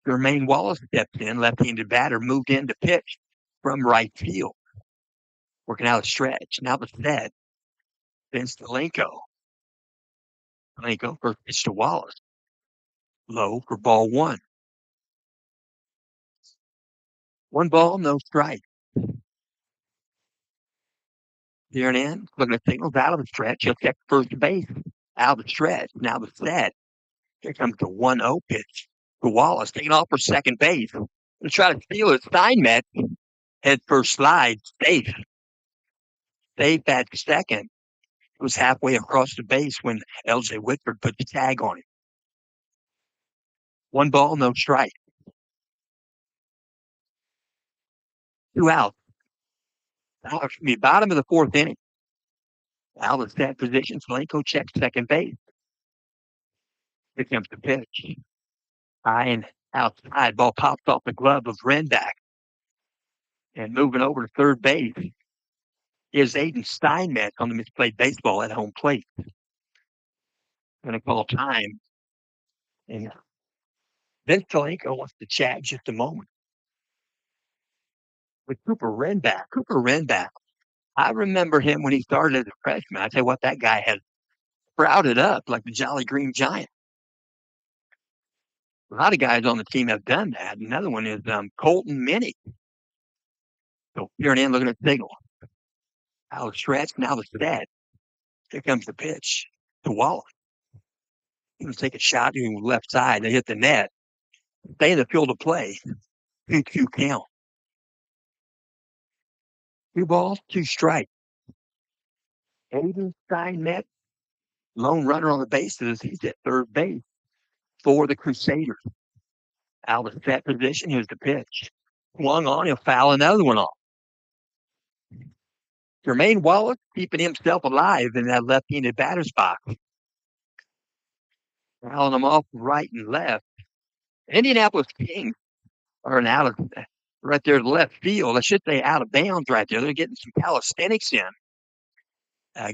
Jermaine Wallace steps in, left-handed batter, moved in to pitch from right field. Working out a stretch. Now the set. Vince Talenko. Talenko first pitch to Wallace. Low for ball 1. 1 ball, no strike. Here and in, looking at signals out of the stretch. He'll check first base. Out of the stretch. Now the set. Here comes the 1-0 pitch to Wallace. Taking off for second base. Going to try to steal it. Steinmetz. Head first slide. Safe. Safe at second. It was halfway across the base when L.J. Whitford put the tag on it. 1 ball, no strike. 2 outs. Bottom of the 4th inning. Out of that position, Talenko checks second base. Here comes the pitch. High and outside. Ball pops off the glove of Renback. And moving over to third base is Aiden Steinmetz on the misplayed baseball at home plate. Going to call time. And Vince Talenko wants to chat just a moment with Cooper Renback. Cooper Renback. I remember him when he started as a freshman. I tell you what, that guy has sprouted up like the Jolly Green Giant. A lot of guys on the team have done that. Another one is Colton Minnick. So here and in, looking at the signal. Out of stretch, now the set. Here comes the pitch to Wallace. He's going to take a shot to the left side and hit the net. Stay in the field of play. 2-2 count. 2 balls, 2 strikes. Aiden Steinmetz, lone runner on the bases. He's at third base for the Crusaders. Out of set position, here's the pitch. Swung on, he'll foul another one off. Jermaine Wallace keeping himself alive in that left-handed batter's box. Fouling them off right and left. Indianapolis Kings or an out of right there to left field. I should say out of bounds right there. They're getting some calisthenics in,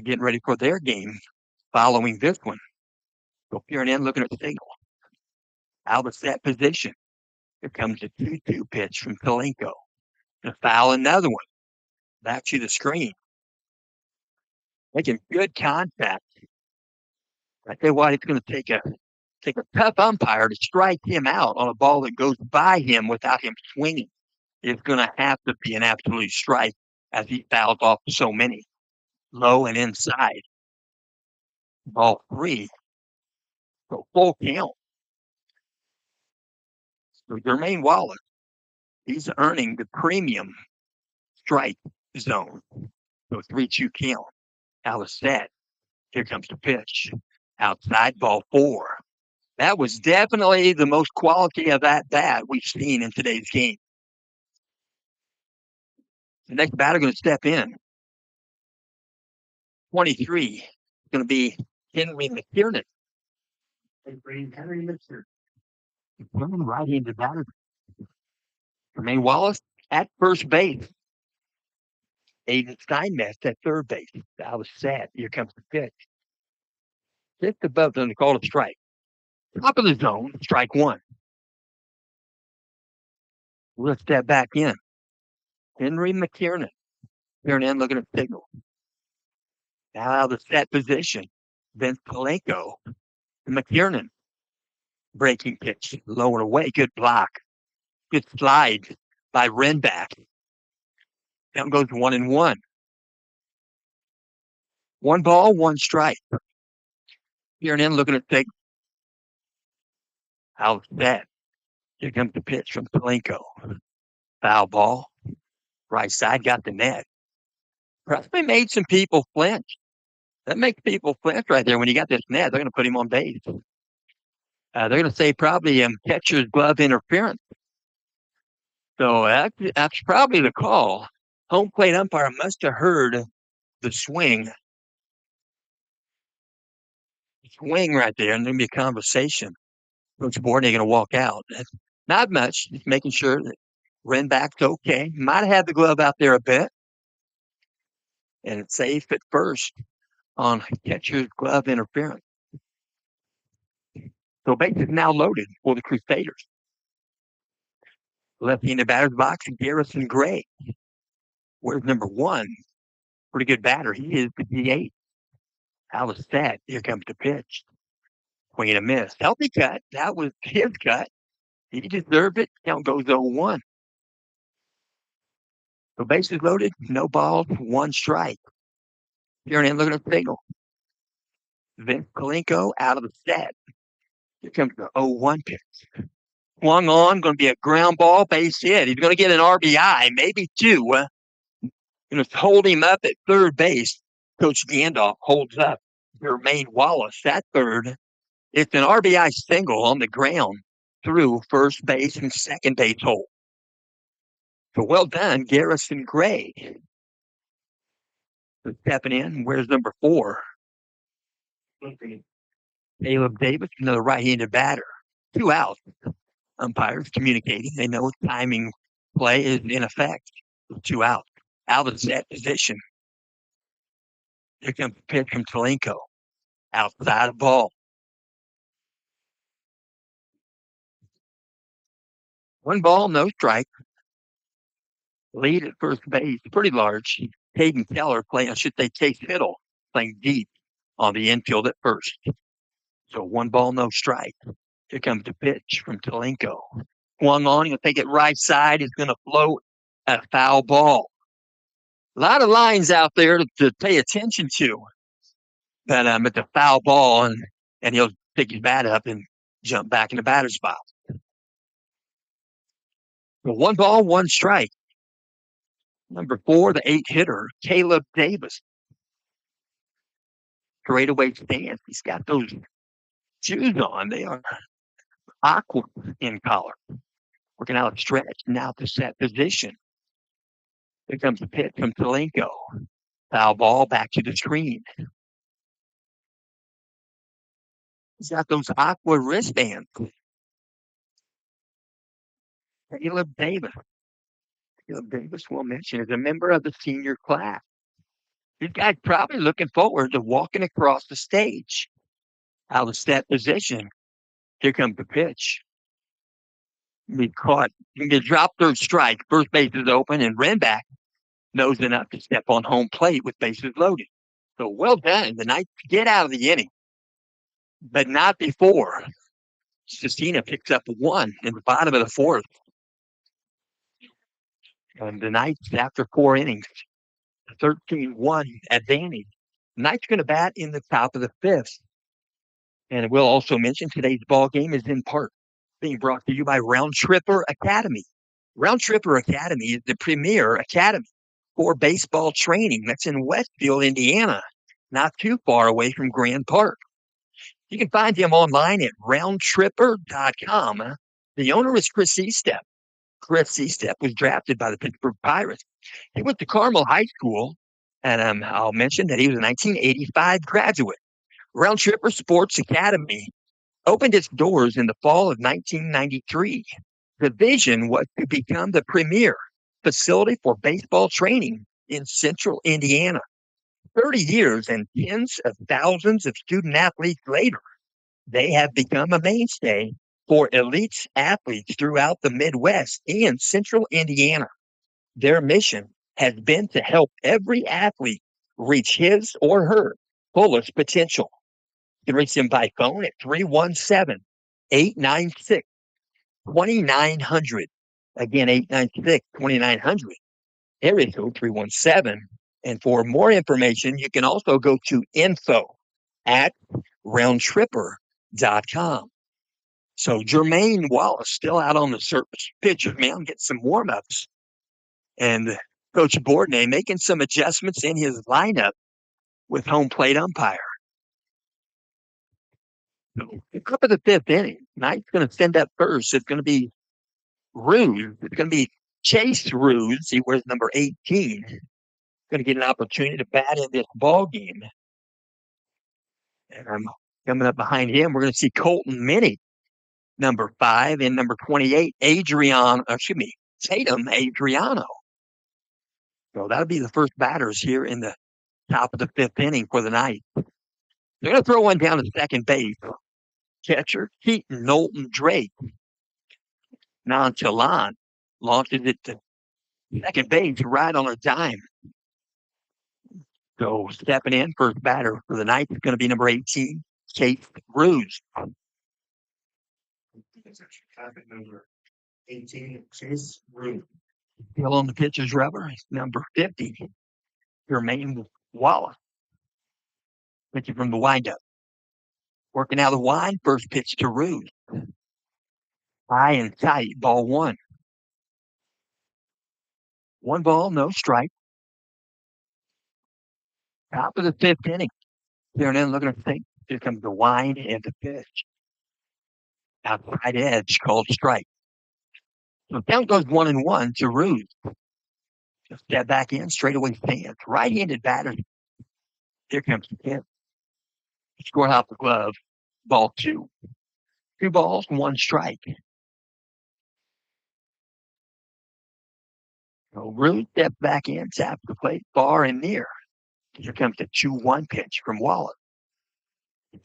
getting ready for their game following this one. So peering in, looking at the signal. Out of set position. Here comes a 2-2 pitch from Pelinko. Gonna foul another one. Back to the screen. Making good contact. I tell you what, it's going to take a tough umpire to strike him out on a ball that goes by him without him swinging. It's going to have to be an absolute strike as he fouls off so many. Low and inside. Ball 3. So full count. So Jermaine Wallace, he's earning the premium strike zone. So 3-2 count. Out of set. Here comes the pitch. Outside, ball 4. That was definitely the most quality of that bat we've seen in today's game. The next batter going to step in. 23. Going to be Henry McKiernan. Right-handed batter. Jermaine Wallace at first base. Aiden Steinmetz at third base. That was set. Here comes the pitch. Just above them to call a strike. Top of the zone, strike 1. We'll step back in. Henry McKiernan. Peering in, looking at the signal. Now out of the set position. Vince Pelinko. McKiernan. Breaking pitch. Low and away. Good block. Good slide by Renback. Down goes 1-1. 1 ball, 1 strike. Peering in, looking at the signal. Out of set. Here comes the pitch from Pelinko. Foul ball. Right side got the net. Probably made some people flinch. That makes people flinch right there. When you got this net, they're going to put him on base. They're going to say probably catcher's glove interference. So that's probably the call. Home plate umpire must have heard the swing. Swing right there, and there'll be a conversation. Coach Borney going to walk out. Not much, just making sure that Renback's okay. Might have had the glove out there a bit. And it's safe at first on catcher's glove interference. So base is now loaded for the Crusaders. Left-handed batter's box, Garrison Gray. Where's number 1? Pretty good batter. He is the D8. Out of set. Here comes the pitch. Swing and a miss. Healthy cut. That was his cut. He deserved it. Count goes 0-1. So bases loaded. No balls. 1 strike. Peering in, looking at the signal. Vince Pelinko out of the set. Here comes the 0-1 pitch. Swung on, going to be a ground ball, base hit. He's going to get an RBI, maybe 2. Going to hold him up at third base. Coach Gandalf holds up Jermaine Wallace at third. It's an RBI single on the ground through first base and second base hole. So well done, Garrison Gray. So stepping in, where's number 4? Caleb Davis, another right-handed batter. 2 outs. Umpires communicating. They know timing play is in effect. 2 outs. Out of set position. Here comes the pitch from Pelinko. Outside of ball. 1 ball, no strike. Lead at first base, pretty large. Hayden Keller playing, I should say Chase Hiddle, playing deep on the infield at first. So 1 ball, no strike. Here comes the pitch from Pelinko. Swung on, he'll take it right side. It's going to float a foul ball. A lot of lines out there to pay attention to. But it's a foul ball, and he'll pick his bat up and jump back in the batter's box. So 1 ball, 1 strike. Number 4, the 8 hitter, Caleb Davis. Straightaway stance. He's got those shoes on. They are aqua in color. Working out a stretch. Now to set position. Here comes the pitch from Pelinko. Foul ball back to the screen. He's got those aqua wristbands. Caleb Davis. Caleb Davis, we'll mention, is a member of the senior class. This guy's probably looking forward to walking across the stage out of step position. Here comes the pitch. Be caught. You can drop third strike. First base is open, and Renback knows enough to step on home plate with bases loaded. So well done. The Knights get out of the inning, but not before Scencina picks up one in the bottom of the fourth. And the Knights, after 4 innings, 13-1 advantage. The Knights going to bat in the top of the fifth. And we'll also mention today's ball game is in part being brought to you by Round Tripper Academy. Round Tripper Academy is the premier academy for baseball training. That's in Westfield, Indiana, not too far away from Grand Park. You can find him online at roundtripper.com. The owner is Chris Eastep. Chris Eastep was drafted by the Pittsburgh Pirates. He went to Carmel High School, and I'll mention that he was a 1985 graduate. Round Tripper Sports Academy opened its doors in the fall of 1993. The vision was to become the premier facility for baseball training in central Indiana. 30 years and tens of thousands of student athletes later, they have become a mainstay for elite athletes throughout the Midwest and central Indiana. Their mission has been to help every athlete reach his or her fullest potential. You can reach them by phone at 317-896-2900. Again, 896-2900. Area code 317. And for more information, you can also go to info@roundtripper.com. So Jermaine Wallace still out on the surface. Pitchers, man, getting some warm-ups. And Coach Bourdonnais making some adjustments in his lineup with home plate umpire. So up at the fifth inning, Knight's going to send up first. It's going to be Ruse. It's going to be Chase Ruse. He wears number 18. Going to get an opportunity to bat in this ball game. And coming up behind him, we're going to see Colton Minnie, number 5, and number 28, Tatum Adriano. So that'll be the first batters here in the top of the fifth inning for the Knights. They're going to throw one down to second base. Catcher Keaton Knowlton Drake, nonchalant, launches it to second base right on a dime. So stepping in, first batter for the Knights is going to be number 18, Chase Ruse. Number 18, Chase Ruse. Still on the pitcher's rubber, number 50, Jermaine Wallace. Pitching from the windup. Working out of the wind, first pitch to Ruse. High and tight, ball one. 1 ball, no strike. Top of the fifth inning. Here and then looking at the thing. Here comes the wind and the pitch. Outside edge called strike. So count goes 1-1 to Ruse. Just step back in, straightaway stance. Right-handed batter. Here comes the pitch. Scored off the glove. Ball 2. 2 balls, 1 strike. So Ruse steps back in, taps the plate, far and near. Here comes the 2-1 pitch from Wallace.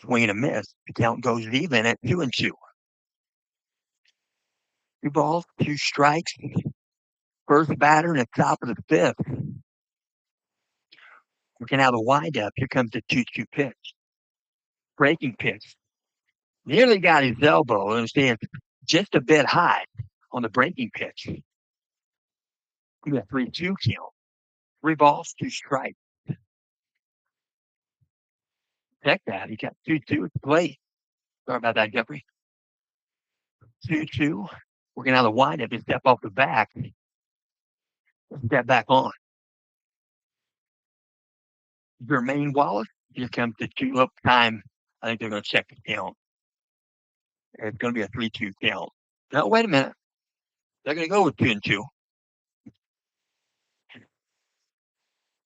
Swing and a miss. The count goes even at 2-2. 2 balls, 2 strikes. First batter in the top of the fifth. Working out a windup. Here comes the 2-2 pitch. Breaking pitch. Nearly got his elbow and stands just a bit high on the breaking pitch. We got 3-2 count. 3 balls, 2 strikes. Check that. He got 2-2 at the plate. Sorry about that, Jeffrey. 2-2. Working out a windup and step off the back. Step back on. Jermaine Wallace. Here comes the 2-up time. I think they're going to check the count. It's going to be a 3-2 count. No, wait a minute. They're going to go with 2-2.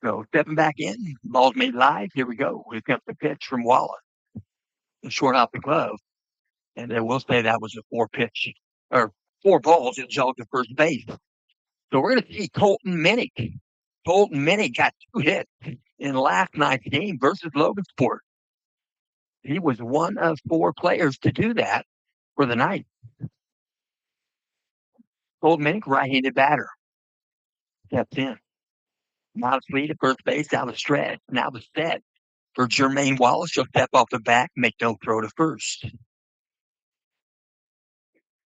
So stepping back in, ball's made live. Here we go. Here comes the pitch from Wallace. Short off the glove. And I will say that was a 4-pitch or 4 balls, he'll jog to first base. So we're going to see Colton Minnick. Colton Minnick got 2 hits in last night's game versus Logansport. He was one of 4 players to do that for the night. Colton Minnick, right-handed batter, steps in. Modest lead at first base, out of stretch. Now the set for Jermaine Wallace. He'll step off the back, make no throw to first.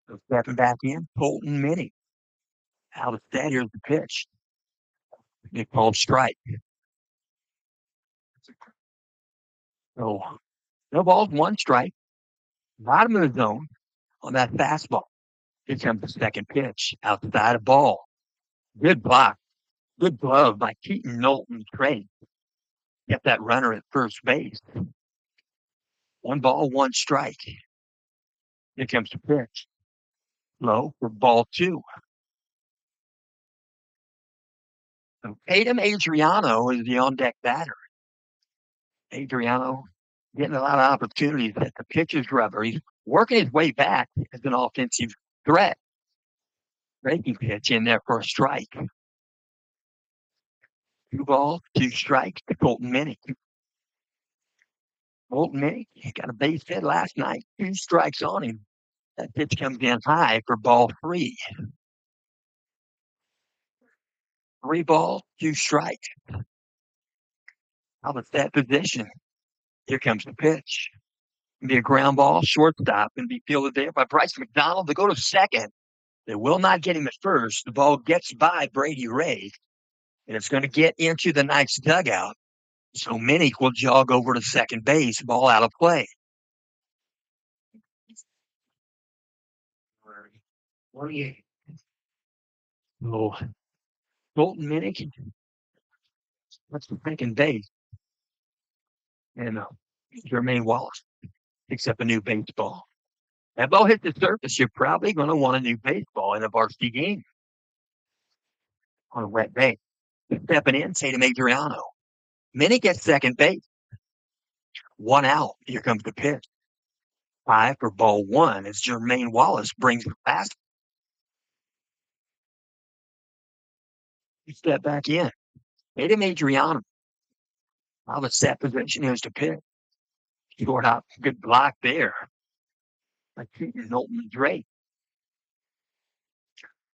So stepping back in, Colton Minnick. Out of set, here's the pitch. Get called strike. So no balls, 1 strike. Bottom of the zone on that fastball. Here comes the second pitch. Outside of ball. Good block. Good glove by Keaton Knowlton Trey. Kept that runner at first base. 1 ball, 1 strike. Here comes the pitch. Low for ball 2. So Tatum Adriano is the on-deck batter. Adriano getting a lot of opportunities at the pitcher's rubber. He's working his way back as an offensive threat. Breaking pitch in there for a strike. 2 balls, 2 strikes to Colton Minnick. Colton Minnick got a base hit last night. 2 strikes on him. That pitch comes in high for ball 3. 3 balls, 2 strikes. Out of that position. Here comes the pitch. Be a ground ball, shortstop, and be fielded there by Bryce McDonald to go to second. They will not get him at first. The ball gets by Brady Ray, and it's going to get into the Knights dugout. So Minnick will jog over to second base, ball out of play. So Colton Minnick, that's the second base. And Jermaine Wallace picks up a new baseball. That ball hit the surface, you're probably going to want a new baseball in a varsity game on a wet day. Stepping in, Tatum Adriano. Minnick at second base. 1 out. Here comes the pitch. 5 for ball 1 as Jermaine Wallace brings the fast. Step back in. Tatum Adriano. Out of set position. Here's the pitch. Short hop. Good block there. By Keaton Knowlton Drake.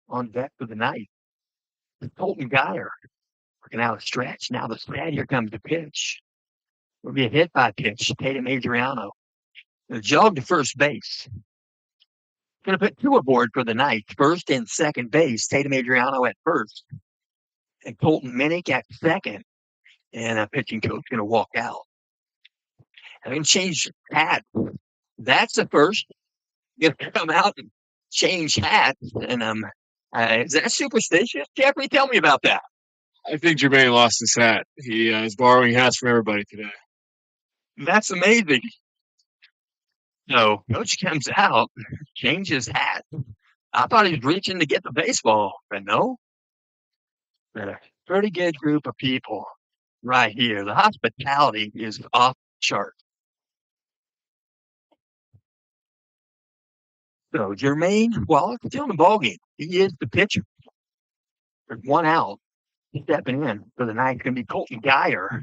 On deck for the night. Colton Geyer. Working out a stretch. Now the set. Here comes the pitch. Will be a hit by pitch. Tatum Adriano. The jog to first base. Going to put 2 aboard for the night. First and second base. Tatum Adriano at first. And Colton Minnick at second. And a pitching coach going to walk out. I'm going to change hats. That's the first. Going to come out and change hats. And is that superstitious? Jeffrey, tell me about that. I think Jermaine lost his hat. He is borrowing hats from everybody today. That's amazing. So coach comes out, changes hat. I thought he was reaching to get the baseball, but no. But a pretty good group of people right here. The hospitality is off the chart. So Jermaine Wallace still in the ballgame. He is the pitcher. There's 1 out. Stepping in for the night is going to be Colton Geyer.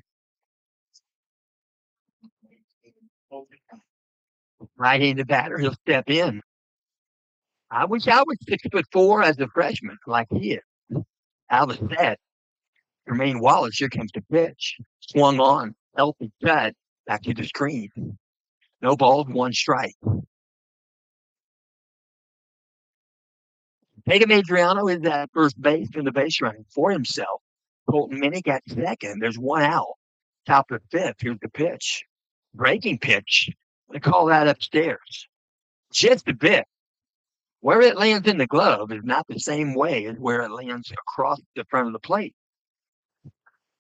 Right-handed batter. He'll step in. I wish I was 6'4" as a freshman, like he is. Out of the set. Jermaine Wallace, here comes the pitch. Swung on. Healthy cut. Back to the screen. No balls, 1 strike. Tatum Adriano is at first base in the base running for himself. Colton Minnick at second. There's 1 out. Top of the 5th. Here's the pitch. Breaking pitch. They call that upstairs. Just a bit. Where it lands in the glove is not the same way as where it lands across the front of the plate.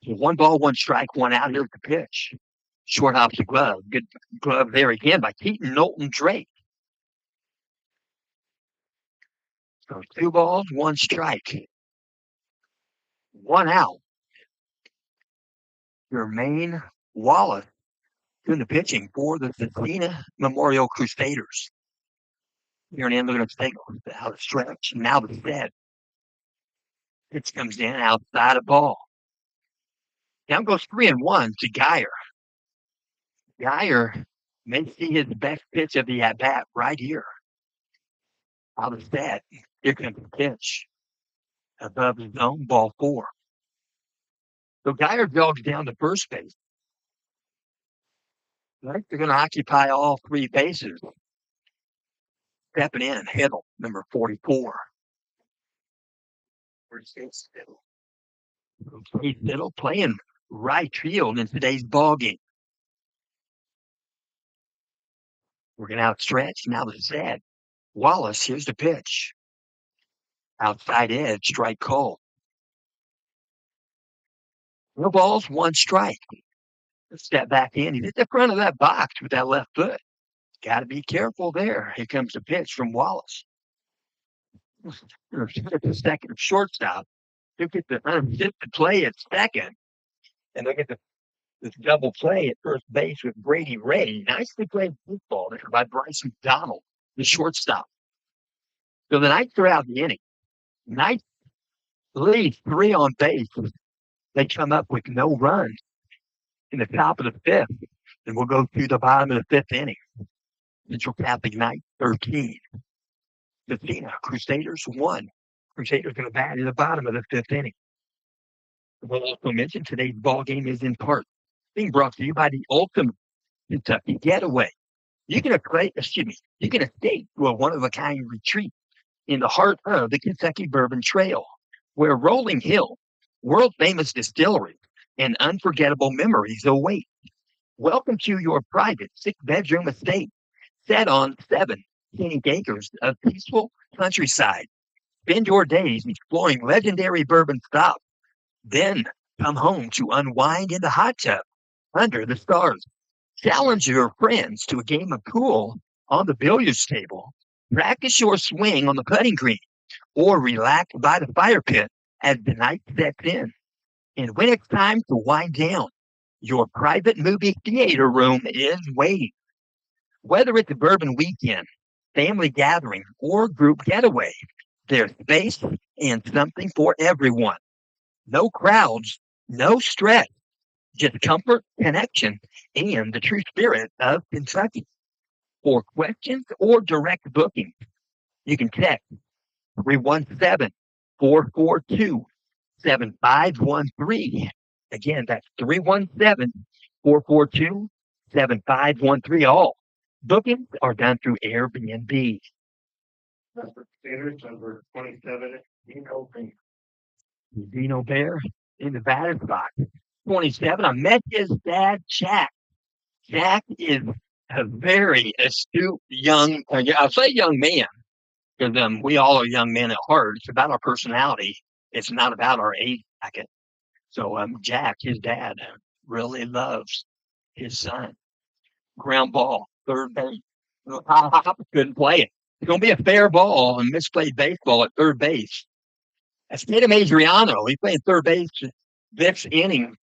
So 1 ball, 1 strike, 1 out. Here's the pitch. Short hops the glove. Good glove there again by Keaton Knowlton Drake. So 2 balls, 1 strike. 1 out. Jermaine Wallace doing the pitching for the Scencina Memorial Crusaders. Here and in, looking at the signal, out of stretch. Now the set. Pitch comes in outside of ball. Now goes 3-1 to Geyer. Geyer may see his best pitch of the at bat right here. Out of set. Here comes the pitch. Above the zone, ball 4. So Geyer jogs down to first base. Right? They're going to occupy all 3 bases. Stepping in, Hiddle, number 44. Where's Hiddle? Hiddle playing right field in today's ball game. Working out stretch. Now the set. Wallace, here's the pitch. Outside edge, strike call. No balls, 1 strike. Step back in. He's at the front of that box with that left foot. Got to be careful there. Here comes the pitch from Wallace. At the second shortstop. He'll get the unassisted play at second. And they'll get this double play at first base with Brady Ray. Nicely played football there by Bryce McDonald, the shortstop. So the Knights are out the inning. Knights lead 3 on base. They come up with no runs in the top of the 5th. And we'll go through the bottom of the 5th inning. Central Catholic Knights 13. Scencina, Crusaders 1. Crusaders going to bat in the bottom of the 5th inning. We'll also mention today's ball game is in part being brought to you by the Ultimate Kentucky Getaway. You can escape to a one-of-a-kind retreat in the heart of the Kentucky Bourbon Trail, where rolling hill, world-famous distilleries, and unforgettable memories await. Welcome to your private 6-bedroom estate set on 7 scenic acres of peaceful countryside. Spend your days exploring legendary bourbon stops, then come home to unwind in the hot tub under the stars. Challenge your friends to a game of pool on the billiards table. Practice your swing on the putting green, or relax by the fire pit as the night sets in. And when it's time to wind down, your private movie theater room is waiting. Whether it's a bourbon weekend, family gathering, or group getaway, there's space and something for everyone. No crowds, no stress, just comfort, connection, and the true spirit of Kentucky. For questions or direct booking, you can text 317-442-7513. Again, that's 317-442-7513. All bookings are done through Airbnb. Crusaders number 27. Dino Bear in the batter's box. 27. I met his dad, Jack. Jack is a very astute young, I'll say young man, because we all are young men at heart. It's about our personality. It's not about our age bracket. So Jack, his dad, really loves his son. Ground ball, third base. Couldn't play it. It's going to be a fair ball and misplayed baseball at third base. That's Tatum Adriano. He played third base this inning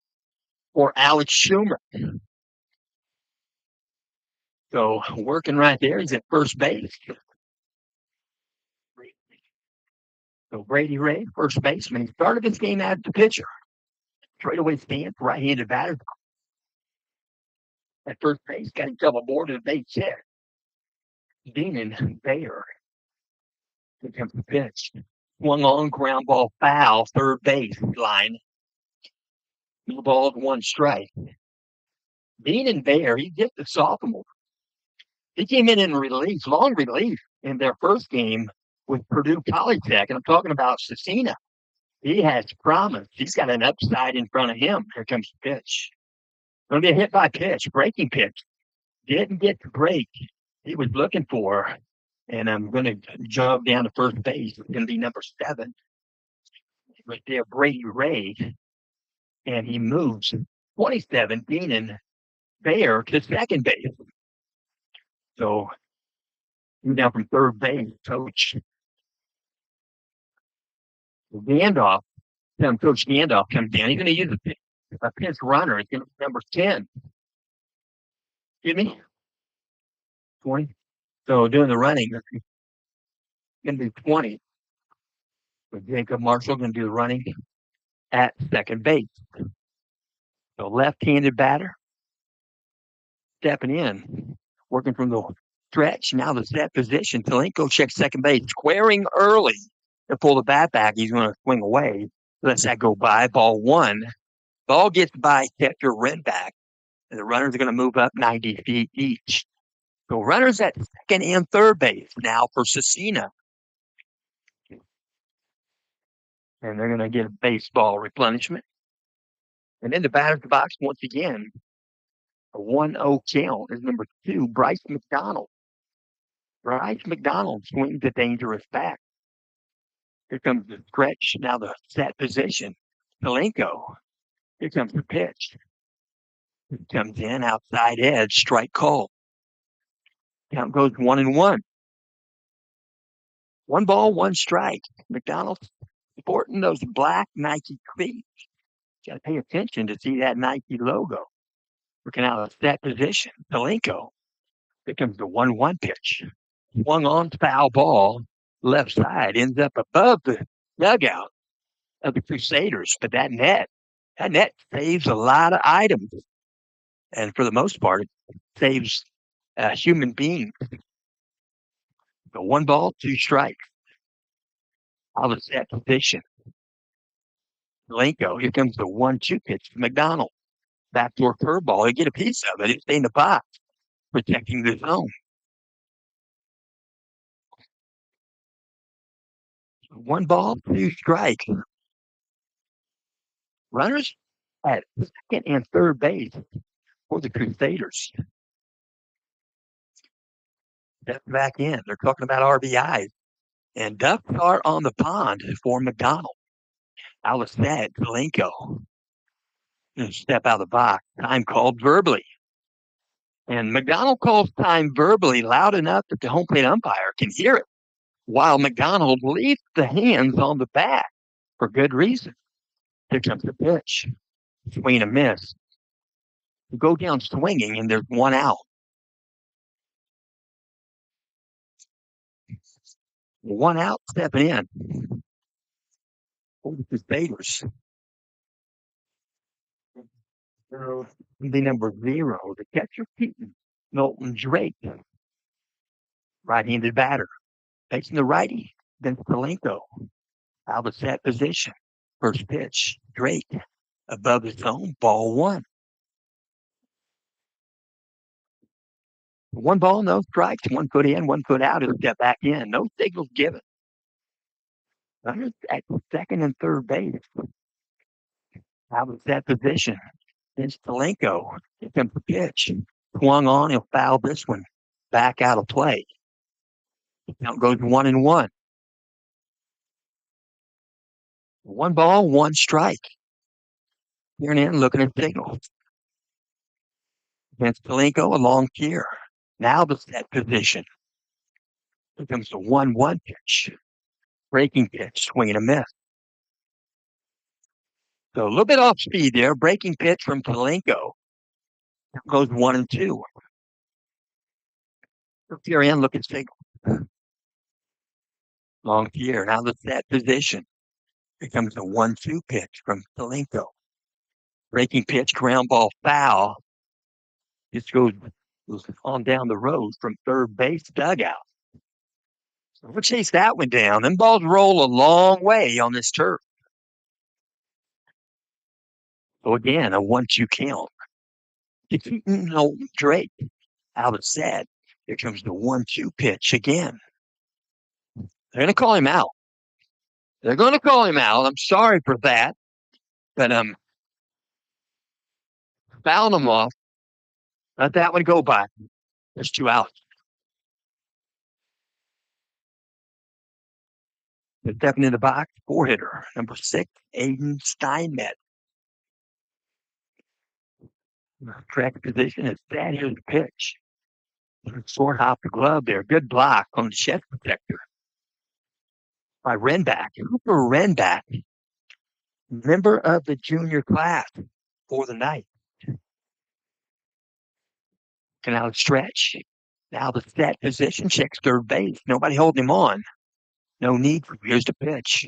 for Alex Schumer. So working right there. He's at first base. So Brady Ray, first baseman. He started this game as the pitcher. Straightaway stance, right-handed batter. At first base, got himself aboard a base hit. Deanon Bayer. Here comes the pitch. Swung on, ground ball foul, third base line. No balls, 1 strike. Deanon Bayer, he's just a sophomore. He came in relief, long relief in their first game with Purdue College Tech. And I'm talking about Scencina. He has promise. He's got an upside in front of him. Here comes the pitch. Going to be a hit by pitch, breaking pitch. Didn't get the break he was looking for. And I'm going to jog down to first base. It's going to be number 7. Right there, Brady Ray. And he moves 27, Deanon Bayer to second base. So down from third base, Coach Gandalf. Coach Gandalf comes down. He's going to use a pinch runner. It's going to be number 10. Excuse me? 20. So doing the running. going to do 20. So Jacob Marshall going to do the running at second base. So left-handed batter stepping in, working from the stretch. Now the set position. Talenko checks second base, squaring early to pull the bat back. He's going to swing away. Lets that go by. Ball one. Ball gets by catcher Renback, and the runners are going to move up 90 feet each. So runners at second and third base now for Scencina. And they're going to get a baseball replenishment. And then the batter's box once again. A 1-0 count is number 2, Bryce McDonald. Bryce McDonald swings a dangerous back. Here comes the stretch. Now the set position. Talenko. Here comes the pitch. It comes in outside edge, strike call. Count goes 1-1. 1 ball, 1 strike. McDonald's sporting those black Nike cleats. Got to pay attention to see that Nike logo. Working out a set position. Talenko. Here comes the 1-1 pitch. Swung on, foul ball, left side, ends up above the dugout of the Crusaders. But that net saves a lot of items. And for the most part, it saves human beings. So 1 ball, 2 strikes. Out of set position. Talenko, here comes the 1-2 pitch to McDonald. Backdoor curveball. He get a piece of it. It stay in the box, protecting the zone. 1 ball, 2 strikes. Runners at second and third base for the Crusaders. Step back in. They're talking about RBIs. And ducks are on the pond for McDonald. Out of set, Talenko. Step out of the box. Time called verbally. And McDonald calls time verbally loud enough that the home plate umpire can hear it, while McDonald leaves the hands on the bat for good reason. Here comes the pitch. Swing and a miss. You go down swinging, and there's 1 out. 1 out, stepping in. For the Crusaders. The number 0, the catcher Keaton, Milton Drake. Right-handed batter. Facing the righty, then Talenko. Out of set position. First pitch, Drake. Above the zone, ball 1. 1 ball, no strikes. 1 foot in, 1 foot out. He'll step back in. No signals given. Runners at second and third base. Out of that position. Then Talenko. Here comes the pitch. Swung on. He'll foul this one. Back out of play. Count goes 1-1. 1 ball, 1 strike. Here and in, looking at signals. Against Talenko, a long tier. Now the set position. Here comes the 1-1 pitch. Breaking pitch, swing and a miss. So a little bit off speed there. Breaking pitch from Talenko. Goes 1-2. Here and look at signal. Long tier. Now the set position. Here comes the 1-2 pitch from Talenko. Breaking pitch, ground ball, foul. Just goes on down the road from third base dugout. So we'll chase that one down. Them balls roll a long way on this turf. So again, a 1-2 count. Keaton Drake out of set. Here comes the 1-2 pitch again. They're going to call him out. They're going to call him out. I'm sorry for that. But fouling him off. Let that one go by. There's 2 outs. They're stepping in the box, 4-hitter, number 6, Aiden Steinmetz. Track position is that. Here's the pitch. Short hop the glove there. Good block on the chest protector by Renback. Cooper Renback, member of the junior class for the night. Can now stretch. Now the set position, checks third base. Nobody holding him on. No need for here's the pitch.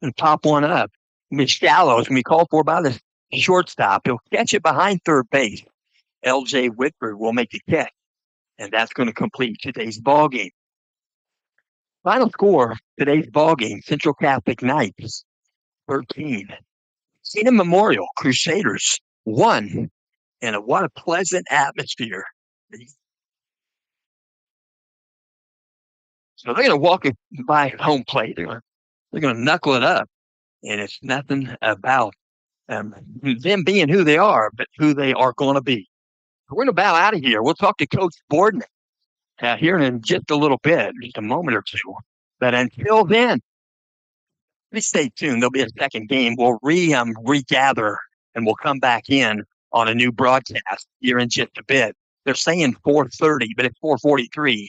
And pop one up. It's shallow. It's going to be called for by the shortstop. He'll catch it behind third base. L.J. Whitford will make the catch, and that's going to complete today's ball game. Final score today's ball game: Central Catholic Knights 13, Scencina Memorial Crusaders 1, and what a pleasant atmosphere. So they're going to walk it by home plate. They're going to knuckle it up, and it's nothing about them being who they are, but who they are going to be. We're going to bow out of here. We'll talk to Coach Borden here in just a little bit, just a moment or two. But until then, please stay tuned. There'll be a second game. We'll regather and we'll come back in on a new broadcast here in just a bit. They're saying 4:30, but it's 4:43.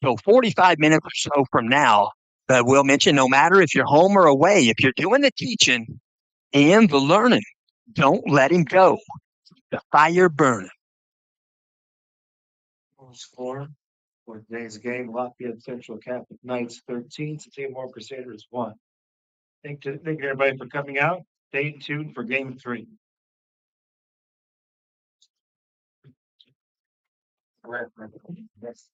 So 45 minutes or so from now. But we'll mention no matter if you're home or away, if you're doing the teaching and the learning, don't let him go. The fire burning. Score for today's game: Lafayette Central Catholic Knights 13, Seymour Crusaders 1. Thank you everybody for coming out. Stay tuned for game 3. Yes.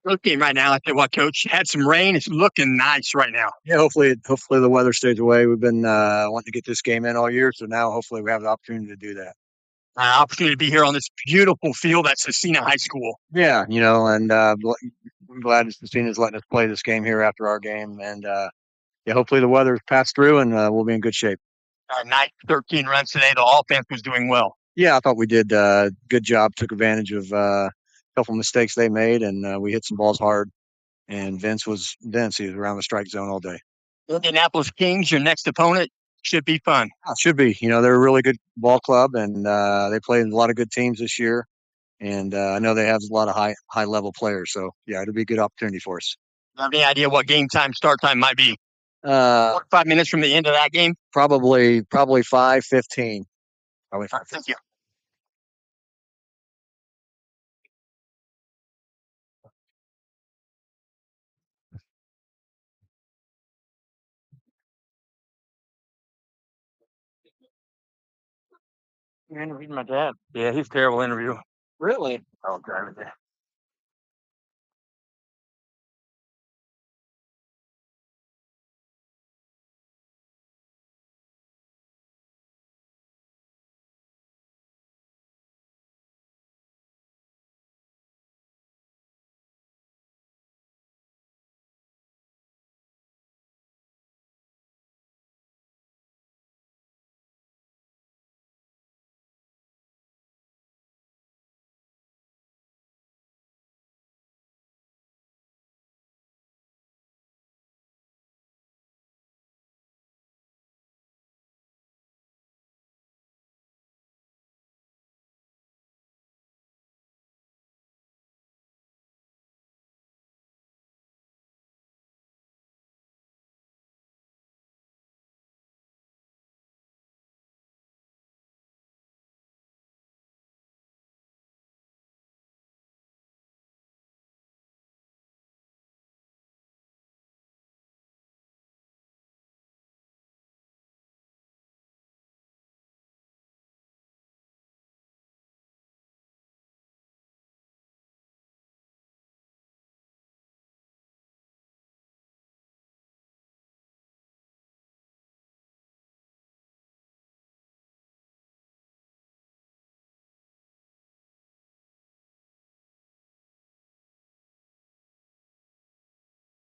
Looking right now, I tell you what, Coach, had some rain. It's looking nice right now. Yeah, hopefully the weather stays away. We've been wanting to get this game in all year, so now hopefully we have the opportunity to do that. Opportunity to be here on this beautiful field at Scencina High School. Yeah, and I'm glad Scencina's letting us play this game here after our game, and yeah, hopefully the weather's passed through and we'll be in good shape. Night 13 runs today. The offense was doing well. Yeah, I thought we did a good job. Took advantage of a couple mistakes they made, and we hit some balls hard. And Vince. He was around the strike zone all day. Indianapolis Kings, your next opponent, should be fun. It should be. They're a really good ball club, and they played a lot of good teams this year. And I know they have a lot of high level players. So yeah, it'll be a good opportunity for us. Do you have any idea what game time, start time might be? 5 minutes from the end of that game? Probably 5:15. Probably 5. Thank you. You're interviewing my dad. Yeah, he's a terrible interview. Really? I'll drive it there.